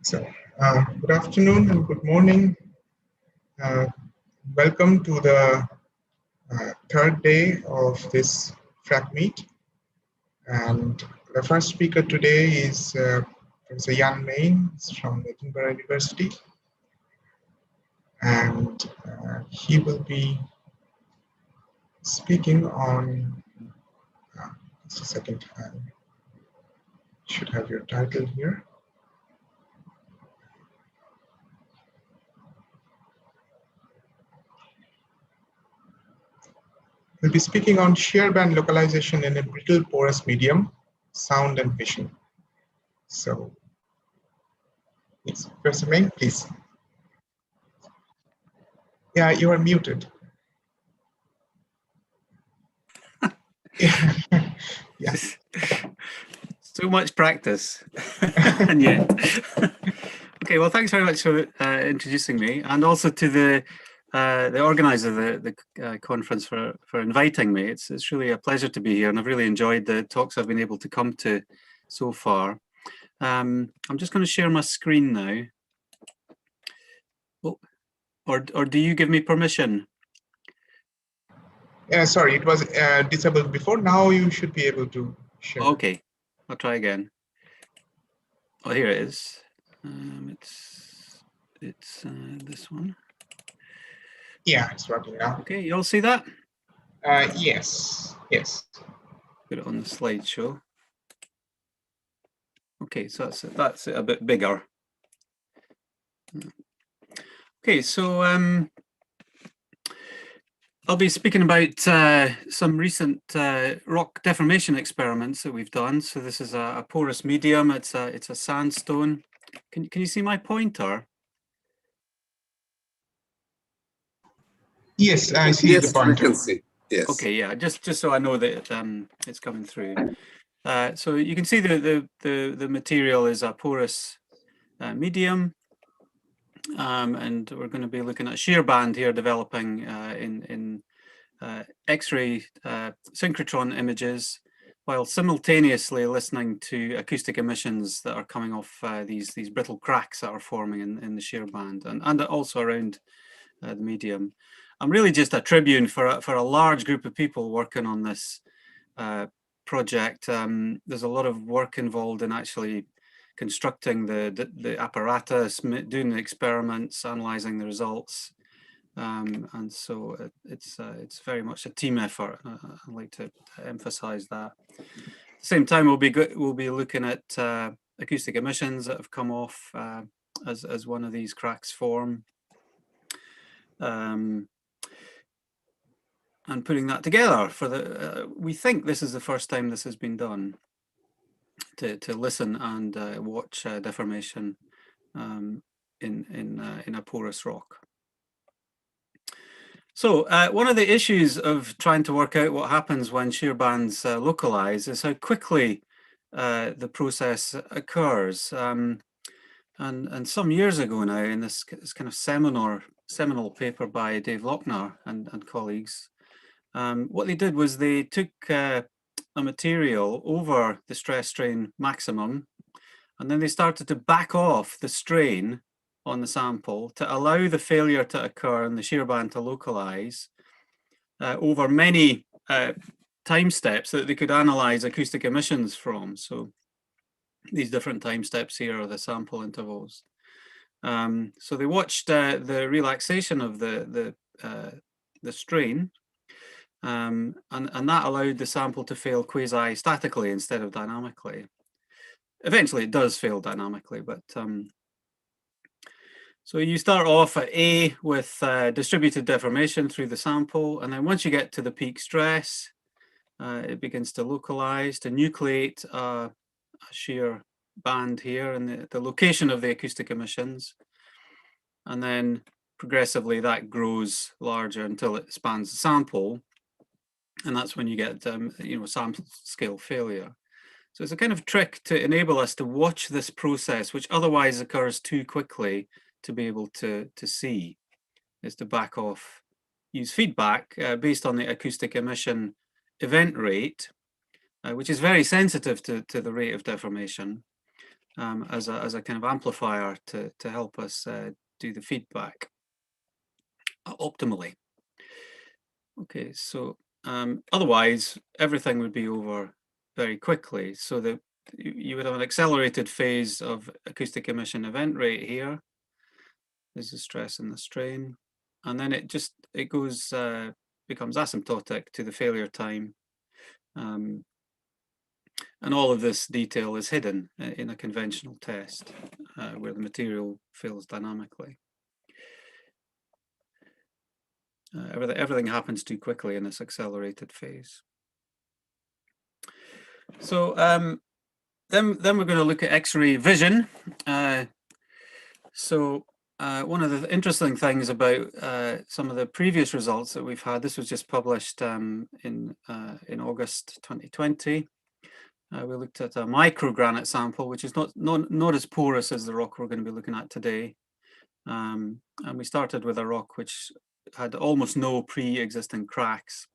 So, good afternoon and good morning. Uh, Welcome to the third day of this Fracmeet. And the first speaker today is Professor Jan Main from Edinburgh University. And he will be speaking on, just a second, I should have your title here. We'll be speaking on shear band localization in a brittle porous medium, sound and vision. So, yes, Professor Meng, please. Yeah, you are muted. Yeah. So much practice, and yet. Okay, well, thanks very much for introducing me, and also to the organizer of the conference for inviting me. It's really a pleasure to be here, and I've really enjoyed the talks I've been able to come to so far. I'm just going to share my screen now. Oh, or do you give me permission? Sorry, it was disabled before. Now you should be able to share. Okay, I'll try again. Oh, here it is. It's this one. Yeah, it's working now. Okay, you all see that? Yes. Put it on the slideshow. Okay, so that's a bit bigger. Okay, so I'll be speaking about some recent rock deformation experiments that we've done. So this is a porous medium. It's a sandstone. Can you see my pointer? Yes, I see the pointer. Yes, we can see. Yes. Okay, yeah, just so I know that it's coming through. So you can see the material is a porous medium. And we're going to be looking at a shear band here developing in X-ray synchrotron images, while simultaneously listening to acoustic emissions that are coming off these brittle cracks that are forming in the shear band, and also around the medium. I'm really just a tribune for a large group of people working on this project. There's a lot of work involved in actually constructing the apparatus, doing the experiments, analyzing the results, and so it's very much a team effort. I'd like to emphasize that. At the same time, we'll be looking at acoustic emissions that have come off as one of these cracks form, and putting that together for the. We think this is the first time this has been done. To listen and watch deformation in a porous rock. So one of the issues of trying to work out what happens when shear bands localize is how quickly the process occurs. And some years ago now, in this kind of seminal paper by Dave Lochner and colleagues, what they did was they took a material over the stress strain maximum, and then they started to back off the strain on the sample to allow the failure to occur and the shear band to localize over many time steps that they could analyze acoustic emissions from. So these different time steps here are the sample intervals. So they watched the relaxation of the strain. And that allowed the sample to fail quasi-statically instead of dynamically. Eventually it does fail dynamically, but so you start off at A with distributed deformation through the sample, and then once you get to the peak stress, it begins to localize, to nucleate a shear band here in the location of the acoustic emissions, and then progressively that grows larger until it spans the sample. And that's when you get, sample scale failure. So it's a kind of trick to enable us to watch this process, which otherwise occurs too quickly to be able to see, is to back off, use feedback based on the acoustic emission event rate, which is very sensitive to the rate of deformation. as a kind of amplifier to help us do the feedback optimally. Okay, so otherwise everything would be over very quickly. So that you would have an accelerated phase of acoustic emission event rate here. There's the stress and the strain, and then it goes becomes asymptotic to the failure time. And all of this detail is hidden in a conventional test where the material fails dynamically. Everything happens too quickly in this accelerated phase. So then we're going to look at X-ray vision. One of the interesting things about some of the previous results that we've had, this was just published in August 2020. We looked at a microgranite sample, which is not as porous as the rock we're going to be looking at today. And we started with a rock which had almost no pre-existing cracks.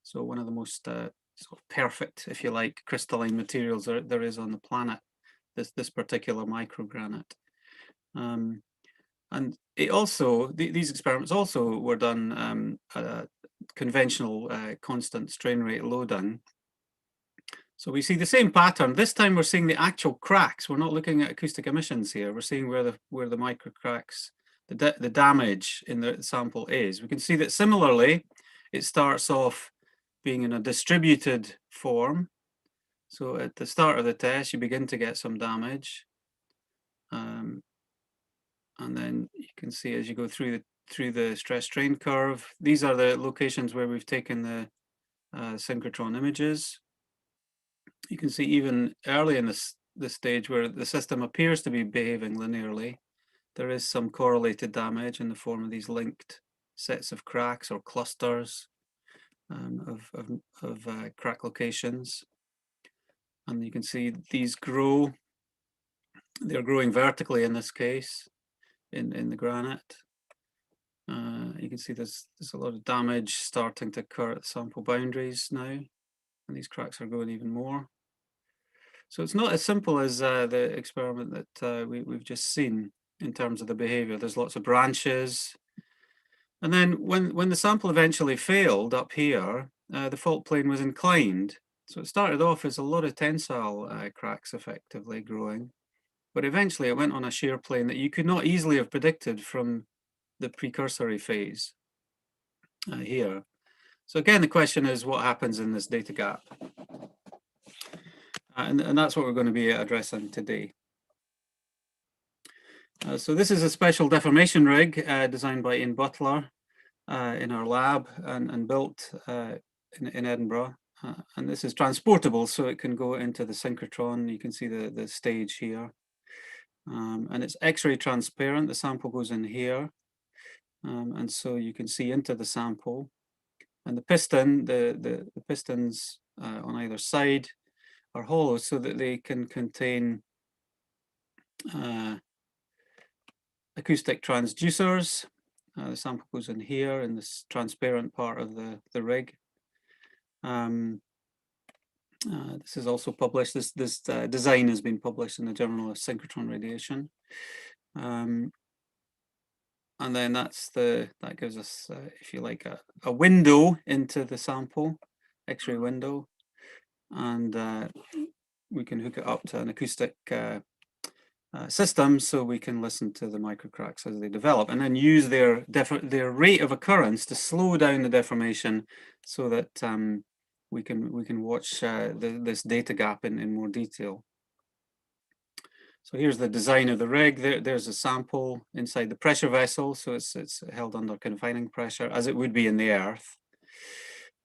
So one of the most sort of perfect, if you like, crystalline materials there is on the planet, this particular microgranite. And it also, these experiments also were done at a conventional constant strain rate loading. So we see the same pattern. This time we're seeing the actual cracks. We're not looking at acoustic emissions here. We're seeing where the micro cracks, the damage in the sample is. We can see that similarly, it starts off being in a distributed form. So at the start of the test, you begin to get some damage. And then you can see as you go through the stress strain curve, these are the locations where we've taken the synchrotron images. You can see even early in this stage where the system appears to be behaving linearly, there is some correlated damage in the form of these linked sets of cracks or clusters of crack locations. And you can see these grow. They're growing vertically in this case, in the granite. You can see there's a lot of damage starting to occur at the sample boundaries now, and these cracks are growing even more. So it's not as simple as the experiment that we've just seen in terms of the behavior. There's lots of branches. And then when the sample eventually failed up here, the fault plane was inclined. So it started off as a lot of tensile cracks effectively growing, but eventually it went on a shear plane that you could not easily have predicted from the precursory phase here. So again, the question is what happens in this data gap? And that's what we're going to be addressing today. So this is a special deformation rig designed by Ian Butler in our lab and built in Edinburgh. And this is transportable, so it can go into the synchrotron. You can see the stage here. And it's X-ray transparent. The sample goes in here. And so you can see into the sample. And the piston, the pistons on either side are hollow so that they can contain acoustic transducers. The sample goes in here in this transparent part of the rig. This is also published. This design has been published in the Journal of Synchrotron Radiation. And then that gives us, if you like, a window into the sample, X-ray window, and we can hook it up to an acoustic system so we can listen to the microcracks as they develop, and then use their rate of occurrence to slow down the deformation so that we can watch this data gap in more detail. So here's the design of the rig. There's a sample inside the pressure vessel, so it's held under confining pressure as it would be in the Earth.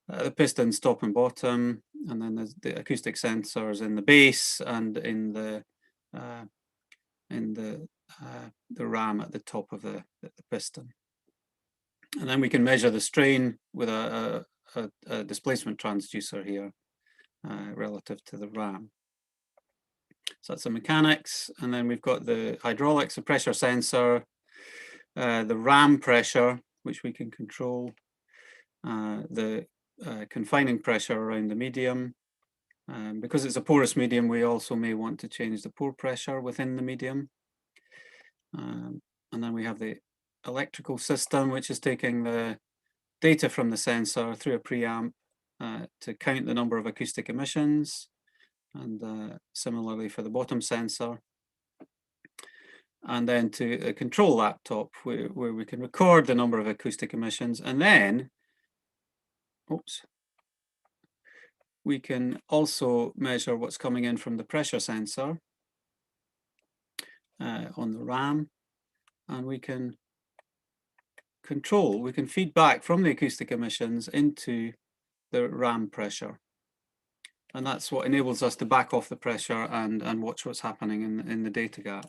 The pistons top and bottom, and then there's the acoustic sensors in the base and in the ram at the top of the piston. And then we can measure the strain with a displacement transducer here relative to the ram. So that's the mechanics, and then we've got the hydraulics, the pressure sensor, the ram pressure, which we can control, the confining pressure around the medium, Because it's a porous medium, we also may want to change the pore pressure within the medium. And then we have the electrical system, which is taking the data from the sensor through a preamp to count the number of acoustic emissions, and similarly for the bottom sensor. And then to a control laptop where we can record the number of acoustic emissions, and then, we can also measure what's coming in from the pressure sensor on the RAM, and we can feed back from the acoustic emissions into the RAM pressure. And that's what enables us to back off the pressure and watch what's happening in the data gap.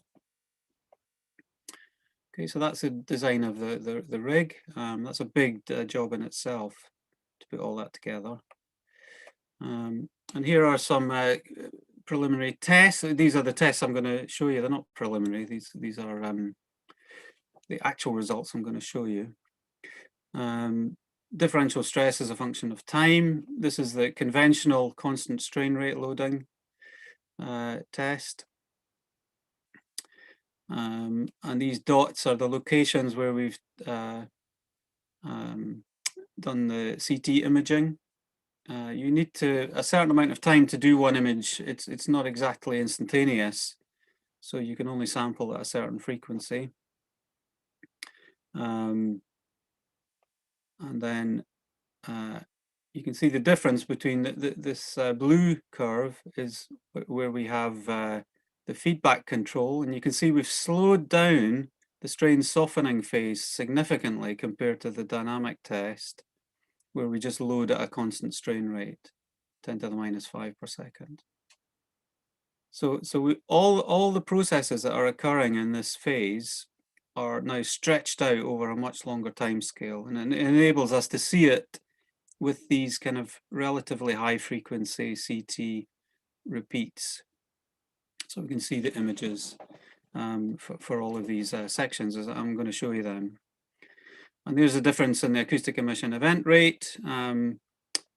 Okay, so that's the design of the rig. That's a big job in itself to put all that together. And here are some preliminary tests. These are the tests I'm going to show you. They're not preliminary. These are the actual results I'm going to show you. Differential stress is a function of time. This is the conventional constant strain rate loading test. And these dots are the locations where we've done the CT imaging. You need a certain amount of time to do one image. It's not exactly instantaneous, so you can only sample at a certain frequency. And then you can see the difference between this blue curve is where we have the feedback control, and you can see we've slowed down the strain softening phase significantly compared to the dynamic test, where we just load at a constant strain rate, 10 to the minus 5 per second. So all the processes that are occurring in this phase are now stretched out over a much longer time scale, and it enables us to see it with these kind of relatively high frequency CT repeats. So we can see the images for all of these sections as I'm going to show you them. And there's a difference in the acoustic emission event rate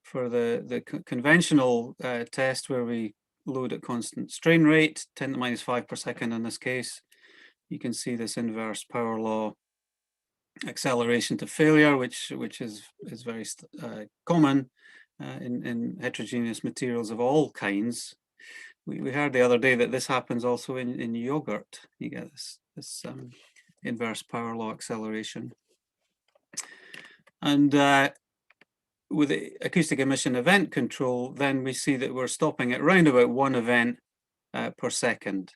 for the conventional test, where we load at constant strain rate, 10 to the minus 5 per second in this case. You can see this inverse power law acceleration to failure, which is very common in heterogeneous materials of all kinds. We heard the other day that this happens also in yogurt. You get this inverse power law acceleration. And with the acoustic emission event control, then we see that we're stopping at around about 1 event per second.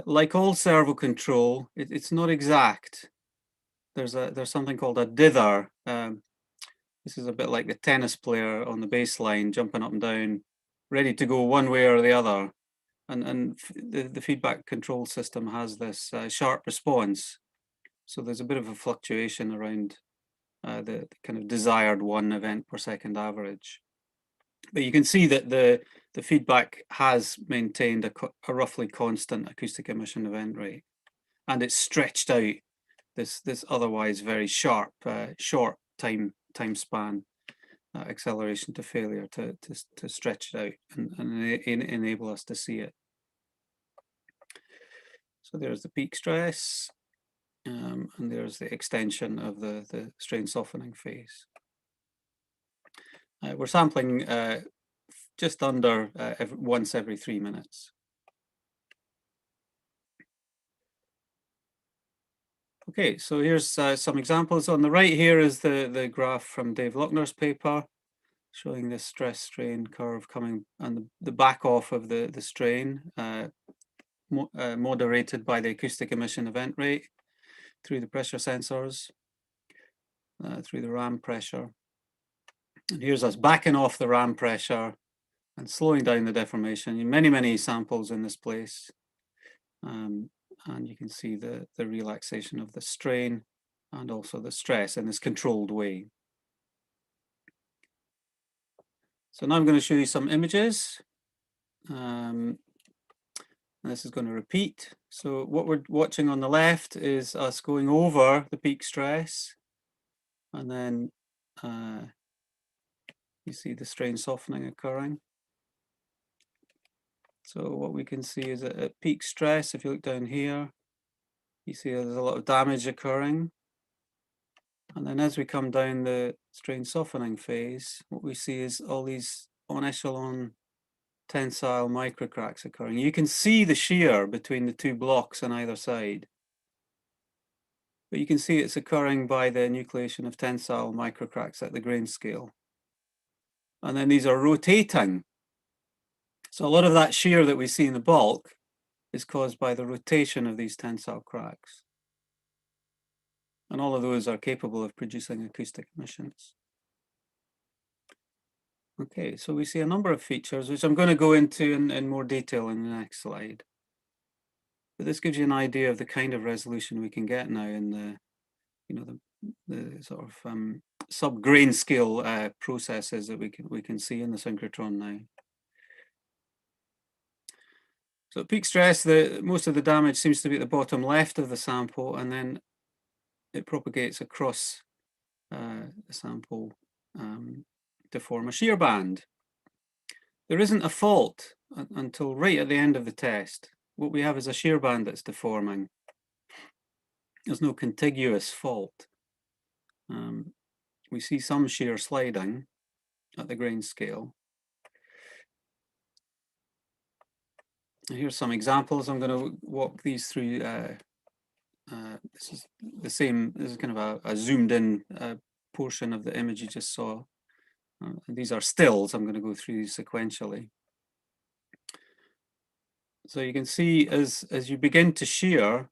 Like all servo control, it's not exact. There's something called a dither. This is a bit like the tennis player on the baseline jumping up and down, ready to go one way or the other. And the feedback control system has this sharp response. So there's a bit of a fluctuation around the kind of desired 1 event per second average. But you can see that the feedback has maintained a roughly constant acoustic emission event rate, and it's stretched out this otherwise very sharp short time span acceleration to failure to stretch it out and enable us to see it. So there's the peak stress, and there's the extension of the strain softening phase. We're sampling just under once every 3 minutes. Okay, so here's some examples. On the right here is the graph from Dave Lochner's paper, showing this stress strain curve coming and the back off of the strain, moderated by the acoustic emission event rate through the pressure sensors, through the RAM pressure. And here's us backing off the RAM pressure and slowing down the deformation. Many samples in this place. And you can see the relaxation of the strain and also the stress in this controlled way. So now I'm going to show you some images. And this is going to repeat. So what we're watching on the left is us going over the peak stress. And then you see the strain softening occurring. So what we can see is at peak stress, if you look down here, you see there's a lot of damage occurring. And then as we come down the strain softening phase, what we see is all these on echelon tensile microcracks occurring. You can see the shear between the two blocks on either side. But you can see it's occurring by the nucleation of tensile microcracks at the grain scale. And then these are rotating. So a lot of that shear that we see in the bulk is caused by the rotation of these tensile cracks. And all of those are capable of producing acoustic emissions. Okay, so we see a number of features, which I'm going to go into in more detail in the next slide. But this gives you an idea of the kind of resolution we can get now in the, the sort of sub-grain scale processes that we can see in the synchrotron now. So at peak stress, most of the damage seems to be at the bottom left of the sample, and then it propagates across the sample to form a shear band. There isn't a fault until right at the end of the test. What we have is a shear band that's deforming. There's no contiguous fault. We see some shear sliding at the grain scale. Here's some examples. I'm going to walk these through. This is the same. This is kind of a zoomed in portion of the image you just saw. These are stills. I'm going to go through these sequentially. So you can see as you begin to shear,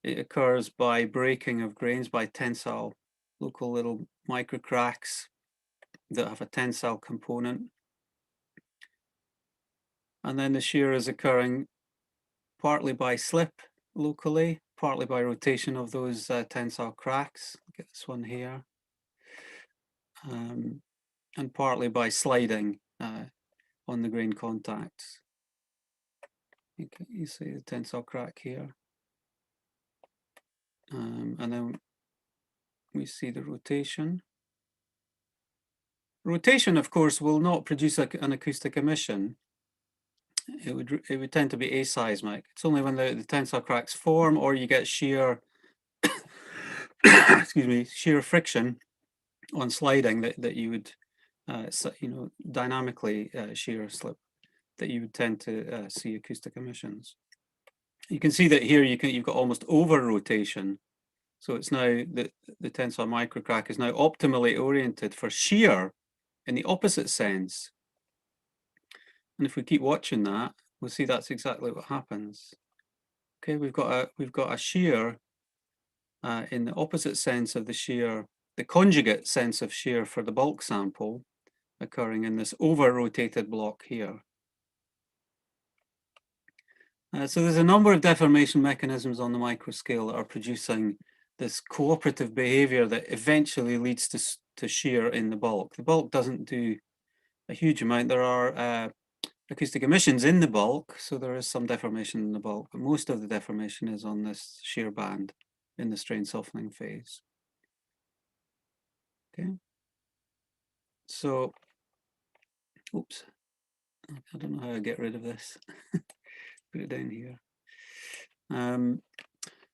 it occurs by breaking of grains, by tensile, local little micro cracks that have a tensile component. And then the shear is occurring partly by slip locally, partly by rotation of those tensile cracks. Look at this one here. And partly by sliding on the grain contacts. You see the tensile crack here. And then we see the rotation. Rotation, of course, will not produce an acoustic emission. It would tend to be aseismic. It's only when the tensile cracks form or you get shear, excuse me, shear friction on sliding that you would, dynamically shear slip, that you would tend to see acoustic emissions. You can see that here you've got almost over rotation. So it's now the tensile microcrack is now optimally oriented for shear in the opposite sense. And if we keep watching that, we'll see that's exactly what happens. Okay, we've got a shear in the opposite sense of the shear, the conjugate sense of shear for the bulk sample occurring in this over-rotated block here. So there's a number of deformation mechanisms on the microscale that are producing this cooperative behavior that eventually leads to shear in the bulk. The bulk doesn't do a huge amount. There are acoustic emissions in the bulk, so there is some deformation in the bulk, but most of the deformation is on this shear band in the strain softening phase. Okay. So, oops, I don't know how I get rid of this. Put it down here.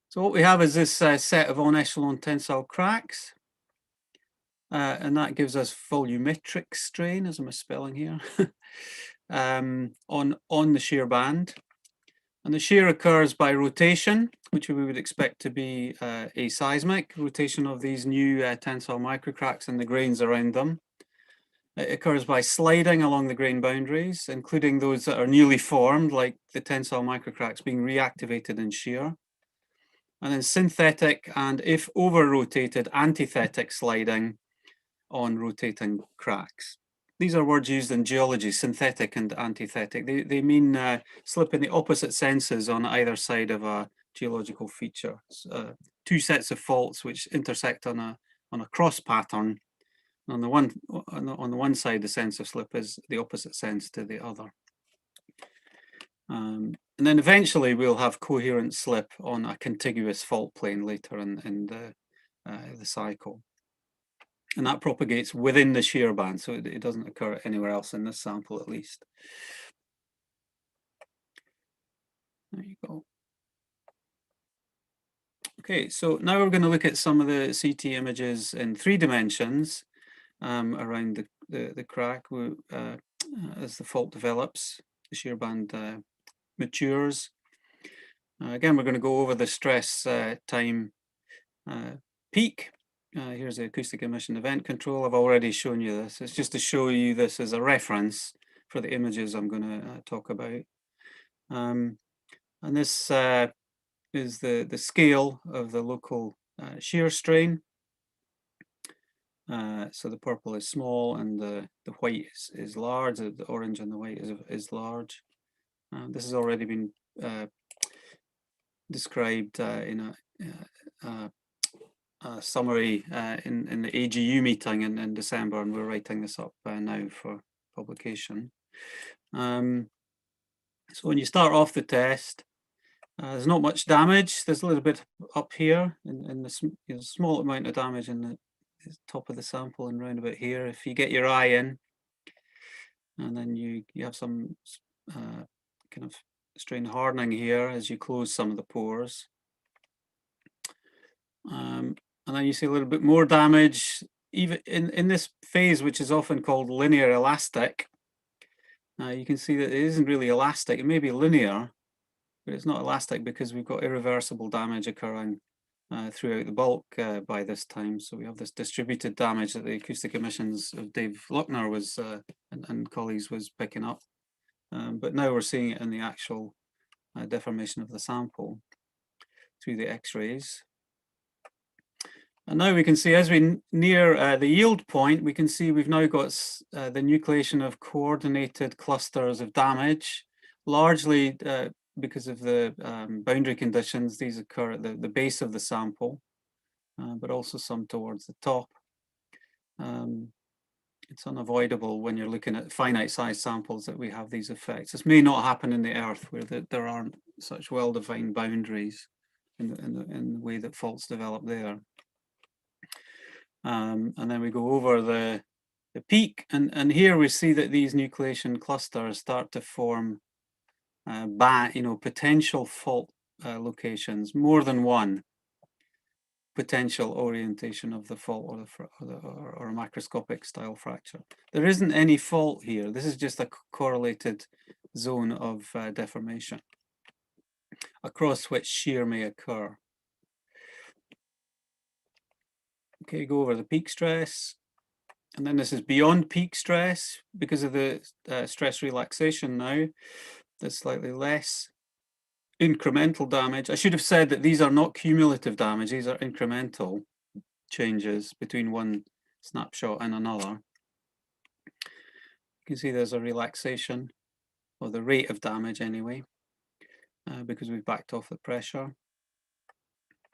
So what we have is this set of on echelon tensile cracks, and that gives us volumetric strain, as I'm misspelling here, on the shear band. And the shear occurs by rotation, which we would expect to be aseismic, rotation of these new tensile microcracks and the grains around them. It occurs by sliding along the grain boundaries, including those that are newly formed, like the tensile microcracks being reactivated in shear. And then synthetic and, if over-rotated, antithetic sliding on rotating cracks. These are words used in geology, synthetic and antithetic. They mean slip in the opposite senses on either side of a geological feature. Two sets of faults which intersect on a cross pattern. On the one side, the sense of slip is the opposite sense to the other. And then eventually we'll have coherent slip on a contiguous fault plane later in the cycle. And that propagates within the shear band, so it doesn't occur anywhere else in this sample at least. There you go. Okay, so now we're going to look at some of the CT images in 3 dimensions around the crack as the fault develops, the shear band matures. Again, we're going to go over the stress time peak. Here's the acoustic emission event control. I've already shown you this. It's just to show you this as a reference for the images I'm going to talk about. And this is the scale of the local shear strain. So the purple is small and the white is large. The orange and the white is large. This has already been described in a summary in the AGU meeting in December, and we're writing this up now for publication. So when you start off the test, there's not much damage. There's a little bit up here in the small amount of damage in the top of the sample and round about here. If you get your eye in, and then you have some kind of strain hardening here as you close some of the pores. And then you see a little bit more damage even in this phase, which is often called linear elastic. You can see that it isn't really elastic. It may be linear, but it's not elastic because we've got irreversible damage occurring throughout the bulk by this time. So we have this distributed damage that the acoustic emissions of Dave Luckner was and colleagues was picking up. But now we're seeing it in the actual deformation of the sample through the X-rays. And now we can see as we near the yield point, we can see we've now got the nucleation of coordinated clusters of damage, largely because of the boundary conditions. These occur at the base of the sample, but also some towards the top. It's unavoidable when you're looking at finite size samples that we have these effects. This may not happen in the Earth where there aren't such well-defined boundaries in the way that faults develop there. And then we go over the peak, and here we see that these nucleation clusters start to form potential fault locations, more than one potential orientation of the fault or a macroscopic style fracture. There isn't any fault here. This is just a correlated zone of deformation across which shear may occur. Okay, go over the peak stress. And then this is beyond peak stress because of the stress relaxation now. There's slightly less incremental damage. I should have said that these are not cumulative damage. These are incremental changes between one snapshot and another. You can see there's a relaxation, or the rate of damage anyway, because we've backed off the pressure.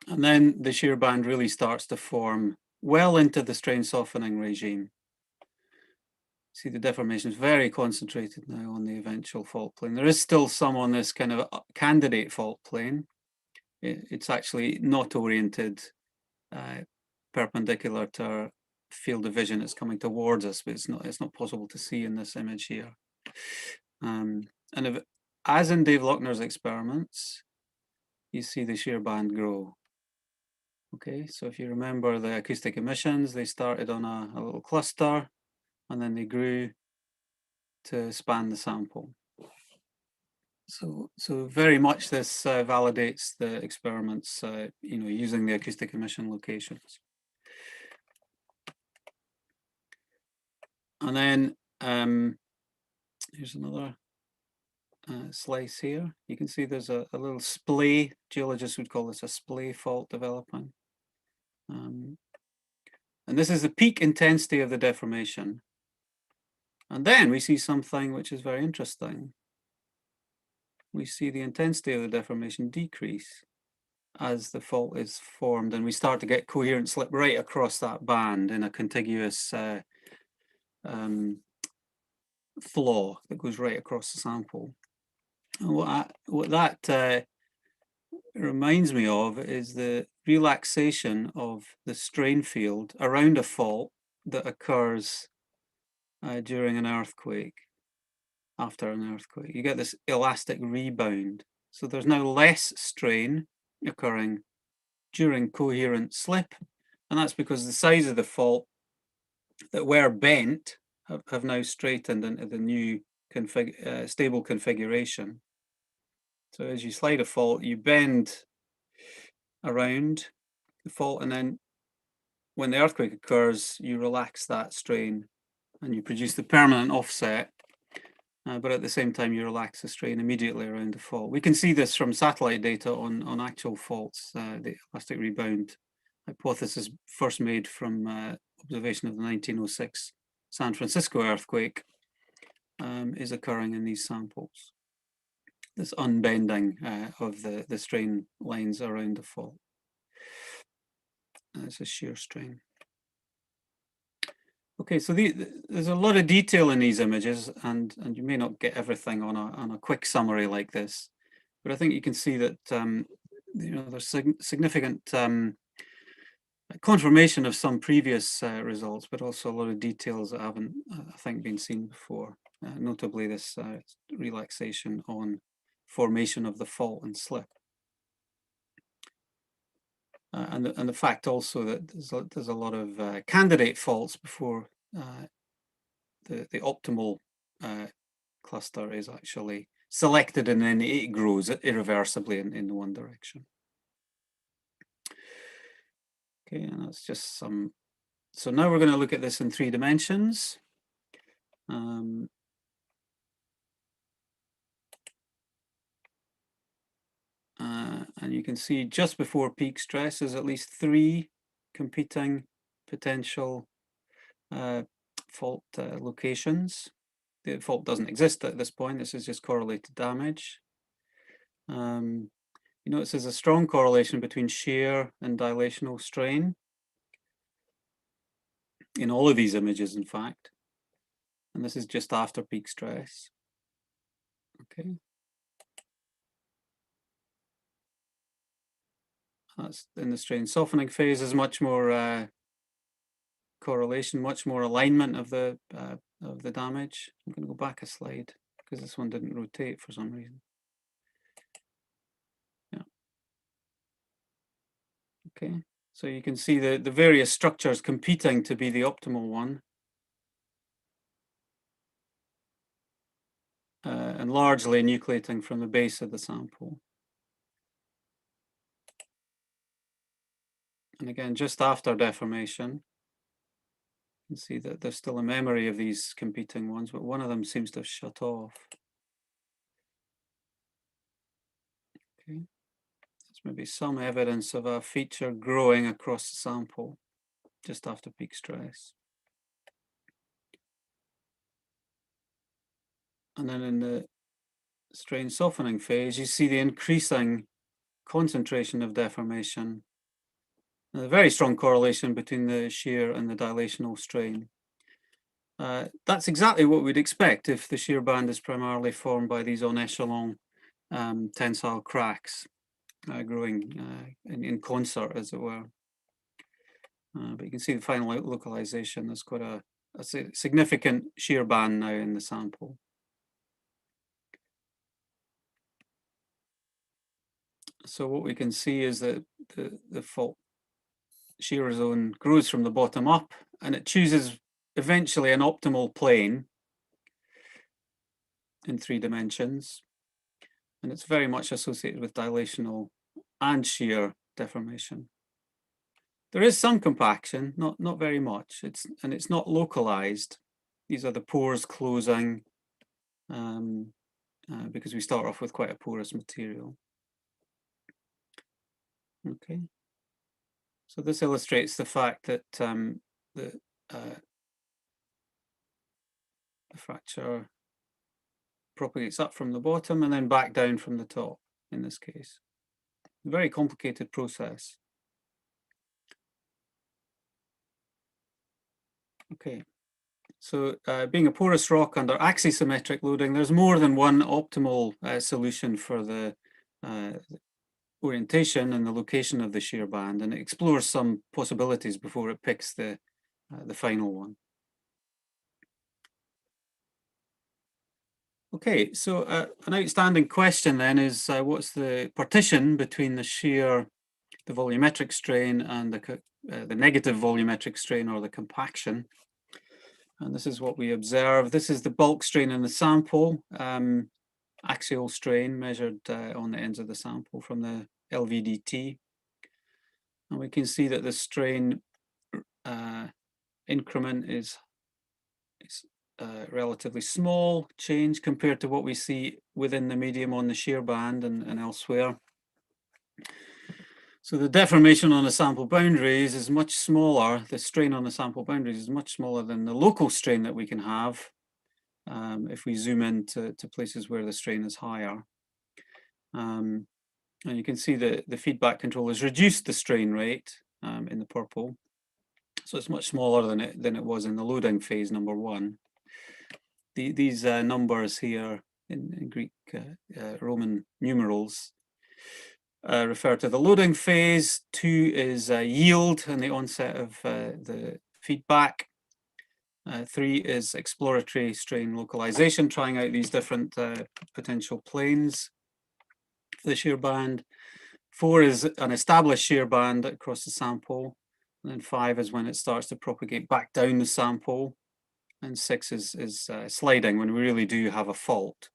And then the shear band really starts to form well into the strain softening regime. See, the deformation is very concentrated now on the eventual fault plane. There is still some on this kind of candidate fault plane. It's actually not oriented perpendicular to our field of vision. It's coming towards us, but it's not possible to see in this image here. And as in Dave Luckner's experiments, you see the shear band grow. Okay, so if you remember the acoustic emissions, they started on a little cluster, and then they grew to span the sample. So very much this validates the experiments, using the acoustic emission locations. And then here's another slice here. You can see there's a little splay. Geologists would call this a splay fault developing. And this is the peak intensity of the deformation. And then we see something which is very interesting. We see the intensity of the deformation decrease as the fault is formed, and we start to get coherent slip right across that band in a contiguous flaw that goes right across the sample. And what that reminds me of is the relaxation of the strain field around a fault that occurs during an earthquake, after an earthquake. You get this elastic rebound So there's now less strain occurring during coherent slip, and that's because the sides of the fault that were bent have now straightened into the new stable configuration. So as you slide a fault, you bend around the fault, and then when the earthquake occurs, you relax that strain and you produce the permanent offset, but at the same time you relax the strain immediately around the fault. We can see this from satellite data on actual faults. The elastic rebound hypothesis first made from observation of the 1906 San Francisco earthquake is occurring in these samples. This unbending of the strain lines around the fault. It's a shear strain. Okay, so there's a lot of detail in these images, and you may not get everything on a quick summary like this, but I think you can see that there's significant confirmation of some previous results, but also a lot of details that haven't, I think, been seen before. Notably, this relaxation on formation of the fault and slip. And the fact also that there's a lot of candidate faults before the optimal cluster is actually selected, and then it grows irreversibly in one direction. Okay, and that's just some. So now we're going to look at this in 3 dimensions. And you can see just before peak stress, there's at least 3 competing potential fault locations. The fault doesn't exist at this point. This is just correlated damage. You notice there's a strong correlation between shear and dilational strain in all of these images, in fact. And this is just after peak stress. Okay. That's in the strain softening phase. Is much more correlation, much more alignment of the damage. I'm going to go back a slide because this one didn't rotate for some reason. Yeah. Okay. So you can see the various structures competing to be the optimal one. And largely nucleating from the base of the sample. And again, just after deformation, you can see that there's still a memory of these competing ones, but one of them seems to have shut off. Okay, there's maybe some evidence of a feature growing across the sample just after peak stress. And then in the strain softening phase, you see the increasing concentration of deformation. A very strong correlation between the shear and the dilational strain. That's exactly what we'd expect if the shear band is primarily formed by these en echelon tensile cracks growing in concert, as it were. But you can see the final localization. There's quite a significant shear band now in the sample. So what we can see is that the fault shear zone grows from the bottom up, and it chooses eventually an optimal plane in 3 dimensions, and it's very much associated with dilational and shear deformation. There is some compaction, not very much. It's not localized. These are the pores closing because we start off with quite a porous material. Okay. So this illustrates the fact that the fracture propagates up from the bottom and then back down from the top in this case. A very complicated process. Okay, so being a porous rock under axisymmetric loading, there's more than one optimal solution for the orientation and the location of the shear band, and it explores some possibilities before it picks the final one. Okay, so an outstanding question then is what's the partition between the volumetric strain and the negative volumetric strain, or the compaction? And this is what we observe. This is the bulk strain in the sample, axial strain measured on the ends of the sample from the LVDT. And we can see that the strain increment is relatively small change compared to what we see within the medium on the shear band and elsewhere. So the deformation on the sample boundaries is much smaller. The strain on the sample boundaries is much smaller than the local strain that we can have if we zoom into places where the strain is higher. And you can see that the feedback control has reduced the strain rate in the purple. So it's much smaller than it was in the loading phase number 1. These numbers here in Greek Roman numerals refer to the loading phase. 2 is yield and the onset of the feedback. 3 is exploratory strain localization, trying out these different potential planes for the shear band. 4 is an established shear band across the sample. And then 5 is when it starts to propagate back down the sample. And 6 is sliding, when we really do have a fault.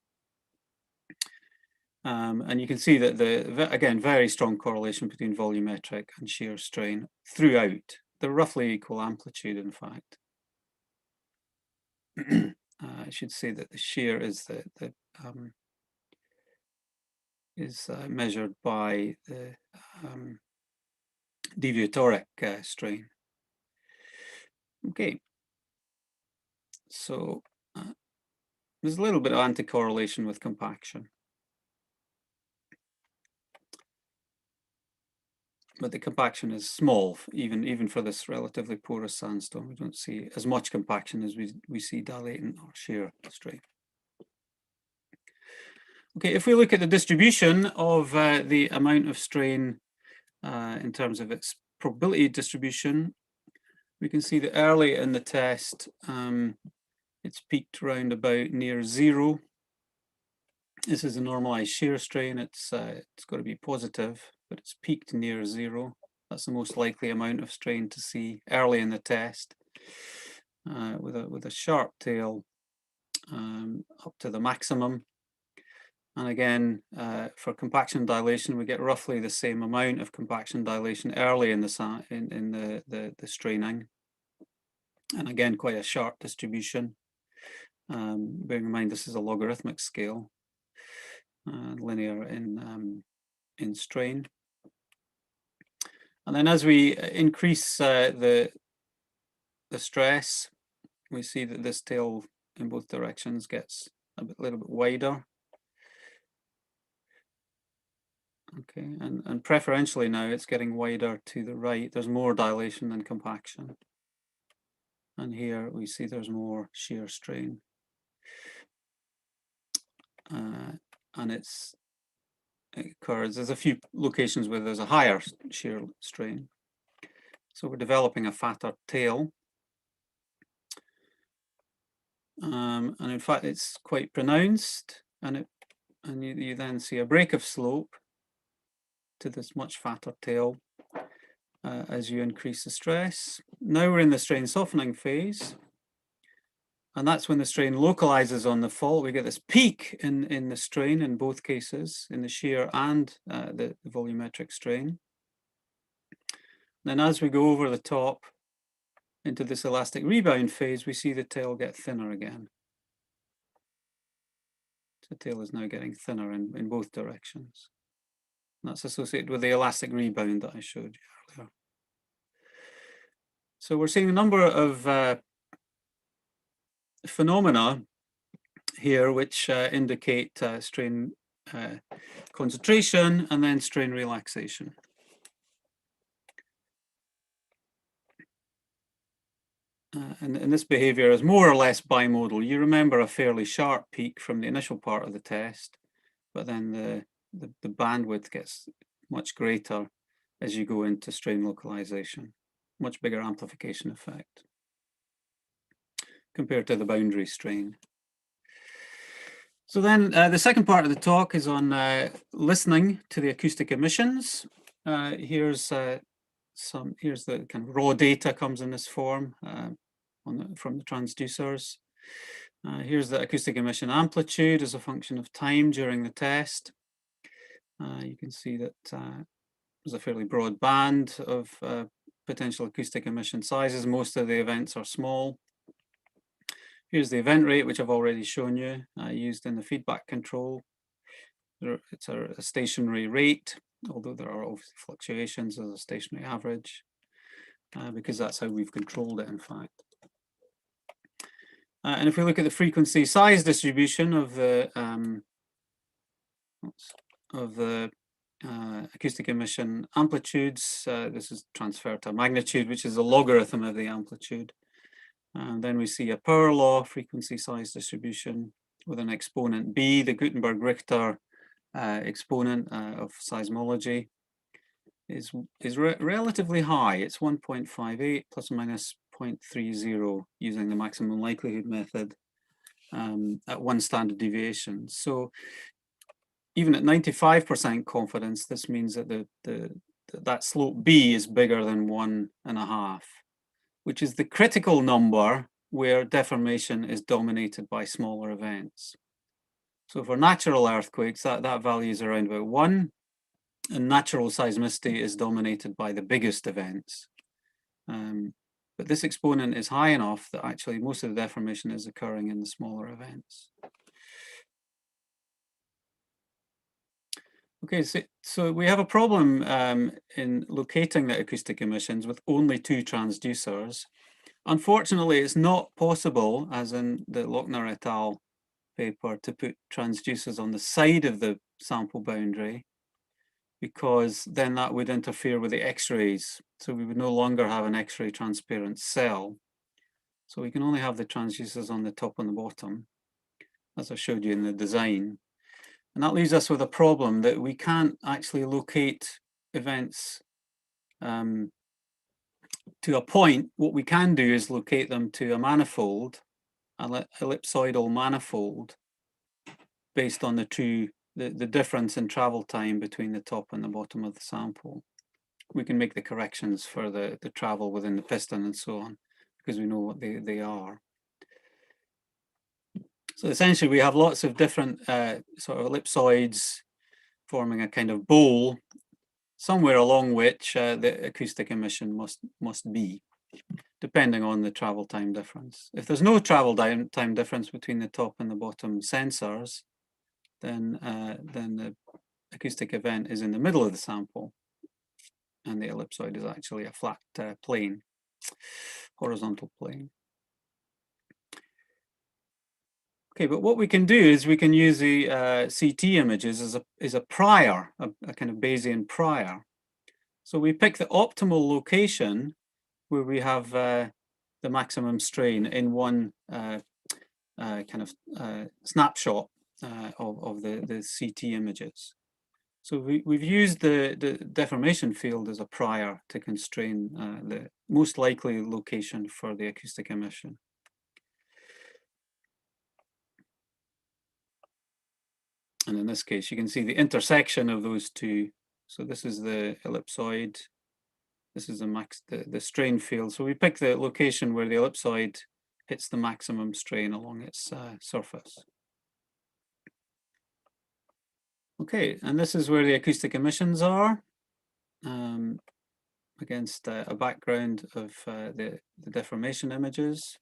And you can see that again, very strong correlation between volumetric and shear strain throughout. They're roughly equal amplitude, in fact. I should say that the shear is measured by the deviatoric strain. Okay. So there's a little bit of anti-correlation with compaction. But the compaction is small, even for this relatively porous sandstone. We don't see as much compaction as we see dilatant or shear strain. Okay, if we look at the distribution of the amount of strain in terms of its probability distribution, we can see that early in the test, it's peaked around about near 0. This is a normalized shear strain. It's got to be positive, but it's peaked near 0. That's the most likely amount of strain to see early in the test, with a sharp tail up to the maximum. And again, for compaction dilation, we get roughly the same amount of compaction dilation early in the straining. And again, quite a sharp distribution. Bearing in mind this is a logarithmic scale, linear in strain. And then as we increase the stress, we see that this tail in both directions gets a little bit wider. Okay, and preferentially now it's getting wider to the right. There's more dilation than compaction. And here we see there's more shear strain. And it occurs, there's a few locations where there's a higher shear strain. So we're developing a fatter tail. And in fact, it's quite pronounced, and you then see a break of slope to this much fatter tail as you increase the stress. Now we're in the strain softening phase, and that's when the strain localizes on the fault. We get this peak in the strain in both cases, in the shear and the volumetric strain. Then as we go over the top into this elastic rebound phase, we see the tail get thinner again. So the tail is now getting thinner in both directions. And that's associated with the elastic rebound that I showed you earlier. So we're seeing a number of phenomena here which indicate strain concentration and then strain relaxation. And this behavior is more or less bimodal. You remember a fairly sharp peak from the initial part of the test, but then the bandwidth gets much greater as you go into strain localization, much bigger amplification effect compared to the boundary strain. So then the second part of the talk is on listening to the acoustic emissions. Here's the kind of raw data comes in this form from the transducers. Here's the acoustic emission amplitude as a function of time during the test. You can see that there's a fairly broad band of potential acoustic emission sizes. Most of the events are small. Here's the event rate, which I've already shown you, used in the feedback control. It's a stationary rate, although there are obviously fluctuations as a stationary average, because that's how we've controlled it, in fact. And if we look at the frequency size distribution of the acoustic emission amplitudes, this is transferred to a magnitude, which is a logarithm of the amplitude. And then we see a power law frequency size distribution with an exponent b, the Gutenberg-Richter exponent of seismology is relatively high. It's 1.58 plus or minus 0.30 using the maximum likelihood method at 1 standard deviation. So even at 95% confidence, this means that that slope b is bigger than 1.5, which is the critical number where deformation is dominated by smaller events. So for natural earthquakes, that value is around about 1, and natural seismicity is dominated by the biggest events. But this exponent is high enough that actually most of the deformation is occurring in the smaller events. Okay, so we have a problem in locating the acoustic emissions with only 2 transducers. Unfortunately, it's not possible, as in the Lochner et al. Paper, to put transducers on the side of the sample boundary, because then that would interfere with the X-rays. So we would no longer have an X-ray transparent cell. So we can only have the transducers on the top and the bottom, as I showed you in the design. And that leaves us with a problem that we can't actually locate events to a point. What we can do is locate them to a manifold, an ellipsoidal manifold, based on the difference in travel time between the top and the bottom of the sample. We can make the corrections for the travel within the piston and so on, because we know what they are. So essentially we have lots of different sort of ellipsoids forming a kind of bowl, somewhere along which the acoustic emission must be, depending on the travel time difference. If there's no travel time difference between the top and the bottom sensors, then the acoustic event is in the middle of the sample, and the ellipsoid is actually a flat plane, horizontal plane. Okay, but what we can do is we can use the CT images as a prior, a kind of Bayesian prior. So we pick the optimal location where we have the maximum strain in one kind of snapshot of the CT images. So we've used the deformation field as a prior to constrain the most likely location for the acoustic emission. And in this case, you can see the intersection of those two. So this is the ellipsoid. This is the strain field. So we pick the location where the ellipsoid hits the maximum strain along its surface. Okay, and this is where the acoustic emissions are against a background of the deformation images.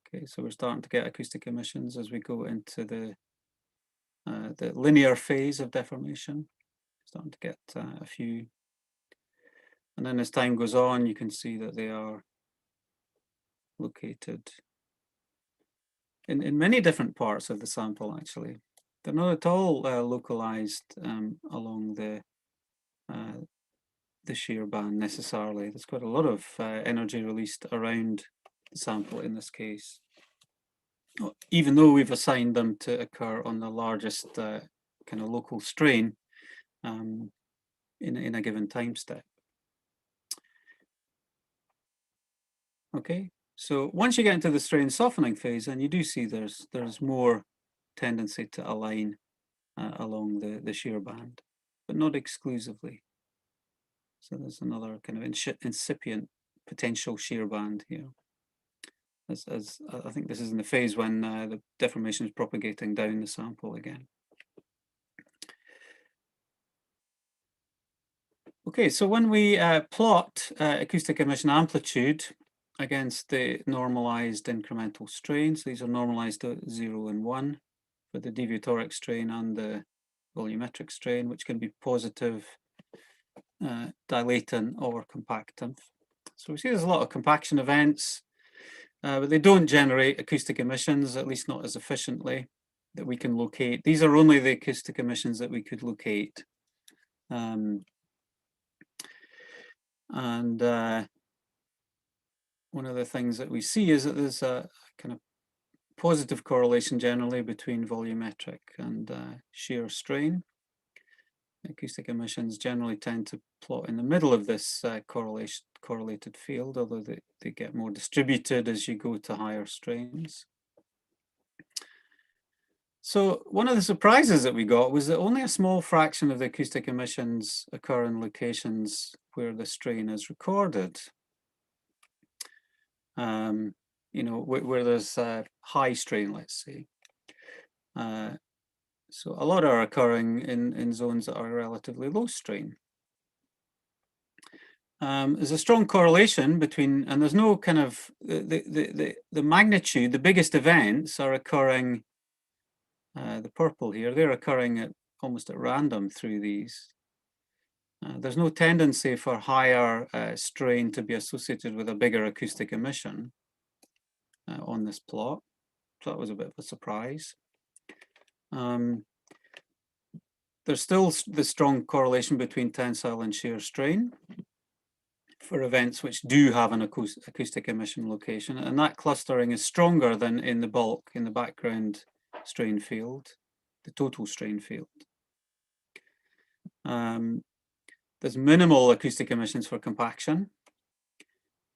Okay, so we're starting to get acoustic emissions as we go into the linear phase of deformation. Starting to get a few. And then as time goes on, you can see that they are located in many different parts of the sample, actually. They're not at all localized along the shear band necessarily. There's quite a lot of energy released around the sample in this case, even though we've assigned them to occur on the largest kind of local strain in a given time step. Okay, so once you get into the strain softening phase, then you do see there's more tendency to align along the shear band, but not exclusively. So there's another kind of incipient potential shear band here. As I think this is in the phase when the deformation is propagating down the sample again. Okay, so when we plot acoustic emission amplitude against the normalized incremental strains, these are normalized at 0 and 1 for the deviatoric strain and the volumetric strain, which can be positive, dilatant, or compactant. So we see there's a lot of compaction events, but they don't generate acoustic emissions, at least not as efficiently, that we can locate. These are only the acoustic emissions that we could locate. One of the things that we see is that there's a kind of positive correlation generally between volumetric and shear strain. Acoustic emissions generally tend to plot in the middle of this correlated field, although they get more distributed as you go to higher strains. So one of the surprises that we got was that only a small fraction of the acoustic emissions occur in locations where the strain is recorded. You know, where there's high strain, let's say. So a lot are occurring in zones that are relatively low strain. There's a strong correlation between, and there's no kind of, the magnitude, the biggest events are occurring, the purple here, they're occurring almost at random through these. There's no tendency for higher strain to be associated with a bigger acoustic emission on this plot. So that was a bit of a surprise. There's still the strong correlation between tensile and shear strain for events which do have an acoustic emission location, and that clustering is stronger than in the bulk, in the background strain field, the total strain field. There's minimal acoustic emissions for compaction.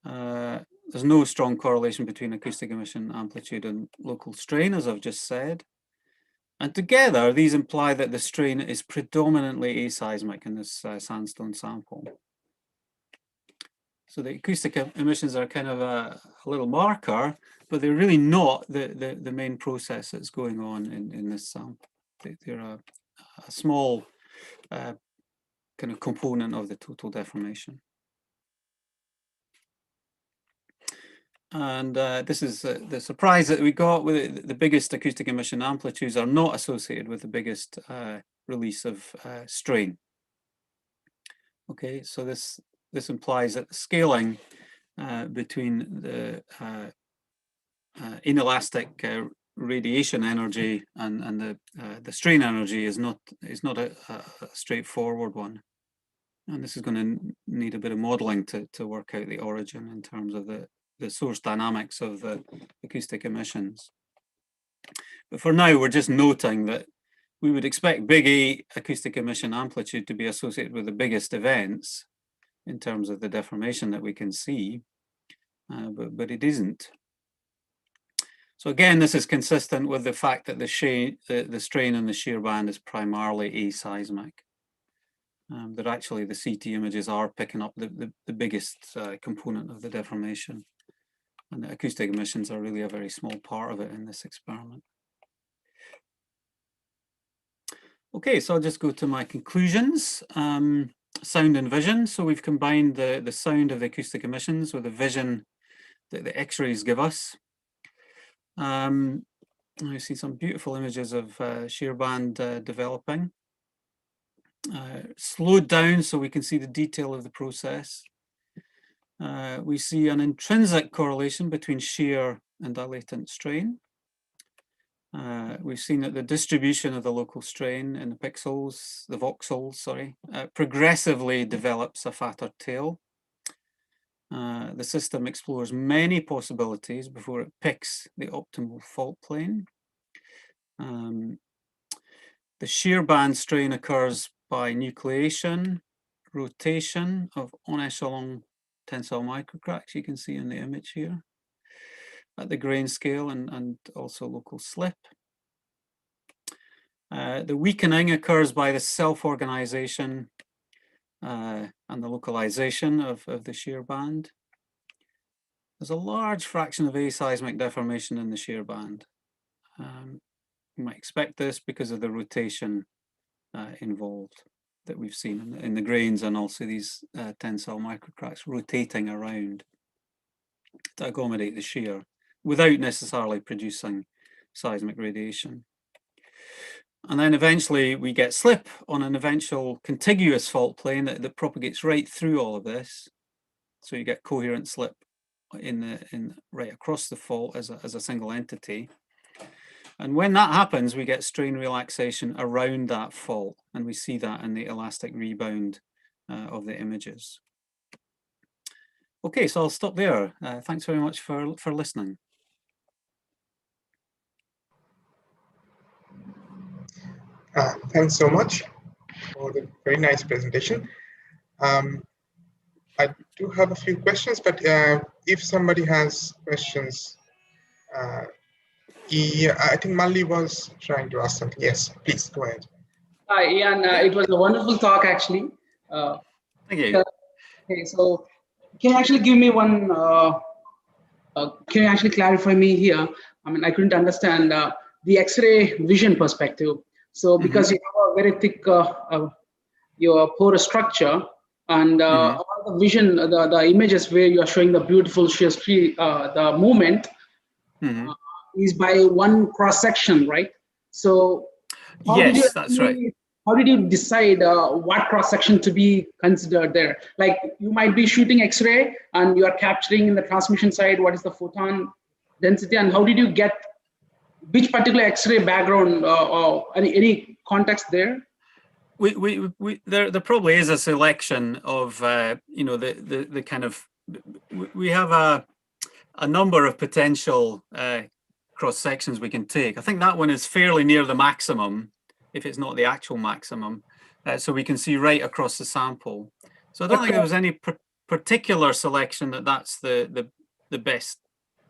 There's no strong correlation between acoustic emission amplitude and local strain, as I've just said. And together, these imply that the strain is predominantly aseismic in this sandstone sample. So the acoustic emissions are kind of a little marker, but they're really not the main process that's going on in this sample. They're a small kind of component of the total deformation. And this is the surprise that we got with the biggest acoustic emission amplitudes are not associated with the biggest release of strain. Okay, so this implies that the scaling between the inelastic radiation energy and the strain energy is not a straightforward one, and this is going to need a bit of modeling to work out the origin in terms of the source dynamics of the acoustic emissions. But for now, we're just noting that we would expect big A acoustic emission amplitude to be associated with the biggest events in terms of the deformation that we can see, but it isn't. So again, this is consistent with the fact that the strain in the shear band is primarily aseismic. That actually the CT images are picking up the biggest component of the deformation. And the acoustic emissions are really a very small part of it in this experiment. Okay, so I'll just go to my conclusions. Sound and vision. So we've combined the sound of the acoustic emissions with the vision that the X-rays give us. I see some beautiful images of shear band developing. Slowed down so we can see the detail of the process. We see an intrinsic correlation between shear and dilatant strain. We've seen that the distribution of the local strain in the pixels, the voxels, sorry, progressively develops a fatter tail. The system explores many possibilities before it picks the optimal fault plane. The shear band strain occurs by nucleation, rotation of en echelon tensile microcracks, you can see in the image here, at the grain scale and also local slip. The weakening occurs by the self-organization and the localization of the shear band. There's a large fraction of aseismic deformation in the shear band. You might expect this because of the rotation involved that we've seen in the grains, and also these tensile microcracks rotating around to accommodate the shear without necessarily producing seismic radiation. And then eventually we get slip on an eventual contiguous fault plane that propagates right through all of this. So you get coherent slip right across the fault as a single entity. And when that happens, we get strain relaxation around that fault, and we see that in the elastic rebound of the images. Okay, so I'll stop there. Thanks very much for listening. Thanks so much for the very nice presentation. I do have a few questions, but if somebody has questions, yeah, I think Malli was trying to ask something. Yes, please go ahead. Hi, Ian. It was a wonderful talk, actually. Thank you. Okay, so can you actually give me one? Can you actually clarify me here? I mean, I couldn't understand the Xray Vision perspective. So because you have a very thick your porous structure, and all the vision, the images where you are showing the beautiful shear tree, the movement is by one cross section, right? So yes, that's right. How did you decide what cross section to be considered there? Like, you might be shooting X-ray and you are capturing in the transmission side what is the photon density, and how did you get which particular X-ray background or any context there? There probably is a selection of you know, the kind of, we have a number of potential cross sections we can take. I think that one is fairly near the maximum, if it's not the actual maximum, so we can see right across the sample. So I don't think there was any particular selection that's the best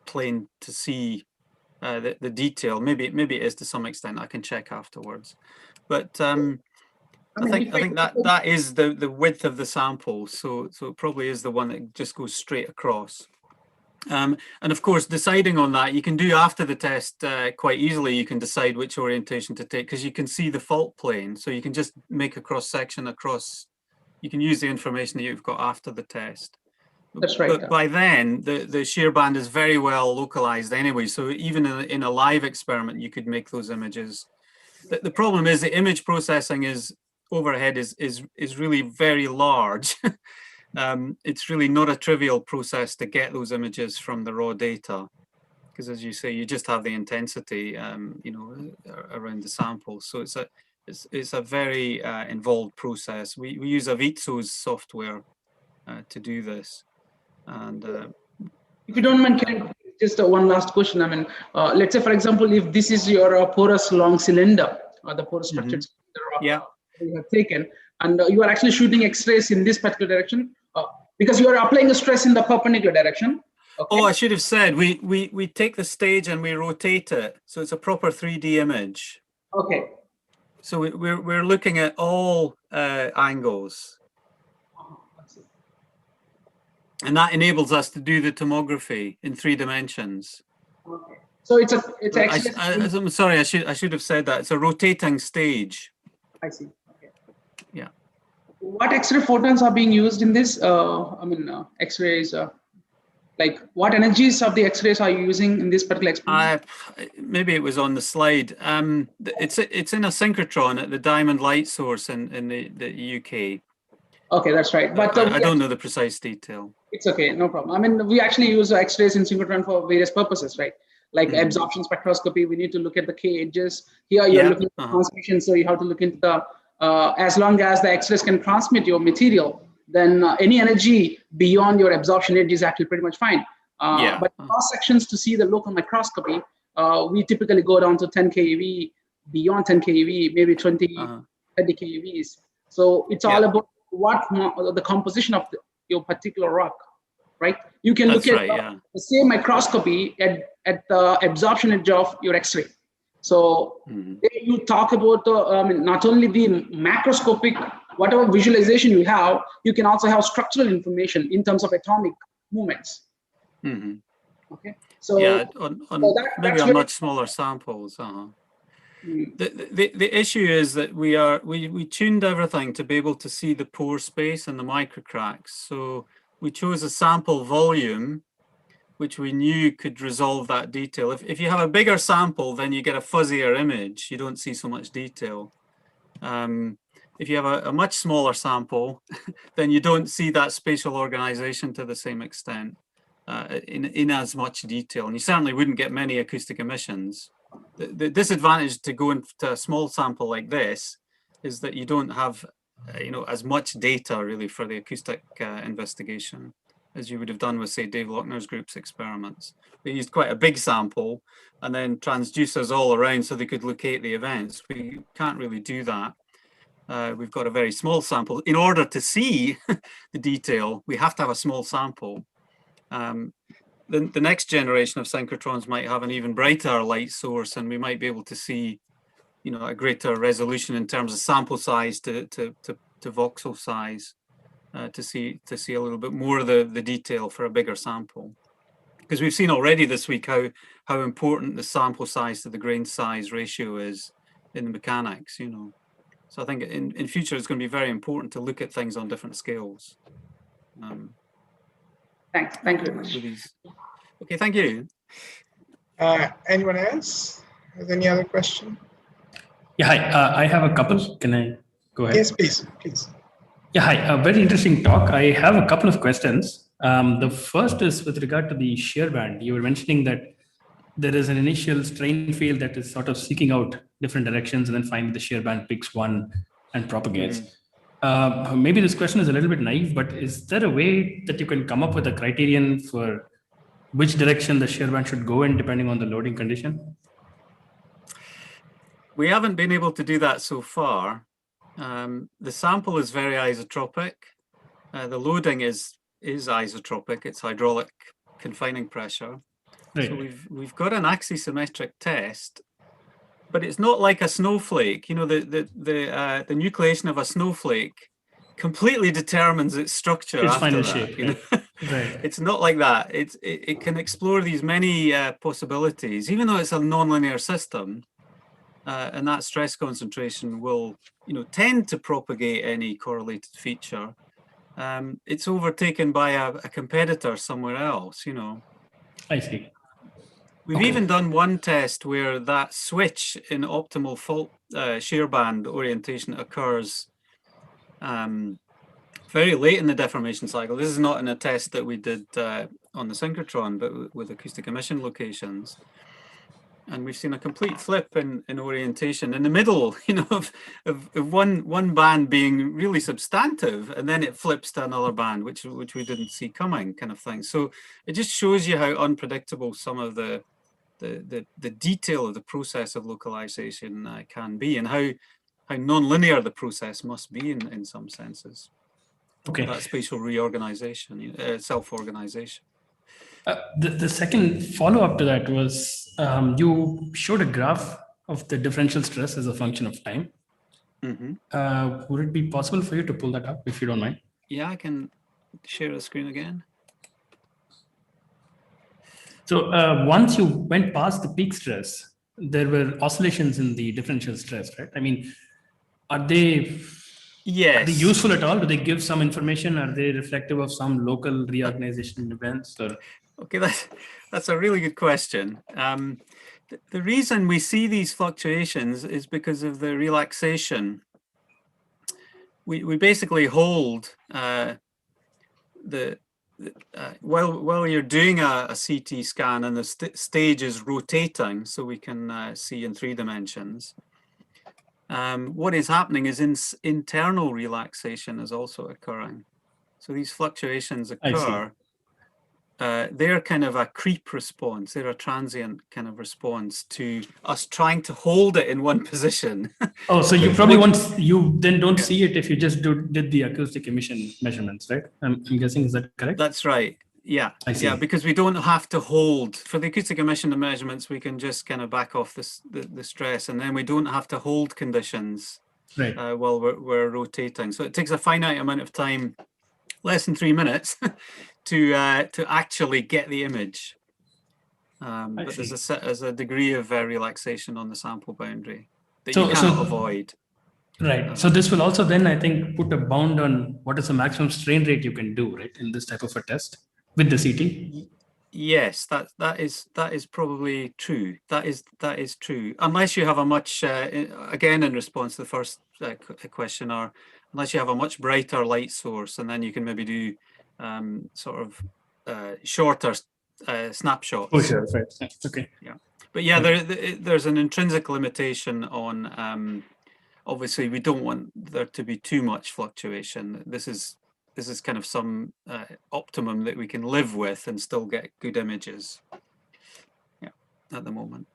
plane to see the detail. Maybe it is to some extent. I can check afterwards, but I think that is the width of the sample. So it probably is the one that just goes straight across. And of course, deciding on that, you can do after the test quite easily. You can decide which orientation to take because you can see the fault plane. So you can just make a cross section across. You can use the information that you've got after the test. That's right. But by then, the shear band is very well localized anyway. So even in a live experiment, you could make those images. The problem is the image processing overhead is really very large. It's really not a trivial process to get those images from the raw data, because as you say, you just have the intensity, you know, around the sample. So it's a very involved process. We use Avitso's software to do this. And if you don't mind, can just one last question. I mean, let's say, for example, if this is your porous long cylinder or the porous structured cylinder you have taken, and you are actually shooting X-rays in this particular direction, because you are applying a stress in the perpendicular direction. Okay. Oh, I should have said we take the stage and we rotate it, so it's a proper 3D image. Okay. So we're looking at all angles, and that enables us to do the tomography in 3 dimensions. Okay. So it's actually. I'm sorry, I should have said that. It's a rotating stage. I see. Okay. Yeah. What X-ray photons are being used in this? I mean, X-rays. Like, what energies of the X-rays are you using in this particular experiment? Maybe it was on the slide. It's in a synchrotron at the Diamond Light Source in the UK. Okay, that's right. But I don't know the precise detail. It's okay, no problem. I mean, we actually use X-rays in synchrotron for various purposes, right? Like absorption spectroscopy, we need to look at the K edges. Here you're looking at transmission, so you have to look into the, as long as the X-rays can transmit your material, then any energy beyond your absorption edge is actually pretty much fine. But cross sections to see the local microscopy, we typically go down to 10 keV, beyond 10 keV, maybe 20, 30 keVs. So it's all about what the composition of your particular rock, right? You can look at the same microscopy at the absorption edge of your X-ray. So you talk about not only the macroscopic, whatever visualization you have, you can also have structural information in terms of atomic movements. Okay, so yeah, maybe on where, much smaller samples. The issue is that we tuned everything to be able to see the pore space and the microcracks. So we chose a sample volume which we knew could resolve that detail. If you have a bigger sample, then you get a fuzzier image. You don't see so much detail. If you have a much smaller sample, then you don't see that spatial organization to the same extent in as much detail. And you certainly wouldn't get many acoustic emissions. The disadvantage to go into a small sample like this is that you don't have as much data really for the acoustic investigation as you would have done with, say, Dave Lochner's group's experiments. They used quite a big sample and then transducers all around so they could locate the events. We can't really do that. We've got a very small sample. In order to see the detail, we have to have a small sample. The next generation of synchrotrons might have an even brighter light source, and we might be able to see, a greater resolution in terms of sample size to voxel size, to see a little bit more of the detail for a bigger sample. Because we've seen already this week how important the sample size to the grain size ratio is in the mechanics. So I think in future it's going to be very important to look at things on different scales. Thanks. Thank you very much. Okay, thank you. Anyone else has any other question? Yeah, hi. I have a couple. Can I go ahead? Yes, please. Yeah, hi. A very interesting talk. I have a couple of questions. The first is with regard to the shear band. You were mentioning that there is an initial strain field that is sort of seeking out different directions, and then finally the shear band picks one and propagates. Maybe this question is a little bit naive, but is there a way that you can come up with a criterion for which direction the shear band should go in depending on the loading condition? We haven't been able to do that so far. The sample is very isotropic. The loading is isotropic. It's hydraulic confining pressure. Right. So we've got an axisymmetric test, but it's not like a snowflake. The nucleation of a snowflake completely determines its structure. Its final shape. Right. It's not like that. It can explore these many possibilities, even though it's a nonlinear system, and that stress concentration will, tend to propagate any correlated feature. It's overtaken by a competitor somewhere else. I see. We've even done one test where that switch in optimal fault shear band orientation occurs very late in the deformation cycle. This is not in a test that we did on the synchrotron, but with acoustic emission locations. And we've seen a complete flip in orientation in the middle, of one band being really substantive, and then it flips to another band, which we didn't see coming, kind of thing. So it just shows you how unpredictable some of the detail of the process of localization can be, and how non-linear the process must be in some senses. Okay. That spatial reorganization, self-organization. The second follow-up to that was you showed a graph of the differential stress as a function of time. Would it be possible for you to pull that up, if you don't mind? Yeah, I can share the screen again. So once you went past the peak stress, there were oscillations in the differential stress, right? I mean, are they useful at all? Do they give some information? Are they reflective of some local reorganization events? Or? Okay, that's a really good question. The reason we see these fluctuations is because of the relaxation. We basically hold while you're doing a CT scan and the stage is rotating, so we can see in 3 dimensions. What is happening is internal relaxation is also occurring. So these fluctuations occur. They're kind of a creep response. They're a transient kind of response to us trying to hold it in one position. Oh, so you probably you then don't see it if you just did the acoustic emission measurements, right? I'm guessing, is that correct? That's right. Yeah, I see. yeah, because we don't have to hold for the acoustic emission measurements. We can just kind of back off the stress, and then we don't have to hold conditions Right. while we're rotating. So it takes a finite amount of time, less than 3 minutes, to actually get the image. But there's a degree of relaxation on the sample boundary that you cannot avoid. Right. So this will also then, I think, put a bound on what is the maximum strain rate you can do, right, in this type of a test with the CT. Yes, that is probably true. That is true. Unless you have a much again in response to the first question, or unless you have a much brighter light source, and then you can maybe do sort of shorter snapshots. Oh, sure. Right. Okay. Yeah, but yeah, there's an intrinsic limitation on. Obviously, we don't want there to be too much fluctuation. This is kind of some optimum that we can live with and still get good images. Yeah, at the moment.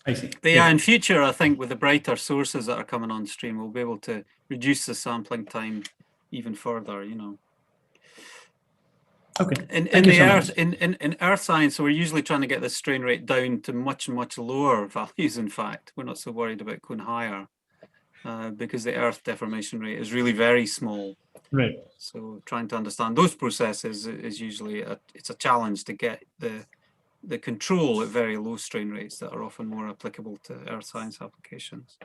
I see. But yeah, in future, I think with the brighter sources that are coming on stream, we'll be able to reduce the sampling time even further. You know. Okay. In earth science, we're usually trying to get the strain rate down to much lower values. In fact, we're not so worried about going higher. Because the Earth deformation rate is really very small. Right. So trying to understand those processes is usually it's a challenge to get the control at very low strain rates that are often more applicable to earth science applications.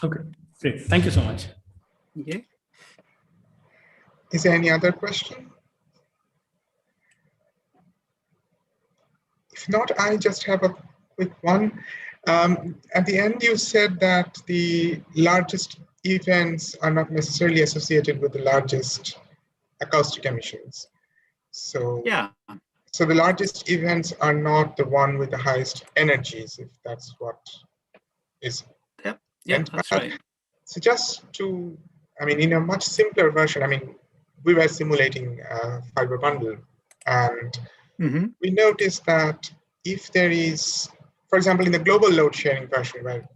Okay, great. Thank you so much. Yeah. Is there any other question? If not, I just have a quick one. At the end, you said that the largest events are not necessarily associated with the largest acoustic emissions. So, yeah. So the largest events are not the one with the highest energies, if that's what is. Yep. Yeah, that's right. So just to, I mean, in a much simpler version, I mean, we were simulating a fiber bundle, and we noticed that if there is, for example, in the global load sharing version, where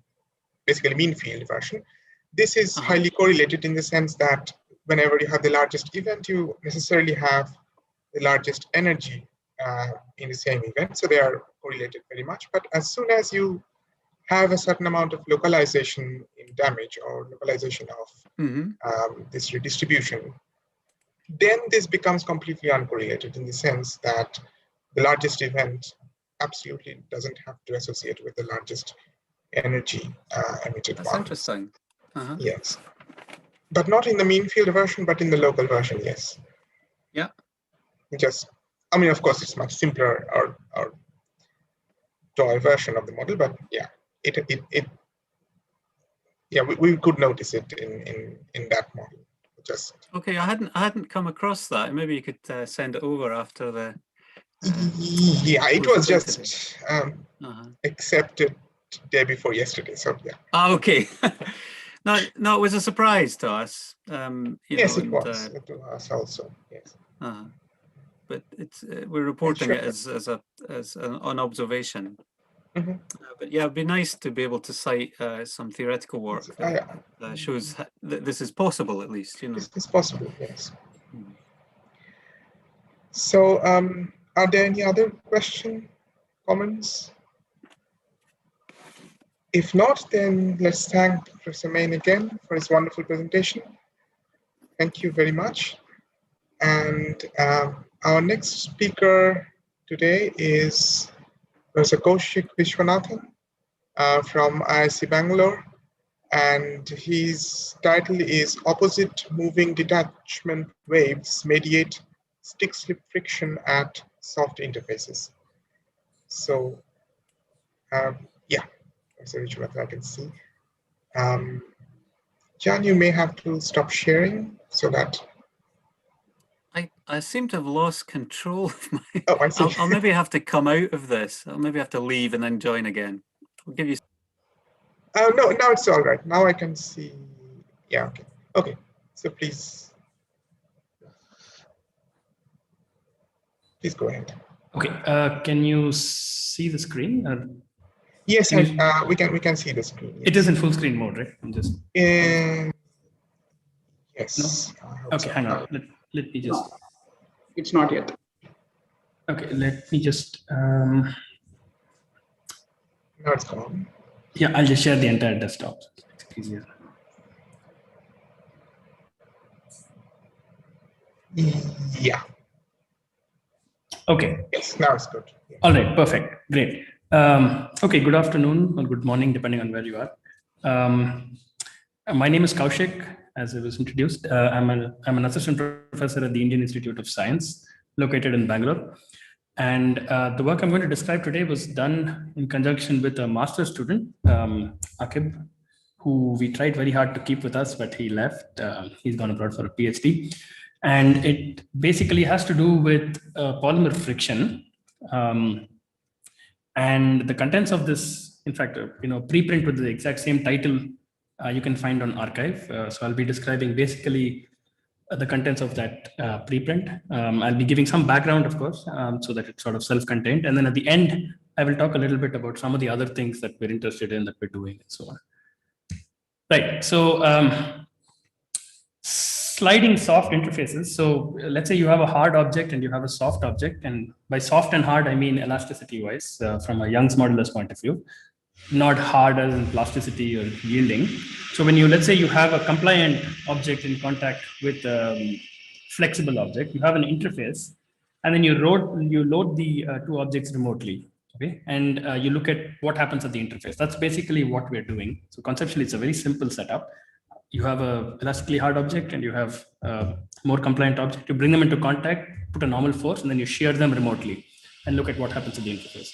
basically mean field version, this is highly correlated in the sense that whenever you have the largest event, you necessarily have the largest energy in the same event. So they are correlated very much. But as soon as you have a certain amount of localization in damage or localization of this redistribution, then this becomes completely uncorrelated in the sense that the largest event absolutely doesn't have to associate with the largest energy emitted one. That's interesting. Yes, but not in the mean field version, but in the local version, yes. Yeah. Just, I mean, of course, it's much simpler or toy version of the model, but yeah, we could notice it in that model. Just okay. I hadn't come across that. Maybe you could send it over after the. Yeah, it was just accepted day before yesterday. So yeah. Ah, okay. No, it was a surprise to us. Yes, it was to us also. Yes. But it's we're reporting it as an observation. But yeah, it'd be nice to be able to cite some theoretical work that shows that this is possible, at least. You know, this is possible. Yes. So, are there any other comments? If not, then let's thank Professor Main again for his wonderful presentation. Thank you very much. And our next speaker today is Professor Kaushik Vishwanathan from IISc Bangalore. And his title is Opposite Moving Detachment Waves Mediate Stick-Slip Friction at Soft Interfaces. So, yeah. Professor Vishwanathan, I can see. Jan, you may have to stop sharing so that. I seem to have lost control of my. Oh, I see. I'll maybe have to come out of this. I'll maybe have to leave and then join again. I'll give you. No, now it's all right. Now I can see. Yeah, okay. Okay, so please go ahead. Okay, can you see the screen? Yes, we can see the screen. Yes. It is in full screen mode, right? I'm just. Yes. No? Okay, hang on. Let me just. It's not yet. Okay, let me just. Now it's gone. Yeah, I'll just share the entire desktop. So it's easier. Yeah. Okay. Yes, now it's good. Yeah. All right, perfect, great. Okay, good afternoon or good morning, depending on where you are. My name is Kaushik, as I was introduced. I'm an assistant professor at the Indian Institute of Science, located in Bangalore. And the work I'm going to describe today was done in conjunction with a master's student, Akib, who we tried very hard to keep with us, but he left. He's gone abroad for a PhD. And it basically has to do with polymer friction. And the contents of this, in fact, preprint with the exact same title you can find on archive. So I'll be describing basically the contents of that preprint. I'll be giving some background, of course, so that it's sort of self-contained. And then at the end, I will talk a little bit about some of the other things that we're interested in, that we're doing, and so on. Right, so sliding soft interfaces. So let's say you have a hard object and you have a soft object. And by soft and hard, I mean elasticity-wise, from a Young's modulus point of view, not hard as in plasticity or yielding. So when you, let's say you have a compliant object in contact with a flexible object, you have an interface, and then you load the two objects remotely, okay? And you look at what happens at the interface. That's basically what we're doing. So conceptually, it's a very simple setup. You have a elastically hard object and you have a more compliant object. You bring them into contact, put a normal force, and then you shear them remotely and look at what happens at the interface.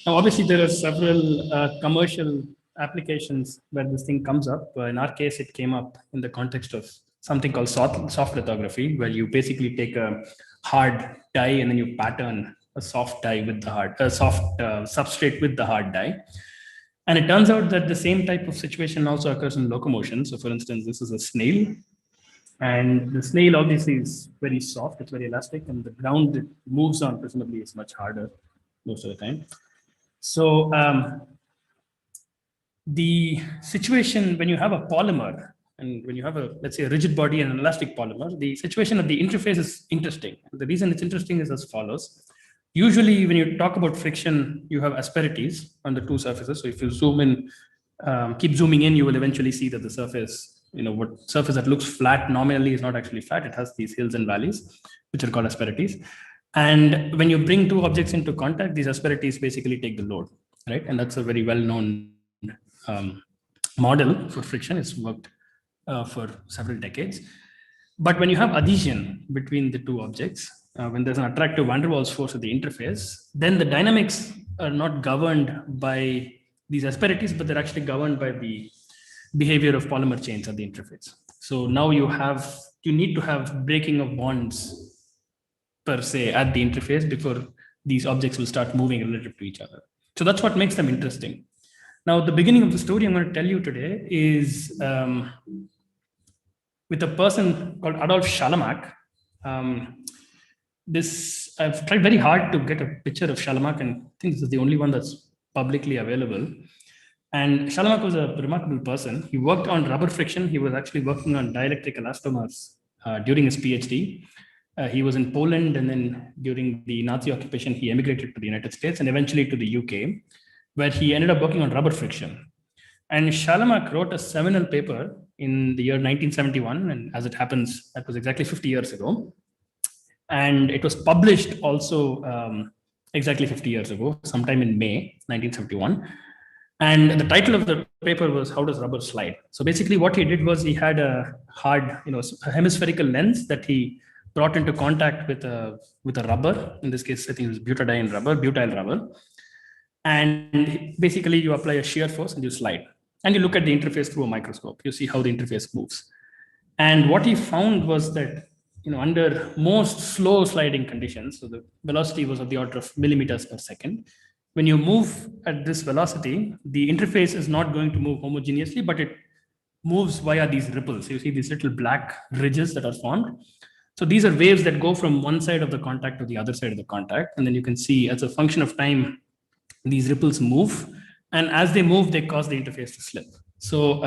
Now, obviously, there are several commercial applications where this thing comes up. In our case, it came up in the context of something called soft lithography, where you basically take a hard die and then you pattern a soft die with the hard, soft substrate with the hard die. And it turns out that the same type of situation also occurs in locomotion. So for instance, this is a snail. And the snail obviously is very soft, it's very elastic, and the ground it moves on presumably is much harder most of the time. So the situation when you have a polymer and when you have a, let's say, a rigid body and an elastic polymer, the situation at the interface is interesting. The reason it's interesting is as follows. Usually when you talk about friction, you have asperities on the two surfaces. So if you zoom in, keep zooming in, you will eventually see that the surface, what surface that looks flat nominally is not actually flat. It has these hills and valleys, which are called asperities. And when you bring two objects into contact, these asperities basically take the load, right? And that's a very well-known model for friction. It's worked for several decades. But when you have adhesion between the two objects, when there's an attractive van der Waals force at the interface, then the dynamics are not governed by these asperities, but they're actually governed by the behavior of polymer chains at the interface. So now you need to have breaking of bonds per se at the interface before these objects will start moving relative to each other. So that's what makes them interesting. Now, the beginning of the story I'm going to tell you today is with a person called Adolf Schalamak. I've tried very hard to get a picture of Schalamak, and I think this is the only one that's publicly available. And Schalamak was a remarkable person. He worked on rubber friction. He was actually working on dielectric elastomers during his PhD. He was in Poland, and then during the Nazi occupation, he emigrated to the United States and eventually to the UK, where he ended up working on rubber friction. And Schalamak wrote a seminal paper in the year 1971, and as it happens, that was exactly 50 years ago. And it was published also exactly 50 years ago, sometime in May 1971. And the title of the paper was "How Does Rubber Slide?" So basically what he did was he had a hard, a hemispherical lens that he brought into contact with a rubber. In this case, I think it was butyl rubber. And basically you apply a shear force and you slide. And you look at the interface through a microscope. You see how the interface moves. And what he found was that, under most slow sliding conditions, so the velocity was of the order of millimeters per second. When you move at this velocity, the interface is not going to move homogeneously, but it moves via these ripples. You see these little black ridges that are formed. So these are waves that go from one side of the contact to the other side of the contact. And then you can see as a function of time, these ripples move. And as they move, they cause the interface to slip. So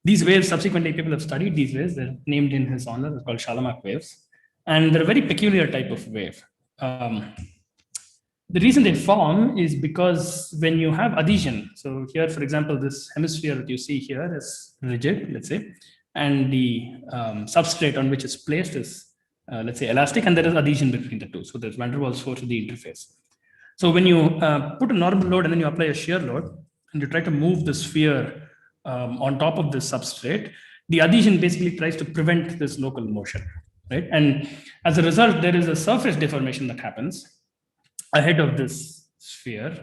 these waves, subsequently, people have studied these waves. They're named in his honor. They're called Schalamak waves. And they're a very peculiar type of wave. the reason they form is because when you have adhesion, so here, for example, this hemisphere that you see here is rigid, let's say, and the substrate on which it's placed is, let's say, elastic, and there is adhesion between the two. So there's van der Waals force at the interface. So when you put a normal load and then you apply a shear load, and you try to move the sphere on top of this substrate, the adhesion basically tries to prevent this local motion, right? And as a result, there is a surface deformation that happens ahead of this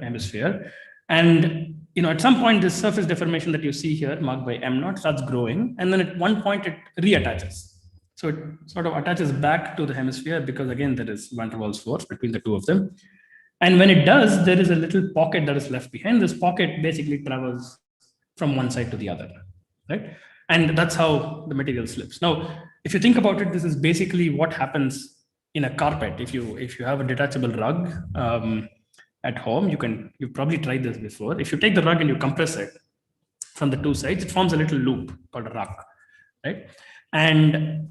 hemisphere. And at some point, this surface deformation that you see here, marked by M0, starts growing. And then at one point, it reattaches. So it sort of attaches back to the hemisphere because, again, there is van der Waals force between the two of them. And when it does, there is a little pocket that is left behind. This pocket basically travels from one side to the other, right? And that's how the material slips. Now, if you think about it, this is basically what happens in a carpet. If you have a detachable rug at home, you've probably tried this before. If you take the rug and you compress it from the two sides, it forms a little loop called a ruck, right? And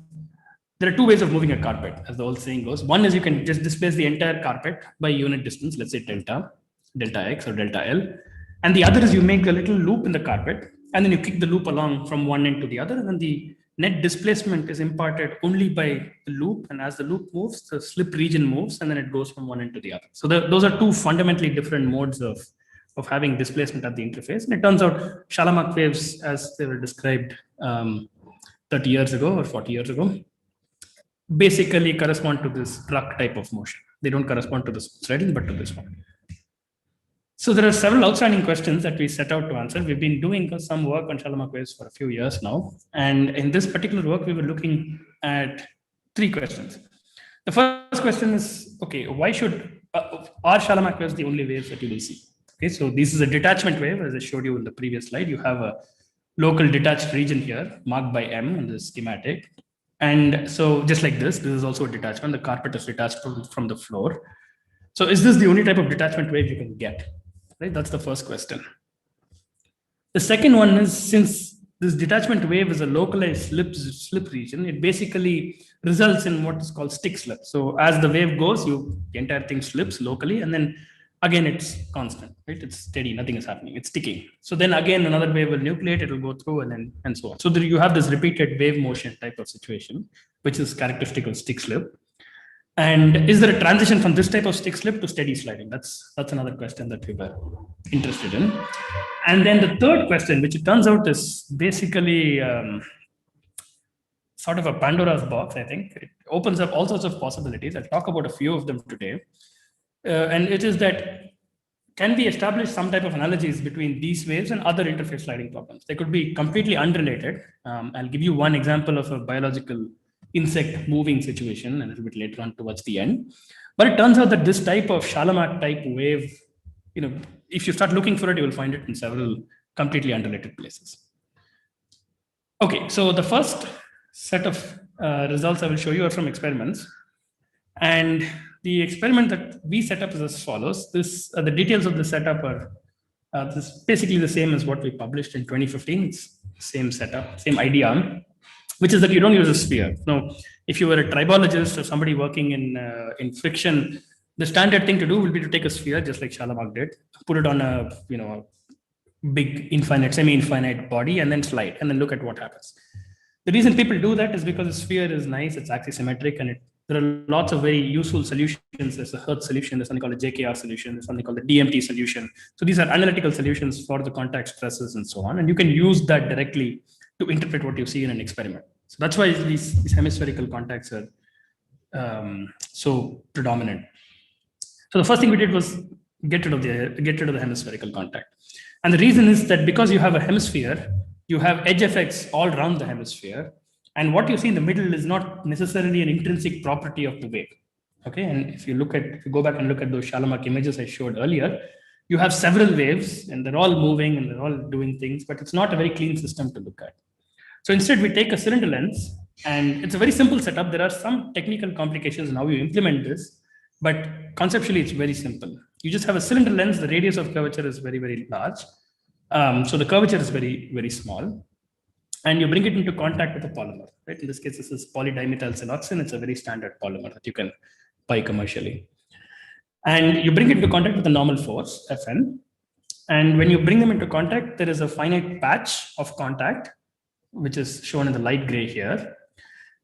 there are two ways of moving a carpet, as the old saying goes. One is you can just displace the entire carpet by unit distance, let's say delta X or delta L. And the other is you make a little loop in the carpet, and then you kick the loop along from one end to the other, and then the net displacement is imparted only by the loop. And as the loop moves, the slip region moves, and then it goes from one end to the other. So those are two fundamentally different modes of having displacement at the interface. And it turns out Shalom waves, as they were described 30 years ago or 40 years ago, basically correspond to this ruck type of motion. They don't correspond to the threading, but to this one. So there are several outstanding questions that we set out to answer. We've been doing some work on Shalom waves for a few years now. And in this particular work, we were looking at three questions. The first question is, okay, why should, are Shalom waves the only waves that you will see? Okay, so this is a detachment wave, as I showed you in the previous slide. You have a local detached region here, marked by M in the schematic. And so just like this is also a detachment. The carpet is detached from the floor. So is this the only type of detachment wave you can get? Right? That's the first question. The second one is, since this detachment wave is a localized slip region, it basically results in what is called stick slip. So as the wave goes, the entire thing slips locally, and then again, it's constant, right? It's steady, nothing is happening, it's sticking. So then again, another wave will nucleate, it will go through, and so on. So there you have this repeated wave motion type of situation, which is characteristic of stick slip. And is there a transition from this type of stick slip to steady sliding? That's another question that we were interested in. And then the third question, which it turns out is basically sort of a Pandora's box, I think. It opens up all sorts of possibilities. I'll talk about a few of them today. And it is that, can we establish some type of analogies between these waves and other interface sliding problems? They could be completely unrelated. I'll give you one example of a biological insect moving situation a little bit later on towards the end. But it turns out that this type of Shalom type wave, if you start looking for it, you will find it in several completely unrelated places. Okay, so the first set of results I will show you are from experiments. And the experiment that we set up is as follows. The details of the setup are this basically the same as what we published in 2015. It's same setup, same idea, which is that you don't use a sphere. Now, if you were a tribologist or somebody working in friction, the standard thing to do will be to take a sphere, just like Shalom did, put it on a big infinite, semi-infinite body, and then slide, and then look at what happens. The reason people do that is because the sphere is nice, it's axisymmetric, and there are lots of very useful solutions. There's a Hertz solution, there's something called a JKR solution, there's something called the DMT solution. So these are analytical solutions for the contact stresses and so on. And you can use that directly to interpret what you see in an experiment. So that's why these hemispherical contacts are so predominant. So the first thing we did was get rid of the hemispherical contact. And the reason is that because you have a hemisphere, you have edge effects all around the hemisphere. And what you see in the middle is not necessarily an intrinsic property of the wave. Okay, and if you go back and look at those Shalom images I showed earlier, you have several waves and they're all moving and they're all doing things, but it's not a very clean system to look at. So instead, we take a cylinder lens, and it's a very simple setup. There are some technical complications in how you implement this, but conceptually, it's very simple. You just have a cylinder lens. The radius of curvature is very, very large. So the curvature is very, very small. And you bring it into contact with a polymer, right? In this case, this is polydimethyl siloxane. It's a very standard polymer that you can buy commercially. And you bring it into contact with a normal force, Fn. And when you bring them into contact, there is a finite patch of contact, which is shown in the light gray here.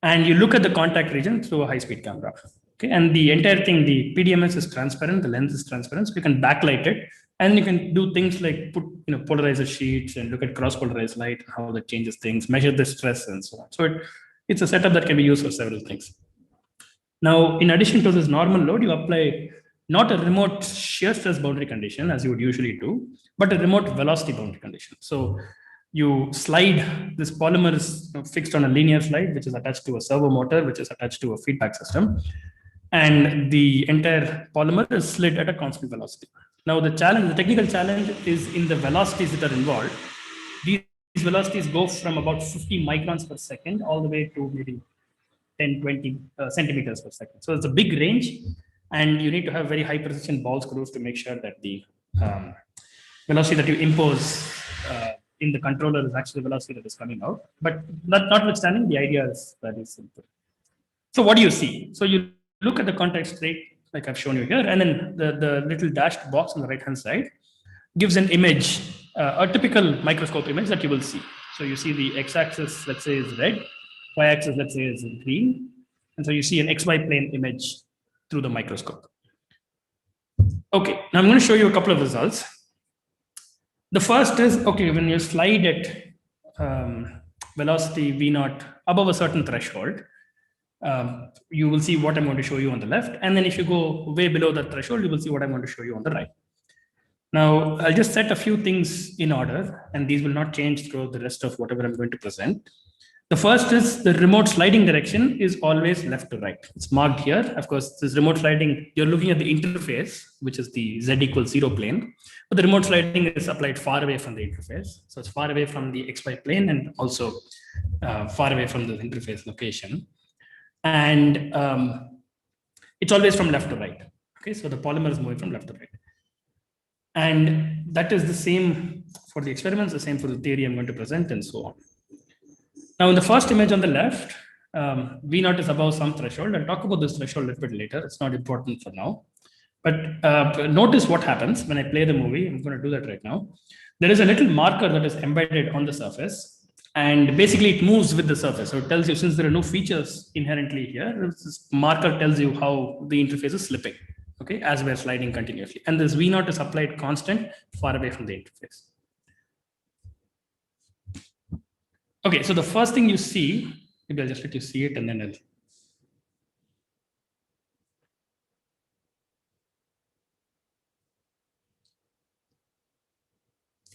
And you look at the contact region through a high-speed camera. Okay, and the entire thing, the PDMS is transparent, the lens is transparent, so you can backlight it, and you can do things like put polarizer sheets and look at cross-polarized light, how that changes things, measure the stress, and so on. So it's a setup that can be used for several things. Now, in addition to this normal load, you apply not a remote shear stress boundary condition as you would usually do, but a remote velocity boundary condition. So you slide, this polymer is fixed on a linear slide, which is attached to a servo motor, which is attached to a feedback system. And the entire polymer is slid at a constant velocity. Now the technical challenge is in the velocities that are involved. These velocities go from about 50 microns per second all the way to maybe 10, 20 centimeters per second. So it's a big range, and you need to have very high precision ball screws to make sure that the velocity that you impose in the controller is actually the velocity that is coming out. But notwithstanding, the idea is very simple. So what do you see? So you look at the contact straight, like I've shown you here, and then the little dashed box on the right-hand side gives an image, a typical microscope image that you will see. So you see the x-axis, let's say, is red, y-axis, let's say, is green, and so you see an XY plane image through the microscope. Okay, now I'm going to show you a couple of results. The first is, okay, when you slide at velocity V0 above a certain threshold, you will see what I'm going to show you on the left. And then if you go way below that threshold, you will see what I'm going to show you on the right. Now, I'll just set a few things in order, and these will not change throughout the rest of whatever I'm going to present. The first is the remote sliding direction is always left to right. It's marked here. Of course, this remote sliding, you're looking at the interface, which is the z=0 plane, but the remote sliding is applied far away from the interface. So it's far away from the XY plane and also far away from the interface location. And it's always from left to right. Okay, so the polymer is moving from left to right. And that is the same for the experiments, the same for the theory I'm going to present, and so on. Now, in the first image on the left, V0 is above some threshold. I'll talk about this threshold a little bit later. It's not important for now. But notice what happens when I play the movie. I'm going to do that right now. There is a little marker that is embedded on the surface. And basically, it moves with the surface. So it tells you, since there are no features inherently here, this marker tells you how the interface is slipping, okay, as we're sliding continuously. And this V0 is applied constant far away from the interface. Okay, so the first thing you see, maybe I'll just let you see it and then I'll.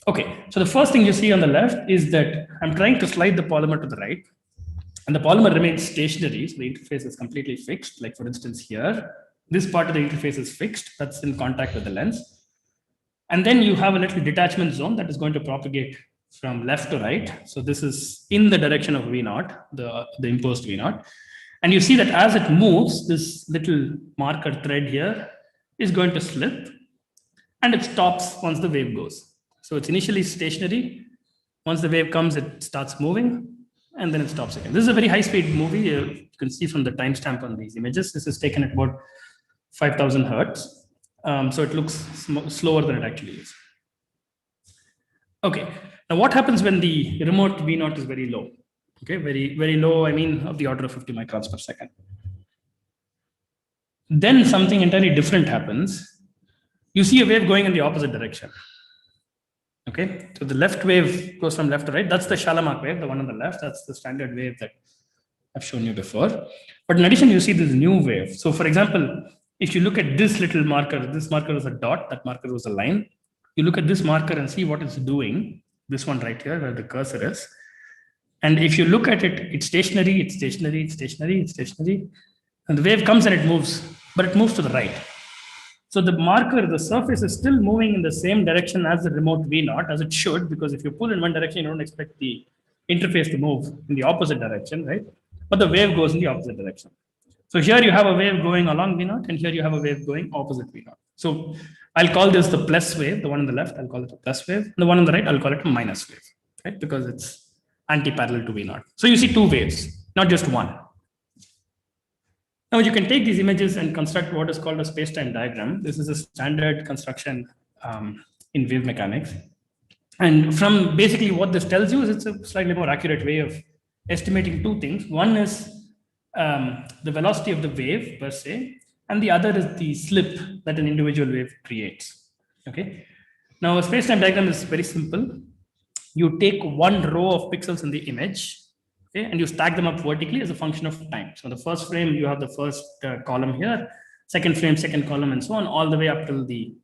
Okay, so the first thing you see on the left is that I'm trying to slide the polymer to the right, and the polymer remains stationary, so the interface is completely fixed. Like for instance here, this part of the interface is fixed, that's in contact with the lens. And then you have a little detachment zone that is going to propagate from left to right. So this is in the direction of V0, the imposed V0. And you see that as it moves, this little marker thread here is going to slip, and it stops once the wave goes. So it's initially stationary. Once the wave comes, it starts moving, and then it stops again. This is a very high-speed movie. You can see from the timestamp on these images. This is taken at about 5,000 hertz. So it looks slower than it actually is. Okay. Now, what happens when the remote V0 is very low? Okay, very low, I mean, of the order of 50 microns per second. Then something entirely different happens. You see a wave going in the opposite direction. Okay, so the left wave goes from left to right. That's the Shalamak wave, the one on the left. That's the standard wave that I've shown you before. But in addition, you see this new wave. So for example, if you look at this little marker, this marker is a dot, that marker was a line. You look at this marker and see what it's doing. This one right here, where the cursor is. And if you look at it, it's stationary, it's stationary, it's stationary, it's stationary. And the wave comes and it moves, but it moves to the right. So the marker, the surface is still moving in the same direction as the remote V0, as it should, because if you pull in one direction, you don't expect the interface to move in the opposite direction, right? But the wave goes in the opposite direction. So here you have a wave going along V0, and here you have a wave going opposite V0. So I'll call this the plus wave, the one on the left, I'll call it a plus wave. And the one on the right, I'll call it a minus wave, right? Because it's anti-parallel to V0. So you see two waves, not just one. Now you can take these images and construct what is called a space-time diagram. This is a standard construction in wave mechanics. And from basically what this tells you is it's a slightly more accurate way of estimating two things. One is the velocity of the wave per se, and the other is the slip that an individual wave creates. Okay. Now a space-time diagram is very simple. You take one row of pixels in the image, okay, and you stack them up vertically as a function of time. So the first frame, you have the first column here, second frame, second column, and so on, all the way up till the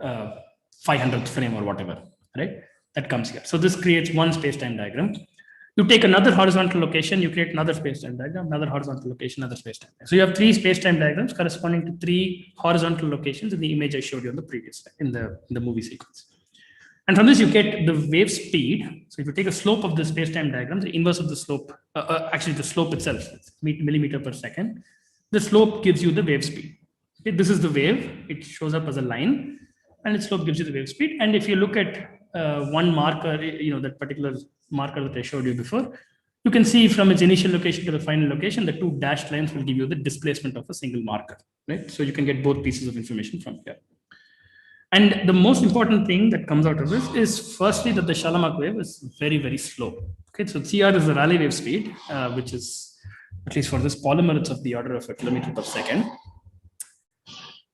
500th frame or whatever, right? That comes here. So this creates one space-time diagram. You take another horizontal location, you create another space-time diagram, another horizontal location, another space-time diagram. So you have three space-time diagrams corresponding to three horizontal locations in the image I showed you on the previous slide, in the movie sequence. And from this, you get the wave speed. So if you take a slope of the space-time diagram, the inverse of the slope, actually the slope itself, it's millimeter per second. The slope gives you the wave speed. Okay, this is the wave. It shows up as a line, and its slope gives you the wave speed. And if you look at one marker, that particular marker that I showed you before, you can see from its initial location to the final location, the two dashed lines will give you the displacement of a single marker, right? So you can get both pieces of information from here. And the most important thing that comes out of this is firstly that the Shalom wave is very, very slow. Okay, so CR is the Rayleigh wave speed, which is, at least for this polymer, it's of the order of a kilometer per second.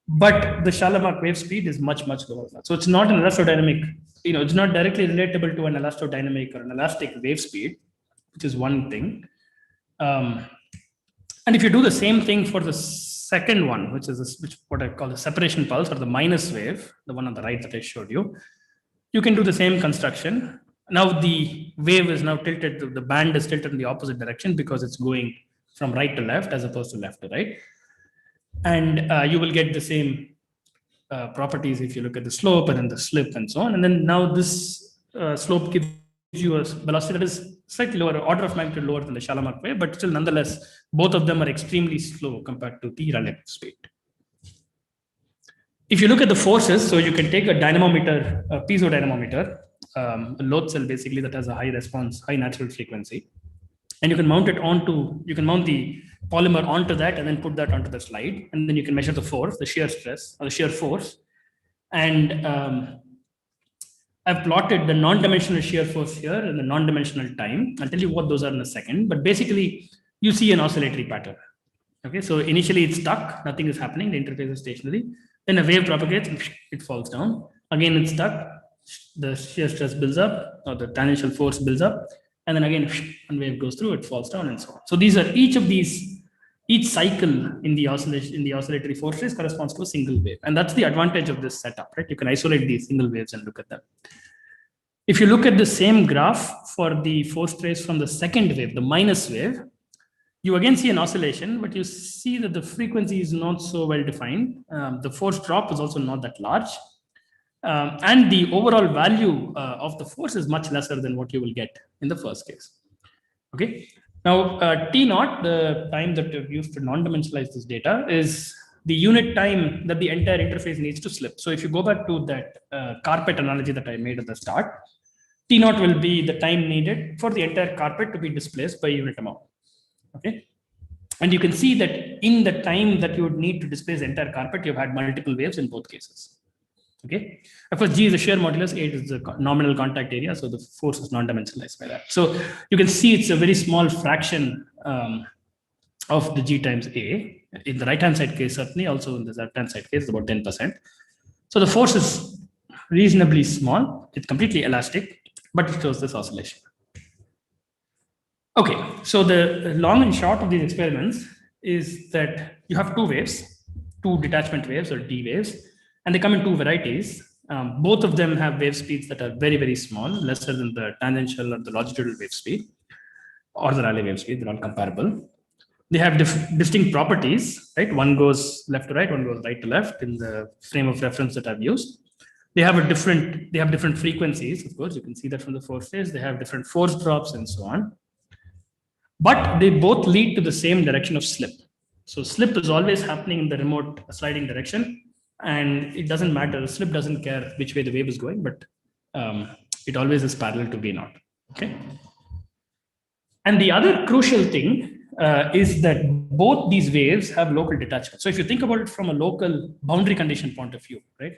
But the Shalom wave speed is much, much lower. So it's not an elastodynamic, it's not directly relatable to an elastodynamic or an elastic wave speed, which is one thing. And if you do the same thing for the second one, which is what I call the separation pulse or the minus wave, the one on the right that I showed you, you can do the same construction. Now the wave is now tilted, the band is tilted in the opposite direction because it's going from right to left as opposed to left to right. And you will get the same properties if you look at the slope and then the slip and so on. And then now this slope gives you a velocity that is slightly lower, order of magnitude lower than the Shalom wave, but still nonetheless, both of them are extremely slow compared to the relative speed. If you look at the forces, so you can take a dynamometer, a piezo dynamometer, a load cell basically that has a high response, high natural frequency, and you can mount it onto, you can mount the polymer onto that and then put that onto the slide, and then you can measure the force, the shear stress or the shear force. And I've plotted the non-dimensional shear force here and the non-dimensional time. I'll tell you what those are in a second, but basically you see an oscillatory pattern. Okay, so initially it's stuck, nothing is happening, the interface is stationary. Then a wave propagates, it falls down. Again, it's stuck, the shear stress builds up, or the tangential force builds up, and then again, one wave goes through, it falls down, and so on. So these are each cycle in the oscillatory force trace corresponds to a single wave. And that's the advantage of this setup, right? You can isolate these single waves and look at them. If you look at the same graph for the force trace from the second wave, the minus wave, you again see an oscillation, but you see that the frequency is not so well defined. The force drop is also not that large. And the overall value of the force is much lesser than what you will get in the first case. Okay. Now, T0, the time that we've used to non-dimensionalize this data, is the unit time that the entire interface needs to slip. So if you go back to that carpet analogy that I made at the start, T0 will be the time needed for the entire carpet to be displaced by unit amount. Okay. And you can see that in the time that you would need to displace the entire carpet, you've had multiple waves in both cases. Okay. Of course, G is the shear modulus, 8 is the nominal contact area, so the force is non-dimensionalized by that. So you can see it's a very small fraction of the G times A. In the right-hand side case, certainly, also in the left-hand side case, about 10%. So the force is reasonably small. It's completely elastic, but it shows this oscillation. Okay, so the long and short of these experiments is that you have two waves, two detachment waves or D waves, and they come in two varieties. Both of them have wave speeds that are very, very small, lesser than the tangential or the longitudinal wave speed or the Rayleigh wave speed. They're all comparable. They have distinct properties, right? One goes left to right, one goes right to left in the frame of reference that I've used. They have different frequencies, of course. You can see that from the force phase. They have different force drops and so on. But they both lead to the same direction of slip. So slip is always happening in the remote sliding direction. And it doesn't matter, the slip doesn't care which way the wave is going, but it always is parallel to V0. Okay. And the other crucial thing is that both these waves have local detachment. So if you think about it from a local boundary condition point of view, right,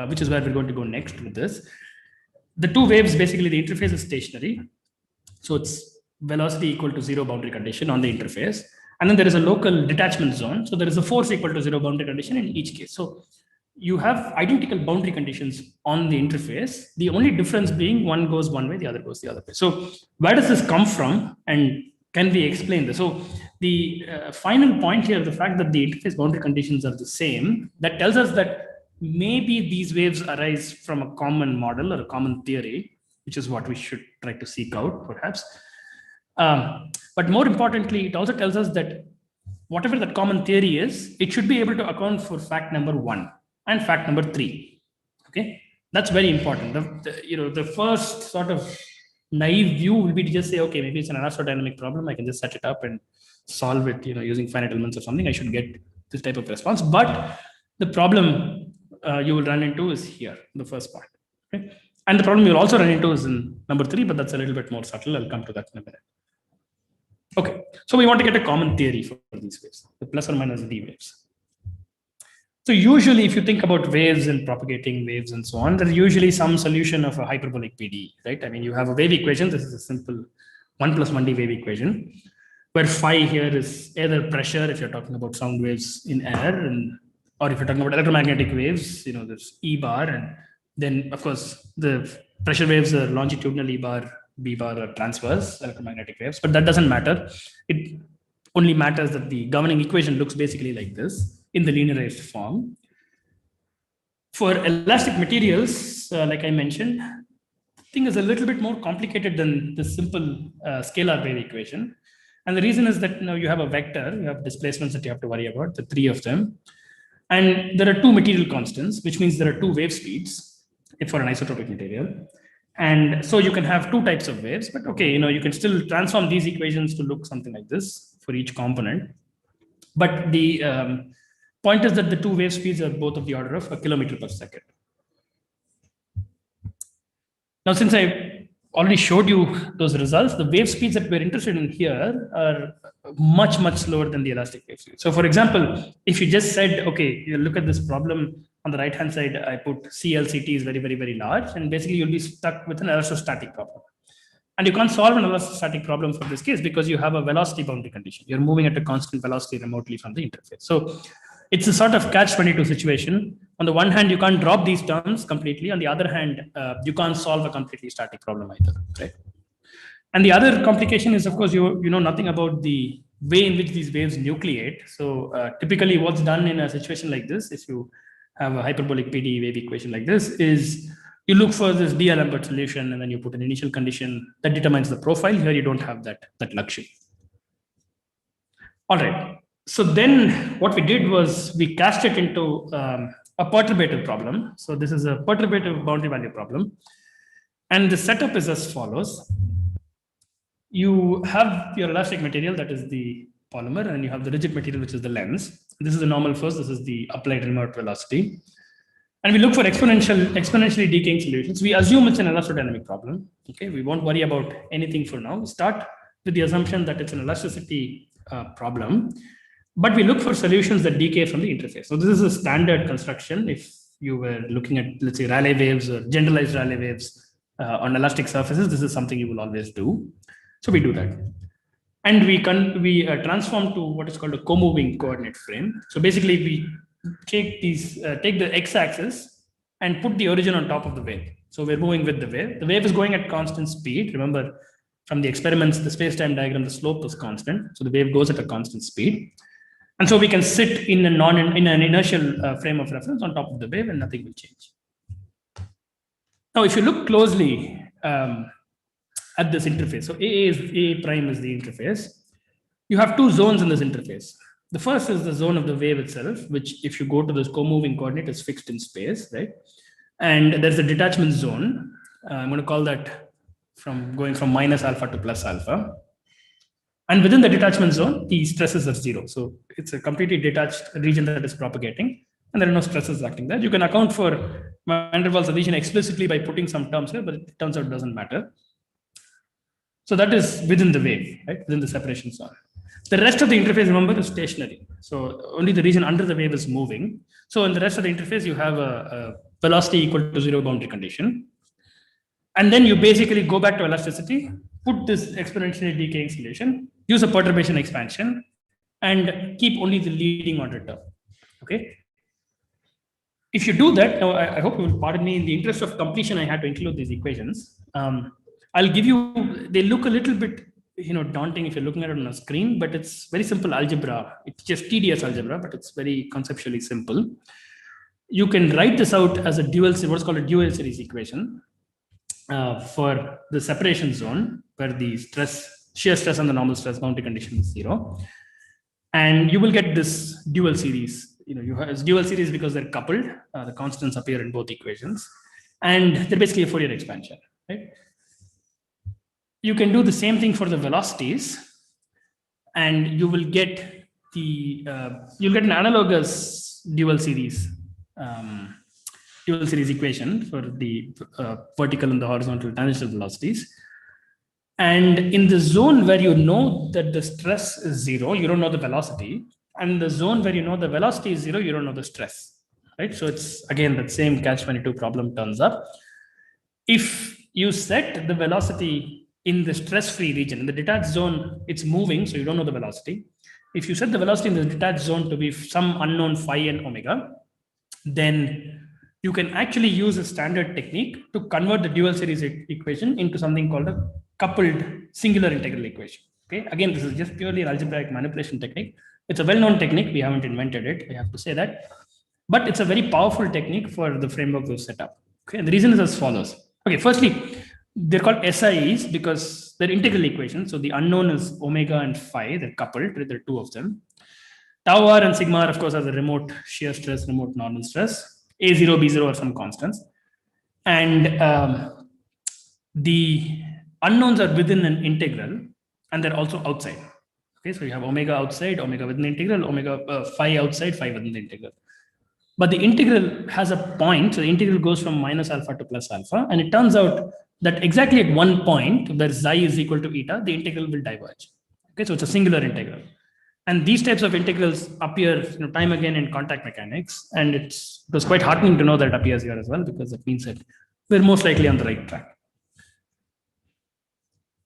which is where we're going to go next with this, the two waves, basically the interface is stationary. So it's velocity equal to 0 boundary condition on the interface. And then there is a local detachment zone. So there is a force equal to 0 boundary condition in each case. So you have identical boundary conditions on the interface. The only difference being one goes one way, the other goes the other way. So where does this come from? And can we explain this? So the final point here, the fact that the interface boundary conditions are the same, that tells us that maybe these waves arise from a common model or a common theory, which is what we should try to seek out, perhaps. But more importantly, it also tells us that whatever that common theory is, it should be able to account for fact number 1 and fact number 3. Okay, that's very important. The first sort of naive view will be to just say, okay, maybe it's an aerodynamic problem. I can just set it up and solve it, using finite elements or something. I should get this type of response. But the problem you will run into is here, the first part. Okay? And the problem you'll also run into is in number 3, but that's a little bit more subtle. I'll come to that in a minute. Okay, so we want to get a common theory for these waves, the plus or minus d waves. So usually, if you think about waves and propagating waves and so on, there's usually some solution of a hyperbolic PDE, right? I mean, you have a wave equation. This is a simple 1 plus 1D wave equation, where phi here is either pressure, if you're talking about sound waves in air, or if you're talking about electromagnetic waves, there's E bar, and then of course the pressure waves are longitudinal E bar, B bar are transverse electromagnetic waves, but that doesn't matter. It only matters that the governing equation looks basically like this in the linearized form. For elastic materials, like I mentioned, the thing is a little bit more complicated than the simple scalar wave equation. And the reason is that you have a vector, you have displacements that you have to worry about, the 3 of them. And there are 2 material constants, which means there are 2 wave speeds for an isotropic material. And so you can have 2 types of waves, but okay, you can still transform these equations to look something like this for each component. But the point is that the 2 wave speeds are both of the order of 1 kilometer per second. Now, since I already showed you those results, the wave speeds that we're interested in here are much, much slower than the elastic wave speed. So for example, if you just said, okay, you look at this problem on the right-hand side, I put CLCT is very, very, very large, and basically you'll be stuck with an electrostatic problem. And you can't solve an electrostatic problem for this case because you have a velocity boundary condition. You're moving at a constant velocity remotely from the interface. So it's a sort of catch-22 situation. On the one hand, you can't drop these terms completely. On the other hand, you can't solve a completely static problem either, right? And the other complication is, of course, you know nothing about the way in which these waves nucleate. So typically what's done in a situation like this, if you have a hyperbolic PDE wave equation like this, is you look for this D'Alembert solution and then you put an initial condition that determines the profile. Here you don't have that luxury. All right. So then what we did was we cast it into a perturbative problem. So this is a perturbative boundary value problem. And the setup is as follows. You have your elastic material, that is the polymer, and you have the rigid material, which is the lens. This is the normal force. This is the applied remote velocity. And we look for exponentially decaying solutions. We assume it's an elastodynamic problem. Okay, we won't worry about anything for now. We start with the assumption that it's an elasticity problem. But we look for solutions that decay from the interface. So this is a standard construction. If you were looking at, let's say, Rayleigh waves or generalized Rayleigh waves on elastic surfaces, this is something you will always do. So we do that. And we transform to what is called a co-moving coordinate frame. So basically, we take the x-axis and put the origin on top of the wave. So we're moving with the wave. The wave is going at constant speed. Remember, from the experiments, the space-time diagram, the slope was constant. So the wave goes at a constant speed. And so we can sit in an inertial frame of reference on top of the wave and nothing will change. Now, if you look closely at this interface, so A prime is the interface. You have 2 zones in this interface. The first is the zone of the wave itself, which if you go to this co-moving coordinate is fixed in space, right? And there's a detachment zone. I'm going to call that going from minus alpha to plus alpha. And within the detachment zone, the stresses are 0. So it's a completely detached region that is propagating, and there are no stresses acting there. You can account for van der Waals adhesion explicitly by putting some terms here, but it turns out it doesn't matter. So that is within the wave, right? Within the separation zone. The rest of the interface, remember, is stationary. So only the region under the wave is moving. So in the rest of the interface, you have a velocity equal to 0 boundary condition. And then you basically go back to elasticity, put this exponentially decaying solution, use a perturbation expansion, and keep only the leading order term. Okay. If you do that, now I hope you will pardon me, in the interest of completion, I had to include these equations. I'll give you, they look a little bit daunting if you're looking at it on a screen, but it's very simple algebra. It's just tedious algebra, but it's very conceptually simple. You can write this out as a what's called a dual series equation for the separation zone where the shear stress and the normal stress boundary condition is 0. And you will get this dual series. You have dual series because they're coupled. The constants appear in both equations, and they're basically a Fourier expansion, right? You can do the same thing for the velocities, and you will get you'll get an analogous dual series equation for the vertical and the horizontal tangential velocities. And in the zone where you know that the stress is 0, you don't know the velocity. And the zone where you know the velocity is 0, you don't know the stress, right? So it's again that same catch-22 problem turns up. If you set the velocity in the stress-free region, in the detached zone, it's moving, so you don't know the velocity. If you set the velocity in the detached zone to be some unknown phi and omega, then you can actually use a standard technique to convert the dual series equation into something called a coupled singular integral equation. Okay, again, this is just purely an algebraic manipulation technique. It's a well-known technique. We haven't invented it. I have to say that. But it's a very powerful technique for the framework we've set up. Okay, and the reason is as follows. Okay, firstly, they're called SIEs because they're integral equations. So the unknown is omega and phi. They're coupled. There are two of them. Tau r and sigma r, of course, are the remote shear stress, remote normal stress. A0, B0 are some constants. And the unknowns are within an integral, and they're also outside. Okay, so you have omega outside, omega within the integral, omega phi outside, phi within the integral. But the integral has a point, so the integral goes from minus alpha to plus alpha, and it turns out that exactly at one point, where xi is equal to eta, the integral will diverge. Okay, so it's a singular integral. And these types of integrals appear time again in contact mechanics, and it was quite heartening to know that it appears here as well, because it means that we're most likely on the right track.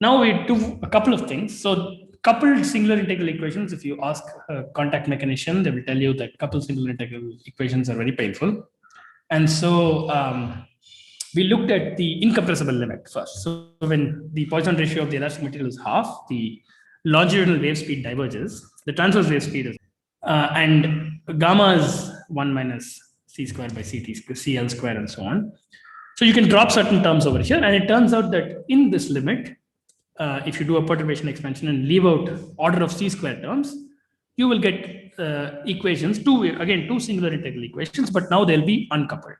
Now we do a couple of things. So coupled singular integral equations, if you ask a contact mechanician, they will tell you that coupled singular integral equations are very painful. And so we looked at the incompressible limit first. So when the Poisson ratio of the elastic material is half, the longitudinal wave speed diverges, the transverse wave speed is, and gamma is 1 minus c squared by cl squared and so on. So you can drop certain terms over here, and it turns out that in this limit, if you do a perturbation expansion and leave out order of c squared terms, you will get equations, two singular integral equations, but now they'll be uncoupled.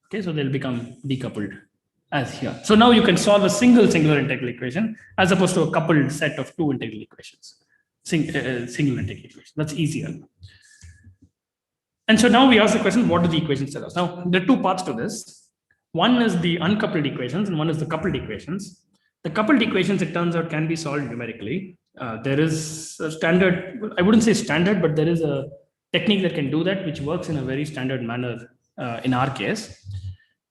Okay, so they'll become decoupled as here. So now you can solve a singular integral equation as opposed to a coupled set of two integral equations, single integral equation. That's easier. And so now we ask the question, what do the equations tell us? Now, there are two parts to this. One is the uncoupled equations and one is the coupled equations. The coupled equations, it turns out, can be solved numerically. There is a standard, I wouldn't say standard, but there is a technique that can do that, which works in a very standard manner in our case.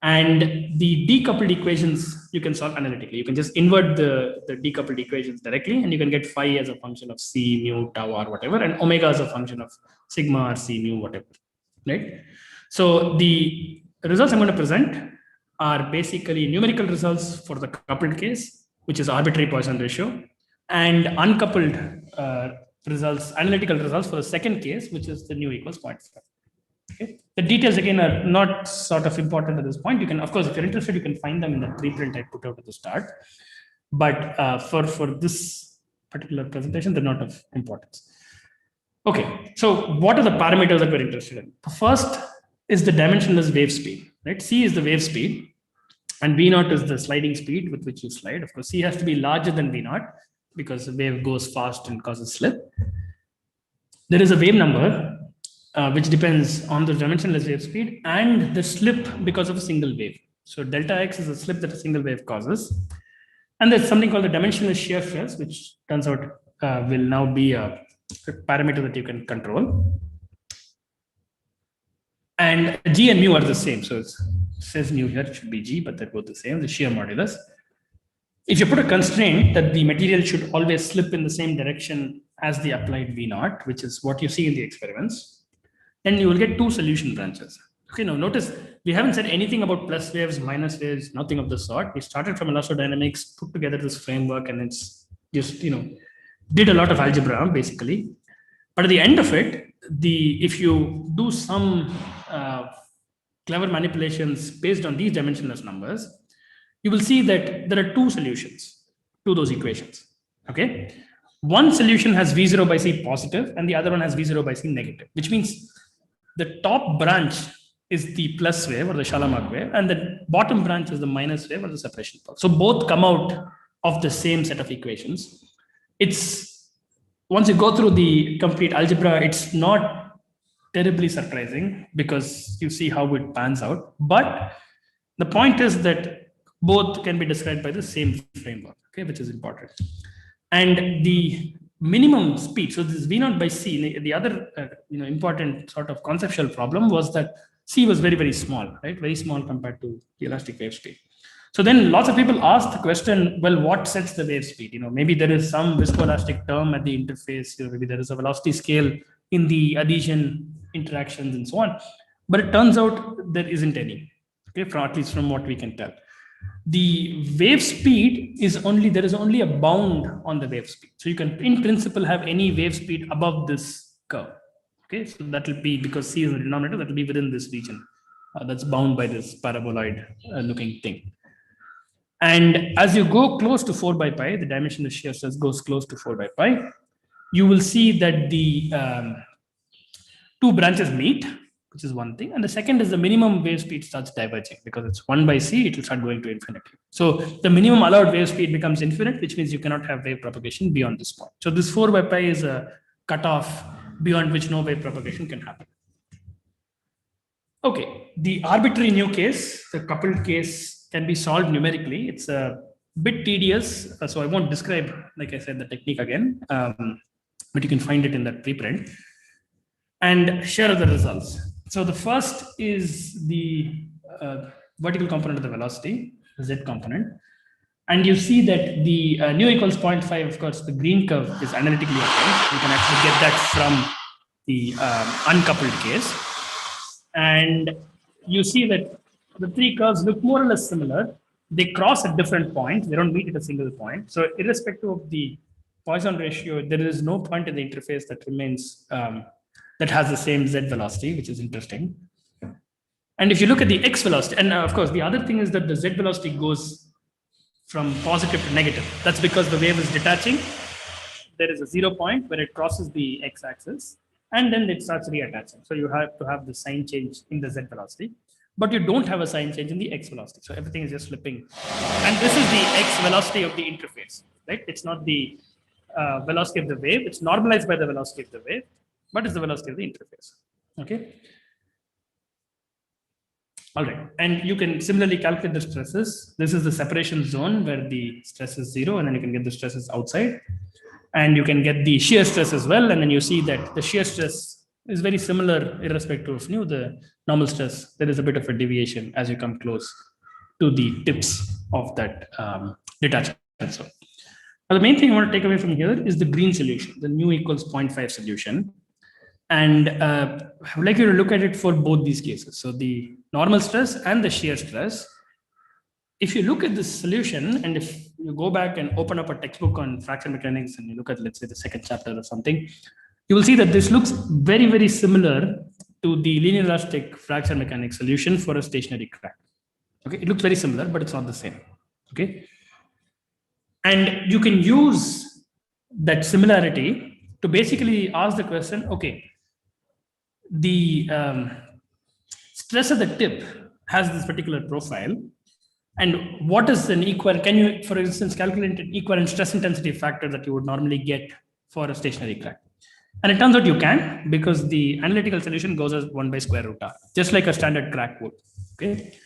And the decoupled equations, you can solve analytically. You can just invert the decoupled equations directly, and you can get phi as a function of c, mu, tau, or whatever, and omega as a function of sigma, or c, mu, whatever, right? So the results I'm going to present are basically numerical results for the coupled case, which is arbitrary Poisson ratio, and uncoupled results, analytical results for the second case, which is the nu equals 0.5. Okay. The details again are not sort of important at this point. You can, of course, if you're interested, you can find them in the preprint I put out at the start. But for this particular presentation, they're not of importance. Okay, so what are the parameters that we're interested in? The first is the dimensionless wave speed, right? C is the wave speed, and V naught is the sliding speed with which you slide. Of course, C has to be larger than V naught because the wave goes fast and causes slip. There is a wave number, which depends on the dimensionless wave speed and the slip because of a single wave. So delta x is a slip that a single wave causes. And there's something called the dimensionless shear stress, which turns out will now be a parameter that you can control. And G and mu are the same. So it says mu here, it should be G, but they're both the same, the shear modulus. If you put a constraint that the material should always slip in the same direction as the applied V0, which is what you see in the experiments, then you will get two solution branches. Okay, now notice we haven't said anything about plus waves, minus waves, nothing of the sort. We started from elastodynamics, put together this framework, and it's just, did a lot of algebra basically. But at the end of it, if you do some clever manipulations based on these dimensionless numbers, you will see that there are two solutions to those equations. Okay, one solution has V0 by C positive, and the other one has V0 by C negative, which means the top branch is the plus wave or the Shalomag wave, and the bottom branch is the minus wave or the separation pulse. So both come out of the same set of equations. Once you go through the complete algebra, it's not terribly surprising because you see how it pans out. But the point is that both can be described by the same framework, okay, which is important. And the minimum speed, so this V0 by C, the other important sort of conceptual problem was that C was very, very small, right? Very small compared to the elastic wave speed. So then lots of people ask the question, well, what sets the wave speed? Maybe there is some viscoelastic term at the interface, maybe there is a velocity scale in the adhesion interactions and so on. But it turns out there isn't any, okay, at least from what we can tell. The wave speed there is only a bound on the wave speed. So you can, in principle, have any wave speed above this curve. Okay, so that will be, because C is the denominator, that will be within this region that's bound by this paraboloid looking thing. And as you go close to 4 by pi, the dimensionless shear stress goes close to 4 by pi, you will see that the two branches meet, which is one thing. And the second is the minimum wave speed starts diverging because it's 1 by C, it will start going to infinity. So the minimum allowed wave speed becomes infinite, which means you cannot have wave propagation beyond this point. So this 4 by pi is a cutoff beyond which no wave propagation can happen. Okay, the arbitrary new case, the coupled case, can be solved numerically. It's a bit tedious, so I won't describe, like I said, the technique again, but you can find it in that preprint. And here are the results. So the first is the vertical component of the velocity, the z component. And you see that the nu equals 0.5, of course, the green curve is analytically okay. You can actually get that from the uncoupled case. And you see that the three curves look more or less similar. They cross at different points. They don't meet at a single point. So irrespective of the Poisson ratio, there is no point in the interface that remains, that has the same z velocity, which is interesting. And if you look at the x velocity, and of course, the other thing is that the z velocity goes from positive to negative. That's because the wave is detaching. There is a 0 point where it crosses the x-axis, and then it starts reattaching. So you have to have the sign change in the z velocity, but you don't have a sign change in the x velocity. So everything is just flipping. And this is the x velocity of the interface, right? It's not the velocity of the wave. It's normalized by the velocity of the wave, but it's the velocity of the interface, okay? All right, and you can similarly calculate the stresses. This is the separation zone where the stress is 0, and then you can get the stresses outside. And you can get the shear stress as well, and then you see that the shear stress is very similar irrespective of nu, the normal stress. There is a bit of a deviation as you come close to the tips of that detachment zone. Now, the main thing I want to take away from here is the green solution, the nu equals 0.5 solution. And I would like you to look at it for both these cases. So the normal stress and the shear stress. If you look at this solution, and if you go back and open up a textbook on fracture mechanics and you look at, let's say, the second chapter or something, you will see that this looks very, very similar to the linear elastic fracture mechanics solution for a stationary crack. Okay, it looks very similar, but it's not the same. Okay, and you can use that similarity to basically ask the question, okay, the stress at the tip has this particular profile, and what is an equivalent? Can you, for instance, calculate an equivalent stress intensity factor that you would normally get for a stationary crack? And it turns out you can, because the analytical solution goes as 1 by square root r, just like a standard crack would. Okay,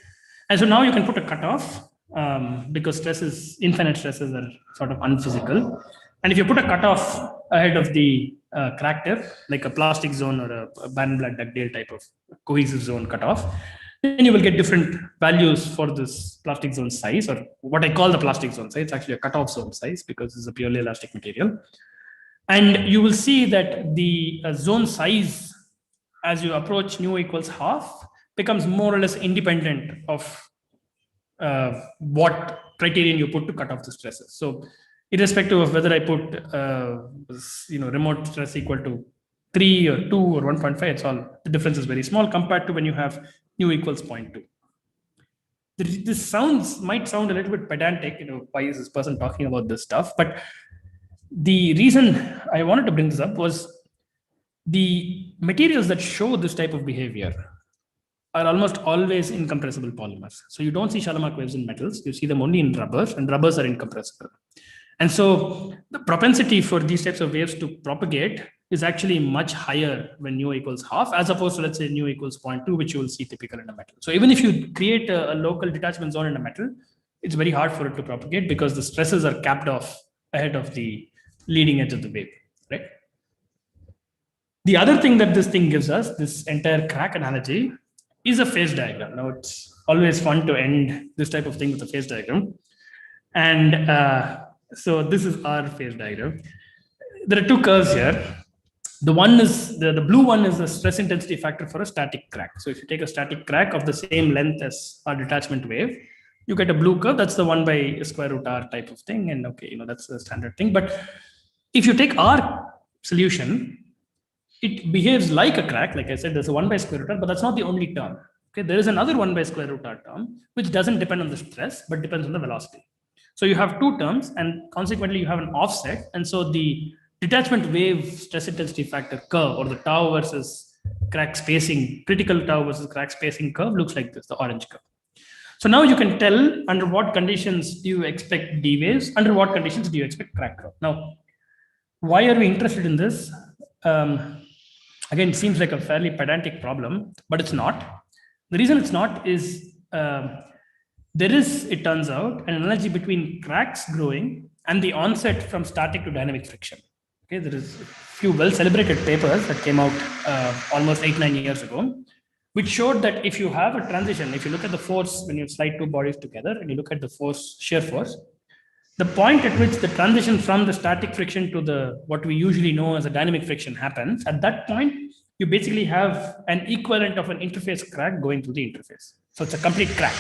and so now you can put a cutoff because infinite stresses are sort of unphysical. And if you put a cutoff ahead of the crack tip, like a plastic zone or a Barrenblatt Dugdale type of cohesive zone cutoff, then you will get different values for this plastic zone size, or what I call the plastic zone size. It's actually a cutoff zone size because it's a purely elastic material. And you will see that the zone size, as you approach nu equals half, becomes more or less independent of what criterion you put to cut off the stresses. So irrespective of whether I put remote stress equal to 3 or 2 or 1.5, it's all, the difference is very small compared to when you have nu equals 0.2. This might sound a little bit pedantic, why is this person talking about this stuff? But the reason I wanted to bring this up was the materials that show this type of behavior are almost always incompressible polymers. So you don't see Shalom waves in metals, you see them only in rubbers, and rubbers are incompressible. And so the propensity for these types of waves to propagate is actually much higher when nu equals half, as opposed to, let's say, nu equals 0.2, which you will see typical in a metal. So even if you create a local detachment zone in a metal, it's very hard for it to propagate because the stresses are capped off ahead of the leading edge of the wave, right? The other thing that this thing gives us, this entire crack analogy, is a phase diagram. Now, it's always fun to end this type of thing with a phase diagram. And so this is our phase diagram. There are two curves here. The one is, the blue one is the stress intensity factor for a static crack. So if you take a static crack of the same length as our detachment wave, you get a blue curve. That's the 1 by square root r type of thing. And okay, that's the standard thing. But if you take our solution, it behaves like a crack. Like I said, there's a 1 by square root r, but that's not the only term. Okay, there is another 1 by square root r term, which doesn't depend on the stress, but depends on the velocity. So you have two terms, and consequently you have an offset. And so the detachment wave stress intensity factor curve, or the tau versus crack spacing, critical tau versus crack spacing curve, looks like this, the orange curve. So now you can tell under what conditions do you expect D waves, under what conditions do you expect crack curve. Now, why are we interested in this? Again, it seems like a fairly pedantic problem, but it's not. The reason it's not is there is, it turns out, an analogy between cracks growing and the onset from static to dynamic friction. Okay, there is a few well-celebrated papers that came out almost 8-9 years ago, which showed that if you have a transition, if you look at the force when you slide two bodies together and you look at the force, shear force, the point at which the transition from the static friction to the what we usually know as a dynamic friction happens, at that point, you basically have an equivalent of an interface crack going through the interface. So it's a complete crack.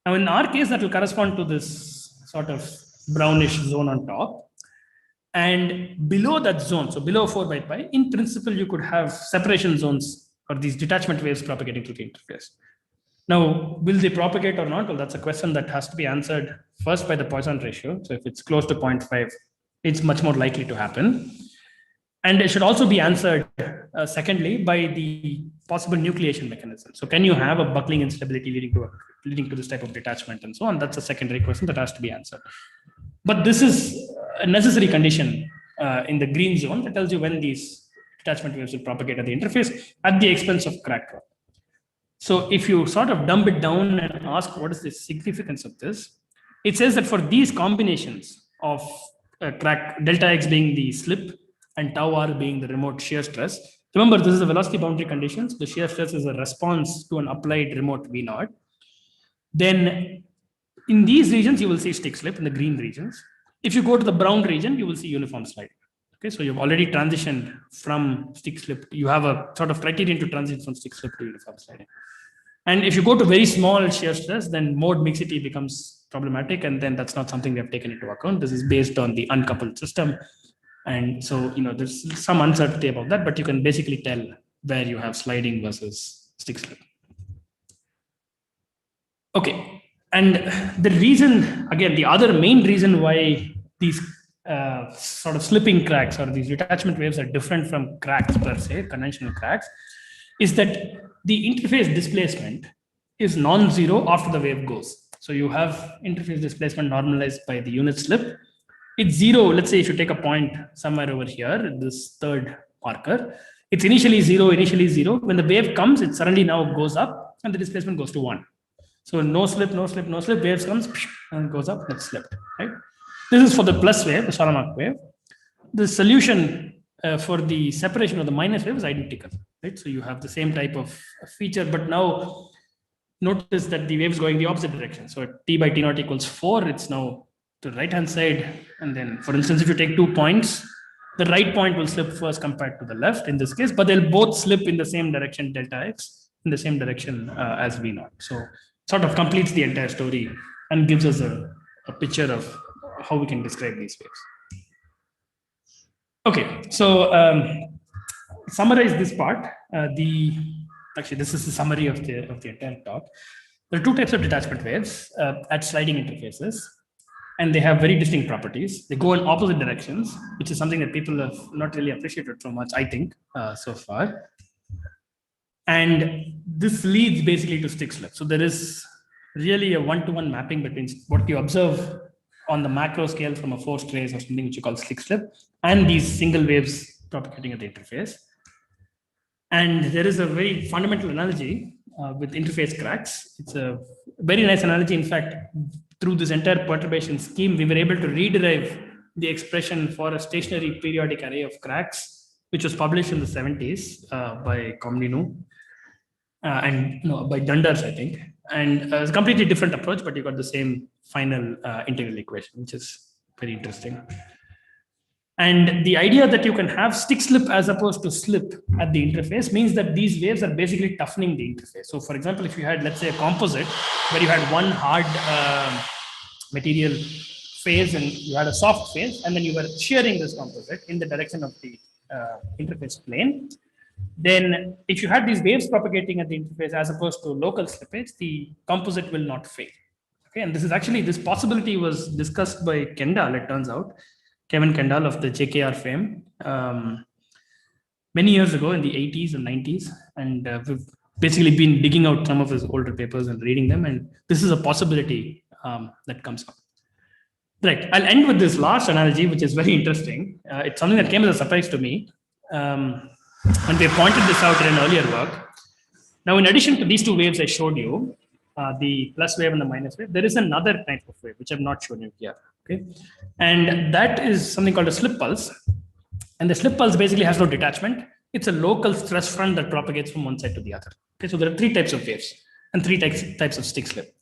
Now, in our case, that will correspond to this sort of brownish zone on top. And below that zone, so below 4 by pi, in principle, you could have separation zones or these detachment waves propagating through the interface. Now, will they propagate or not? Well, that's a question that has to be answered first by the Poisson ratio. So if it's close to 0.5, it's much more likely to happen. And it should also be answered, secondly, by the possible nucleation mechanism. So can you have a buckling instability leading to this type of detachment and so on? That's a secondary question that has to be answered. But this is a necessary condition in the green zone that tells you when these detachment waves will propagate at the interface at the expense of crack curve. So if you sort of dumb it down and ask what is the significance of this, it says that for these combinations of crack, delta x being the slip and tau r being the remote shear stress, remember this is a velocity boundary conditions, the shear stress is a response to an applied remote V0. Then in these regions, you will see stick slip in the green regions. If you go to the brown region, you will see uniform sliding. Okay, so you've already transitioned from stick slip. You have a sort of criterion to transition from stick slip to uniform sliding. And if you go to very small shear stress, then mode mixity becomes problematic. And then that's not something we have taken into account. This is based on the uncoupled system. And so, there's some uncertainty about that, but you can basically tell where you have sliding versus stick slip. Okay. And the reason, again, the other main reason why these sort of slipping cracks or these detachment waves are different from cracks per se, conventional cracks, is that the interface displacement is non-zero after the wave goes. So you have interface displacement normalized by the unit slip. It's zero. Let's say if you take a point somewhere over here, this third marker, it's initially zero. When the wave comes, it suddenly now goes up and the displacement goes to 1. So no slip, waves comes and goes up, that's slipped, right? This is for the plus wave, the Shalom wave. The solution for the separation of the minus wave is identical, right? So you have the same type of feature, but now notice that the wave is going the opposite direction. So at t by t naught equals 4, it's now to the right-hand side. And then, for instance, if you take 2 points, the right point will slip first compared to the left in this case, but they'll both slip in the same direction, delta x, in the same direction as v naught. So sort of completes the entire story and gives us a picture of how we can describe these waves. Okay, so summarize this part. Actually, this is the summary of the entire talk. There are 2 types of detachment waves at sliding interfaces, and they have very distinct properties. They go in opposite directions, which is something that people have not really appreciated so much, I think, so far. And this leads basically to stick slip. So there is really a one-to-one mapping between what you observe on the macro scale from a forced trace or something which you call stick slip and these single waves propagating at the interface. And there is a very fundamental analogy with interface cracks. It's a very nice analogy. In fact, through this entire perturbation scheme, we were able to rederive the expression for a stationary periodic array of cracks, which was published in the 70s by Comninu and by Dundas, I think. And it's a completely different approach, but you got the same final integral equation, which is very interesting. And the idea that you can have stick slip as opposed to slip at the interface means that these waves are basically toughening the interface. So for example, if you had, let's say, a composite where you had one hard material phase and you had a soft phase, and then you were shearing this composite in the direction of the interface plane, then if you had these waves propagating at the interface as opposed to local slippage, the composite will not fail. Okay, and this is actually, this possibility was discussed by Kendall, it turns out, Kevin Kendall of the JKR fame, many years ago in the 80s and 90s. And we've basically been digging out some of his older papers and reading them. And this is a possibility that comes up. Right, I'll end with this last analogy, which is very interesting. It's something that came as a surprise to me. And we pointed this out in an earlier work. Now, in addition to these 2 waves I showed you, the plus wave and the minus wave, there is another type of wave, which I've not shown you here. Okay, and that is something called a slip pulse. And the slip pulse basically has no detachment. It's a local stress front that propagates from one side to the other. Okay, so there are 3 types of waves and 3 types of stick slip.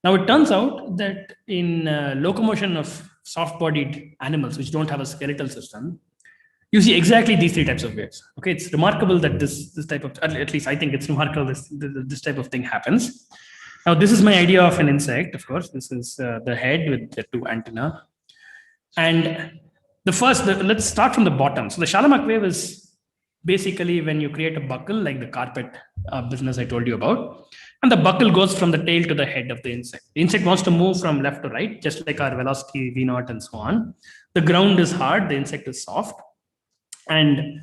Now, it turns out that in locomotion of soft-bodied animals, which don't have a skeletal system, you see exactly these 3 types of waves. Okay, it's remarkable that this type of, at least I think it's remarkable this type of thing happens. Now, this is my idea of an insect, of course. This is the head with the 2 antennae. And let's start from the bottom. So the Shalamak wave is basically when you create a buckle, like the carpet business I told you about. And the buckle goes from the tail to the head of the insect. The insect wants to move from left to right, just like our velocity V naught and so on. The ground is hard, the insect is soft. And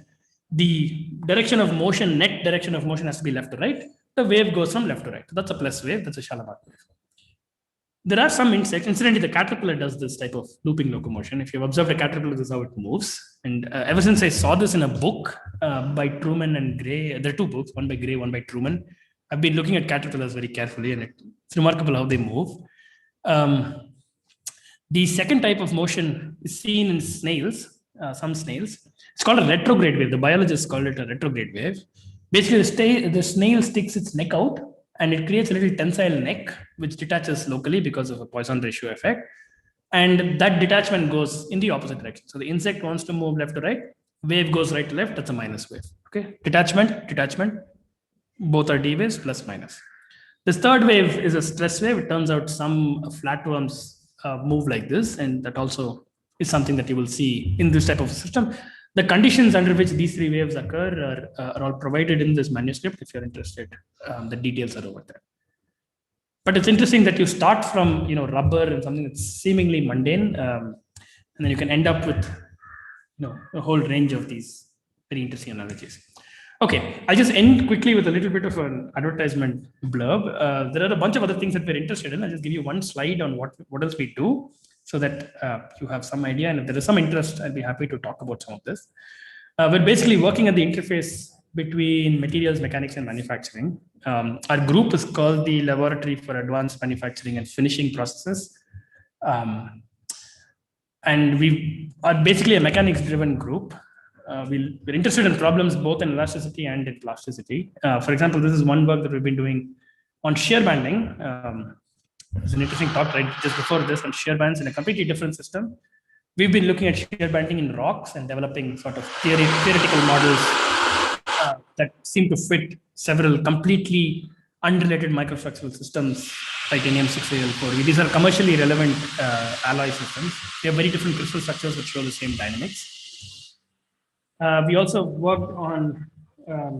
the direction of motion, net direction of motion has to be left to right. The wave goes from left to right. So that's a plus wave, that's a Shalamak wave. There are some insects, incidentally, the caterpillar does this type of looping locomotion. If you've observed a caterpillar, this is how it moves. And ever since I saw this in a book by Truman and Gray, there are 2 books, one by Gray, one by Truman. I've been looking at caterpillars very carefully, and it's remarkable how they move. The second type of motion is seen in snails, some snails. It's called a retrograde wave. The biologists call it a retrograde wave. Basically, the snail sticks its neck out, and it creates a little tensile neck, which detaches locally because of a Poisson ratio effect. And that detachment goes in the opposite direction. So the insect wants to move left to right, wave goes right to left, that's a minus wave. Okay, detachment, both are D waves, plus minus. This third wave is a stress wave. It turns out some flatworms move like this, and that also is something that you will see in this type of system. The conditions under which these 3 waves occur are all provided in this manuscript. If you're interested, the details are over there. But it's interesting that you start from rubber and something that's seemingly mundane, and then you can end up with a whole range of these very interesting analogies. Okay, I'll just end quickly with a little bit of an advertisement blurb. There are a bunch of other things that we're interested in. I'll just give you one slide on what else we do, so that you have some idea. And if there is some interest, I'll be happy to talk about some of this. We're basically working at the interface between materials, mechanics, and manufacturing. Our group is called the Laboratory for Advanced Manufacturing and Finishing Processes. And we are basically a mechanics-driven group. we're interested in problems both in elasticity and in plasticity. For example, this is one work that we've been doing on shear banding. It's an interesting talk, right? Just before this, on shear bands in a completely different system. We've been looking at shear banding in rocks and developing sort of theoretical models that seem to fit several completely unrelated microstructural systems, titanium 6Al4. These are commercially relevant alloy systems. They have very different crystal structures which show the same dynamics. We also worked on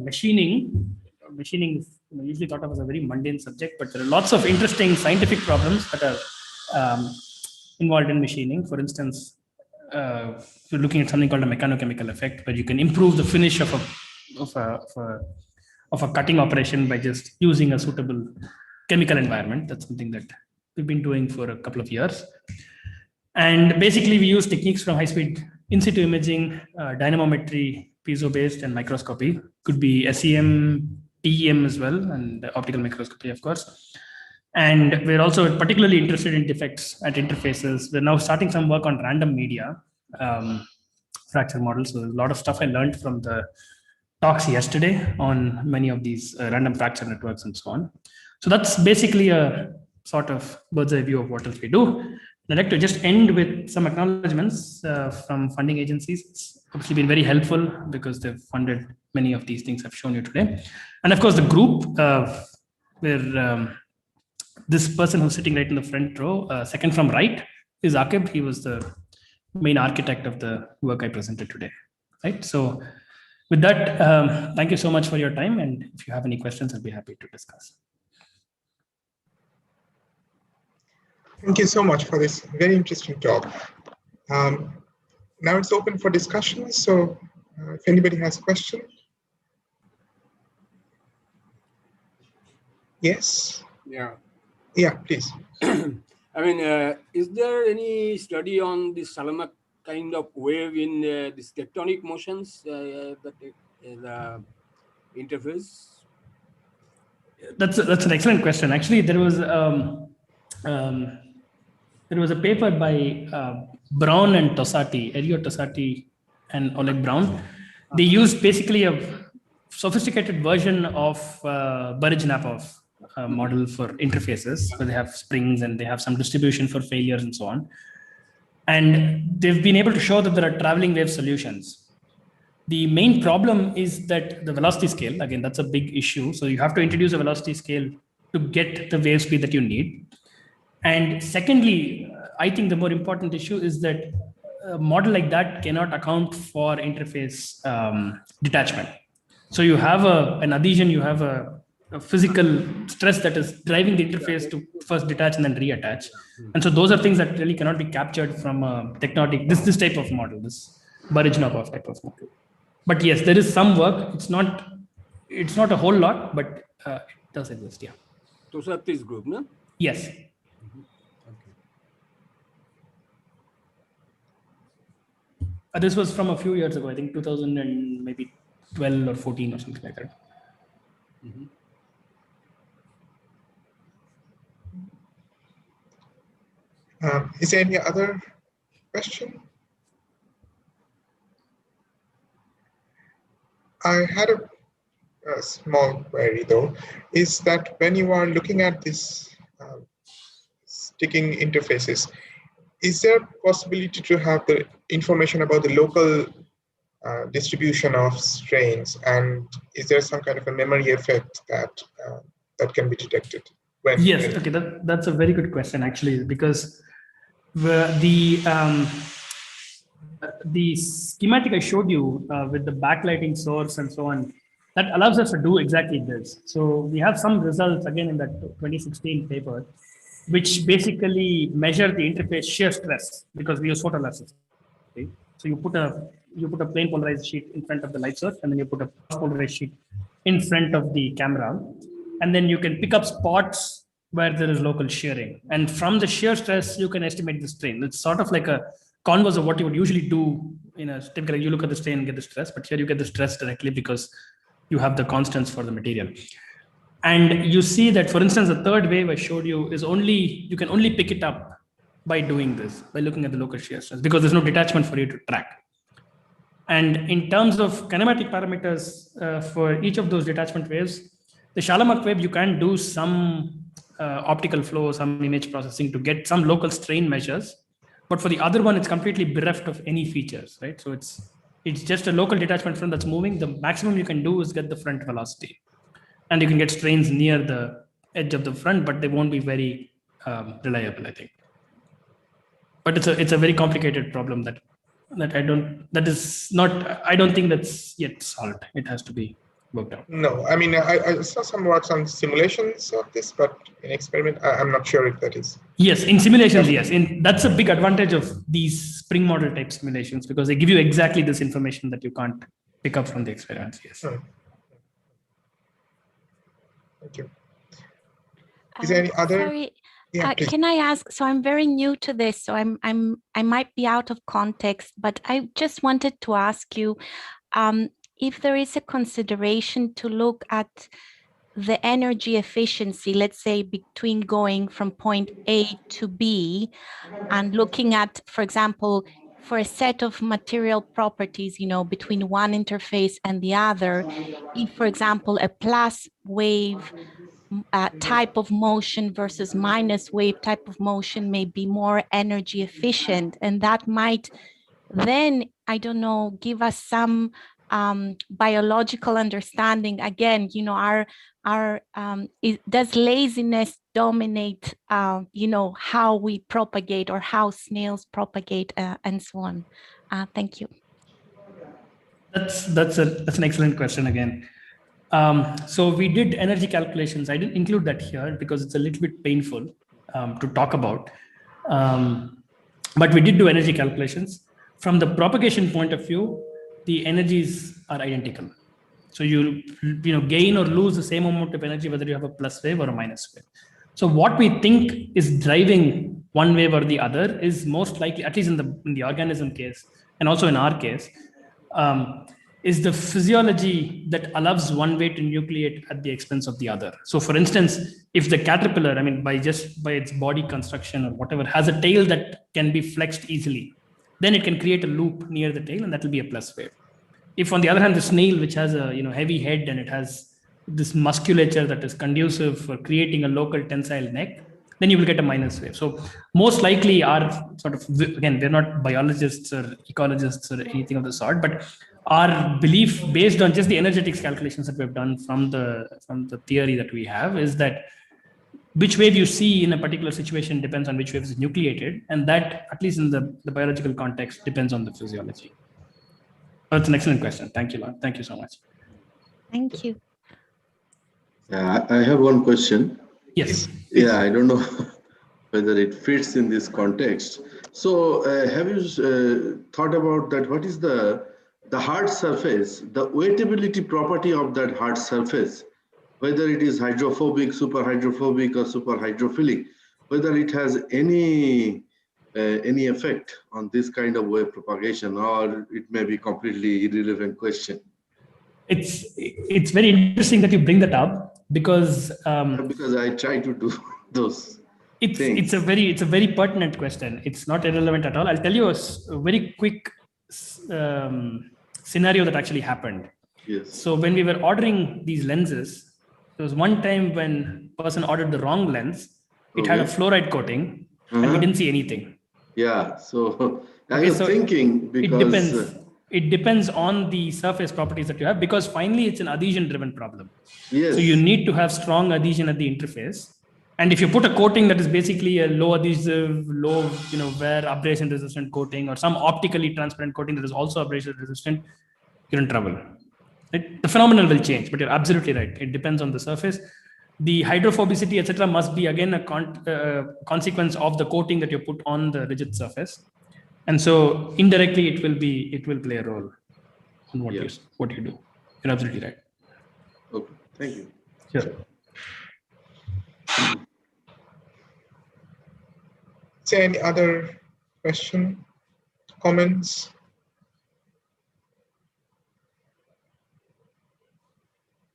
machining. Machining is usually thought of as a very mundane subject, but there are lots of interesting scientific problems that are involved in machining. For instance, we're looking at something called a mechanochemical effect, where you can improve the finish of a cutting operation by just using a suitable chemical environment. That's something that we've been doing for a couple of years. And basically, we use techniques from high-speed in situ imaging, dynamometry, piezo-based, and microscopy. Could be SEM, TEM as well, and optical microscopy, of course. And we're also particularly interested in defects at interfaces. We're now starting some work on random media fracture models. So there's a lot of stuff I learned from the talks yesterday on many of these random fracture networks and so on. So that's basically a sort of bird's eye view of what else we do. I'd like to just end with some acknowledgements from funding agencies. It's obviously been very helpful because they've funded many of these things I've shown you today. And of course, the group where this person who's sitting right in the front row, second from right, is Akib. He was the main architect of the work I presented today. Right. So with that, thank you so much for your time. And if you have any questions, I'll be happy to discuss. Thank you so much for this very interesting talk. Now it's open for discussion. So if anybody has a question. Yes. Yeah. Yeah, please. I mean, is there any study on this Salamak kind of wave in these tectonic motions that the interface? That's an excellent question. Actually, there was a paper by Brown and Tossati, Elio Tossati and Oleg Brown. They used basically a sophisticated version of Burridge-Napoff model for interfaces, where they have springs and they have some distribution for failures and so on. And they've been able to show that there are traveling wave solutions. The main problem is that the velocity scale, again, that's a big issue. So you have to introduce a velocity scale to get the wave speed that you need. And secondly, I think the more important issue is that a model like that cannot account for interface detachment. So you have an adhesion, you have a physical stress that is driving the interface to first detach and then reattach. And so those are things that really cannot be captured from a tectonic, this type of model, this Burridge-Napoff type of model. But yes, there is some work. It's not a whole lot, but it does exist, yeah. Tossati's group, no? Yes. This was from a few years ago, I think 2000 and maybe 12 or 14 or something like that. Mm-hmm. Is there any other question? I had a small query though, is that when you are looking at this sticking interfaces, is there a possibility to have the information about the local distribution of strains, and is there some kind of a memory effect that that can be detected? Yes, okay, that's a very good question actually, because the schematic I showed you with the backlighting source and so on, that allows us to do exactly this. So we have some results again in that 2016 paper, which basically measure the interface shear stress because we use photoelasticity. Okay? So you put a plane polarized sheet in front of the light source, and then you put a polarized sheet in front of the camera, and then you can pick up spots where there is local shearing. And from the shear stress, you can estimate the strain. It's sort of like a converse of what you would usually do in a typical, you look at the strain and get the stress, but here you get the stress directly because you have the constants for the material. And you see that, for instance, the third wave I showed you is you can only pick it up by doing this, by looking at the local shear stress, because there's no detachment for you to track. And in terms of kinematic parameters for each of those detachment waves, the Shalom wave, you can do some optical flow, some image processing to get some local strain measures. But for the other one, it's completely bereft of any features, right? So it's just a local detachment front that's moving. The maximum you can do is get the front velocity. And you can get strains near the edge of the front, but they won't be very reliable, I think. But it's a very complicated problem that I don't think that's yet solved. It has to be worked out. No, I mean, I saw some works on simulations of this, but in experiment, I'm not sure if that is. Yes, in simulations, yes. That's a big advantage of these spring model type simulations, because they give you exactly this information that you can't pick up from the experiments. Yes. Thank you. Is there any other? Sorry, Yeah, can I ask? So I'm very new to this, so I might be out of context, but I just wanted to ask you if there is a consideration to look at the energy efficiency, let's say between going from point A to B, and looking at, for example, for a set of material properties, you know, between one interface and the other, if, for example, a plus wave type of motion versus minus wave type of motion may be more energy efficient, and that might then, I don't know, give us some biological understanding. Again, you know, does laziness dominate, you know, how we propagate or how snails propagate and so on? Thank you. That's an excellent question again. So we did energy calculations. I didn't include that here because it's a little bit painful to talk about. But we did do energy calculations. From the propagation point of view, the energies are identical. So you gain or lose the same amount of energy whether you have a plus wave or a minus wave. So what we think is driving one wave or the other is most likely, at least in the organism case, and also in our case, is the physiology that allows one way to nucleate at the expense of the other. So for instance, if the caterpillar, I mean, by its body construction or whatever, has a tail that can be flexed easily, then it can create a loop near the tail, and that will be a plus wave. If on the other hand, the snail, which has a heavy head and it has this musculature that is conducive for creating a local tensile neck, then you will get a minus wave. So most likely our sort of, again, we're not biologists or ecologists or anything of the sort, but our belief based on just the energetics calculations that we've done from the theory that we have is that which wave you see in a particular situation depends on which wave is nucleated, and that, at least in the biological context, depends on the physiology. That's an excellent question. Thank you, Lon. Thank you so much. Thank you. I have one question. Yes. Yeah, I don't know whether it fits in this context. So have you thought about that? What is the hard surface, the weightability property of that hard surface, whether it is hydrophobic, super hydrophobic, or super hydrophilic, whether it has any effect on this kind of wave propagation, or it may be completely irrelevant question? It's very interesting that you bring that up because I try to do those. It's a very pertinent question. It's not irrelevant at all. I'll tell you a very quick scenario that actually happened. Yes. So when we were ordering these lenses, there was one time when a person ordered the wrong lens. It had a fluoride coating, and we didn't see anything. Yeah. So I was thinking because it depends on the surface properties that you have, because finally it's an adhesion-driven problem. Yes. So you need to have strong adhesion at the interface. And if you put a coating that is basically a low adhesive, low, wear abrasion resistant coating, or some optically transparent coating that is also abrasion resistant, you're in trouble. The phenomenon will change, but you're absolutely right. It depends on the surface. The hydrophobicity, etc., must be again a consequence of the coating that you put on the rigid surface, and so indirectly it will play a role on what you do. You're absolutely right. Okay, thank you. Sure. Is there any other question, comments?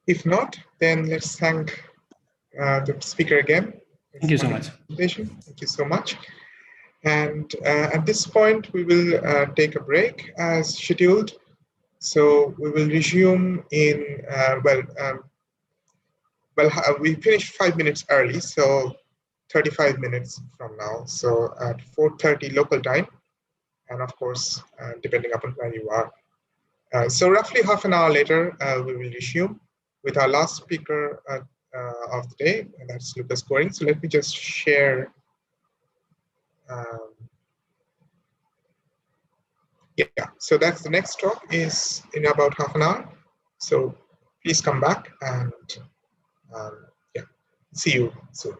If not, then let's thank the speaker again. Thank you so much. Thank you so much. And at this point, we will take a break as scheduled. So we will resume in, we finished 5 minutes early, so 35 minutes from now. So at 4:30 local time, and of course, depending upon where you are. So roughly half an hour later, we will resume with our last speaker of the day, and that's Lucas Goring. So let me just share. Yeah, so that's the next talk is in about half an hour. So please come back and yeah, see you soon.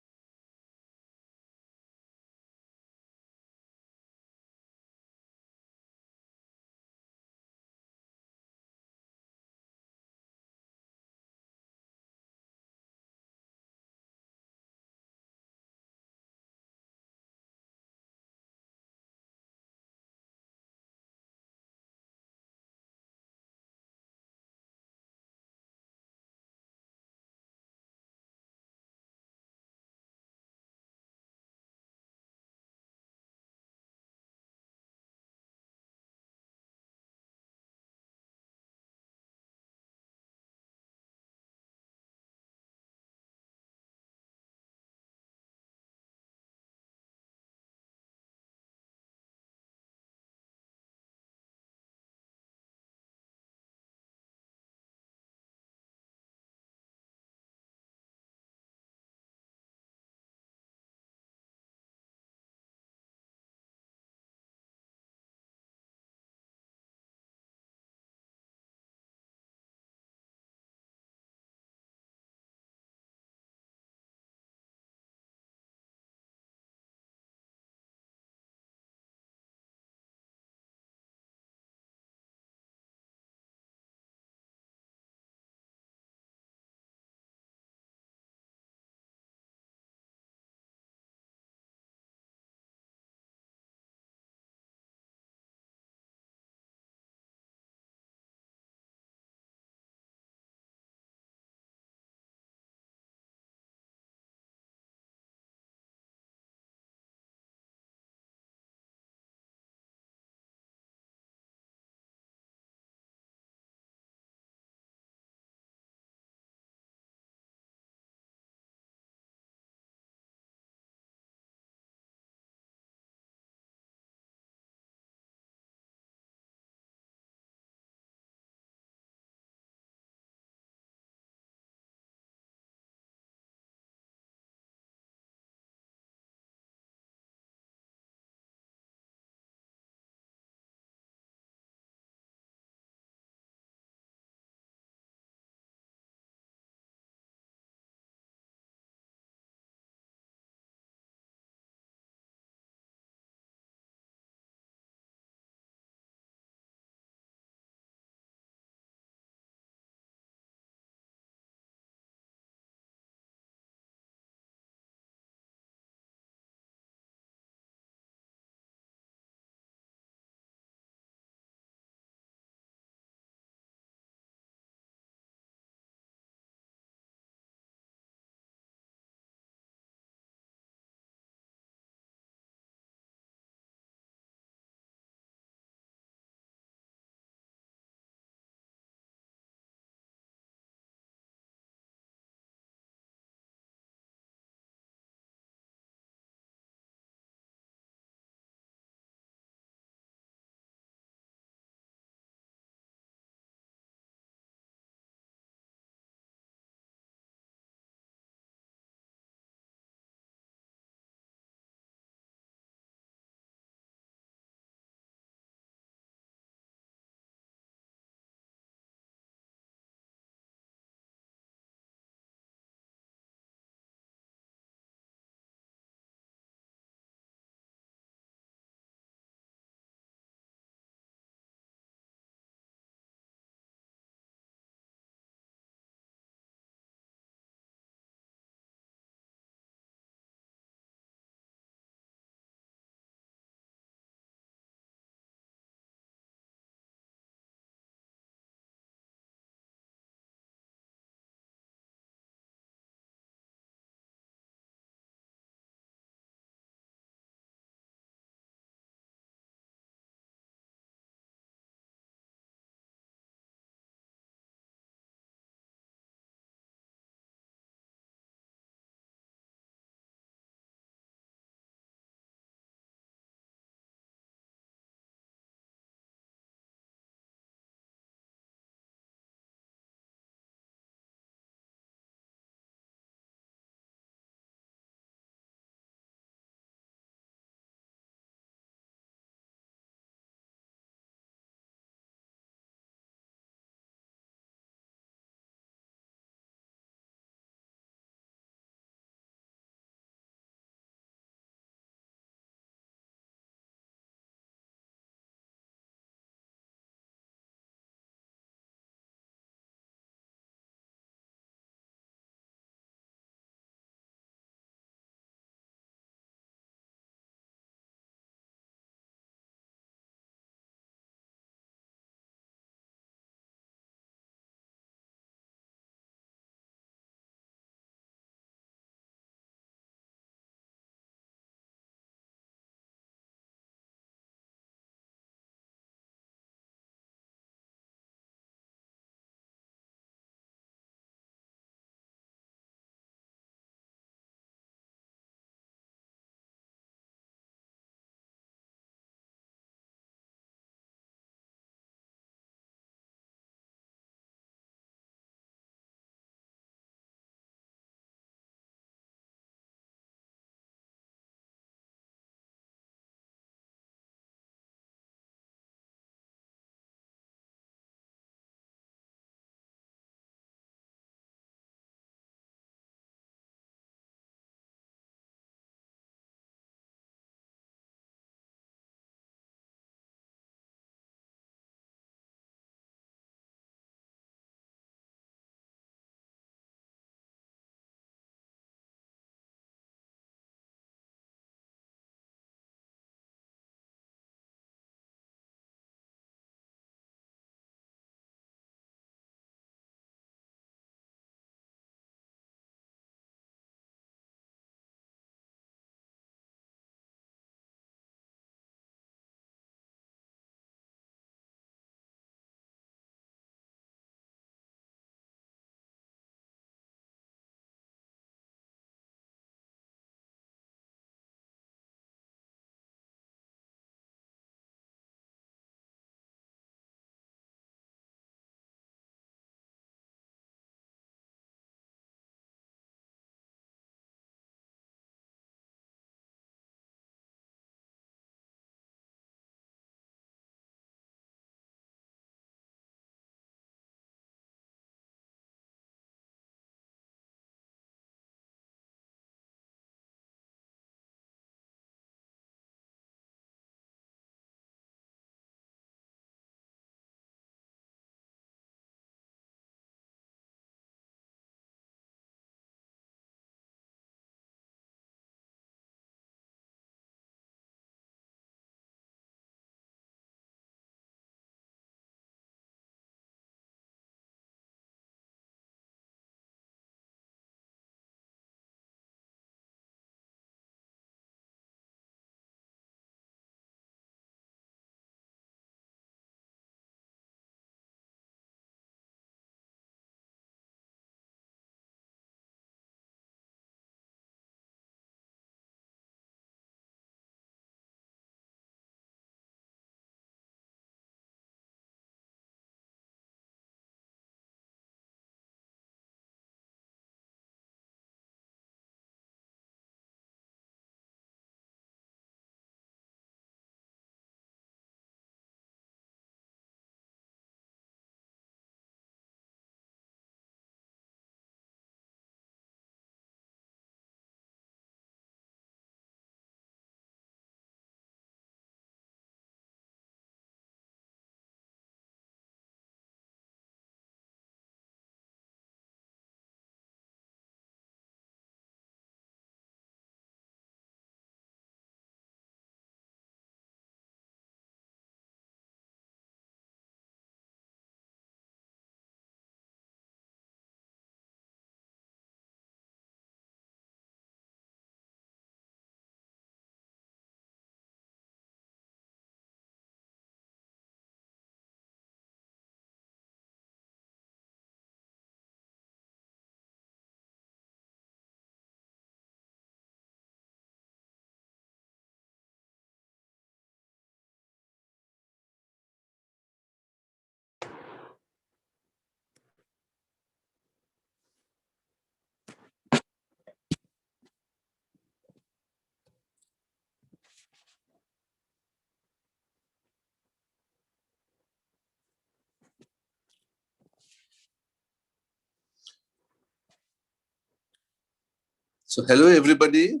So hello everybody,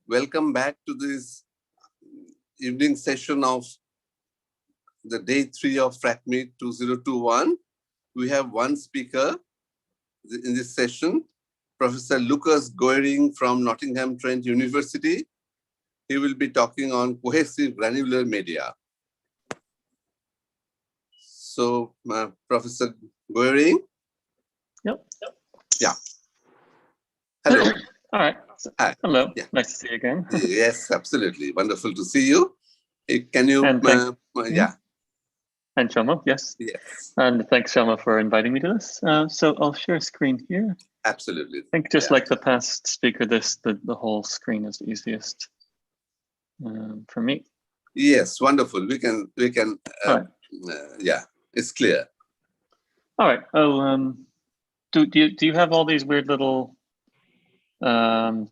welcome back to this evening session of the day 3 of Fracmeet 2021. We have one speaker in this session, Professor Lucas Goering from Nottingham Trent University. He will be talking on cohesive granular media. So Professor Goering. Yep. Yeah. Hello. All right. So, hi. Hello. Yeah. Nice to see you again. Yes, absolutely. Wonderful to see you. Can you, yeah. And Shoma, yes. Yes. And thanks, Shoma, for inviting me to this. So I'll share a screen here. Absolutely. I think just like the past speaker, the whole screen is the easiest for me. Yes, wonderful. We can. Right. Yeah, it's clear. All right. Oh, do you have all these weird little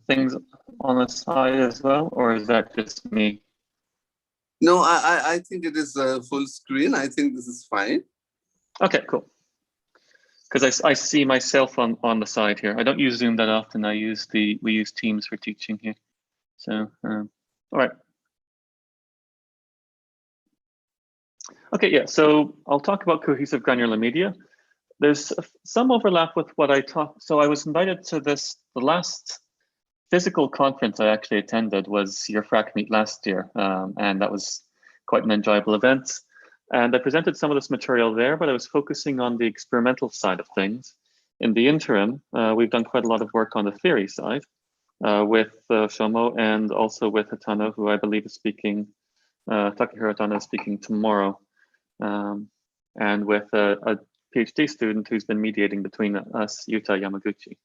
things on the side as well, or is that just me? No, I think it is full screen. I think this is fine. Okay, cool. Because I see myself on the side here. I don't use Zoom that often. We use Teams for teaching here. So, all right. Okay, yeah. So I'll talk about cohesive granular media. There's some overlap with what I talked. So I was invited to the last physical conference I actually attended was your Fracmeet last year, and that was quite an enjoyable event. And I presented some of this material there, but I was focusing on the experimental side of things. In the interim, we've done quite a lot of work on the theory side with Shomo and also with Hatano, who I believe is speaking, Takahiro Hatano is speaking tomorrow, and with a PhD student who's been mediating between us, Yuta Yamaguchi.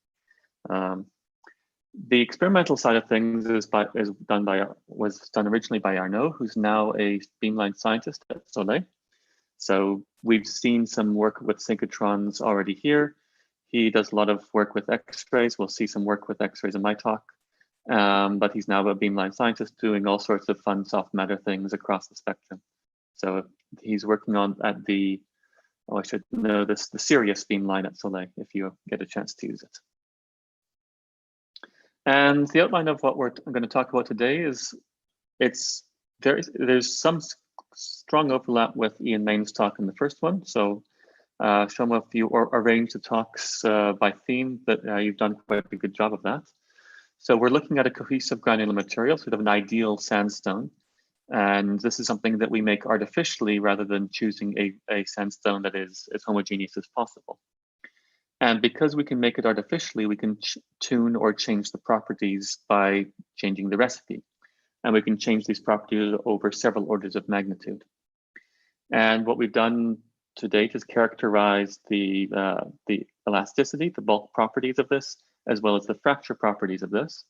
The experimental side of things was done originally by Arnaud, who's now a beamline scientist at Soleil. So we've seen some work with synchrotrons already here. He does a lot of work with X-rays. We'll see some work with X-rays in my talk. But he's now a beamline scientist doing all sorts of fun soft matter things across the spectrum. So he's working on at the, I should know this, the Sirius beamline at Soleil, if you get a chance to use it. And the outline of what I'm going to talk about today is there's some strong overlap with Ian Main's talk in the first one. So Shoma, if you arrange the talks by theme, that you've done quite a good job of that. So we're looking at a cohesive granular material, sort of an ideal sandstone. And this is something that we make artificially rather than choosing a sandstone that is as homogeneous as possible. And because we can make it artificially, we can tune or change the properties by changing the recipe. And we can change these properties over several orders of magnitude. And what we've done to date is characterize the elasticity, the bulk properties of this, as well as the fracture properties of this.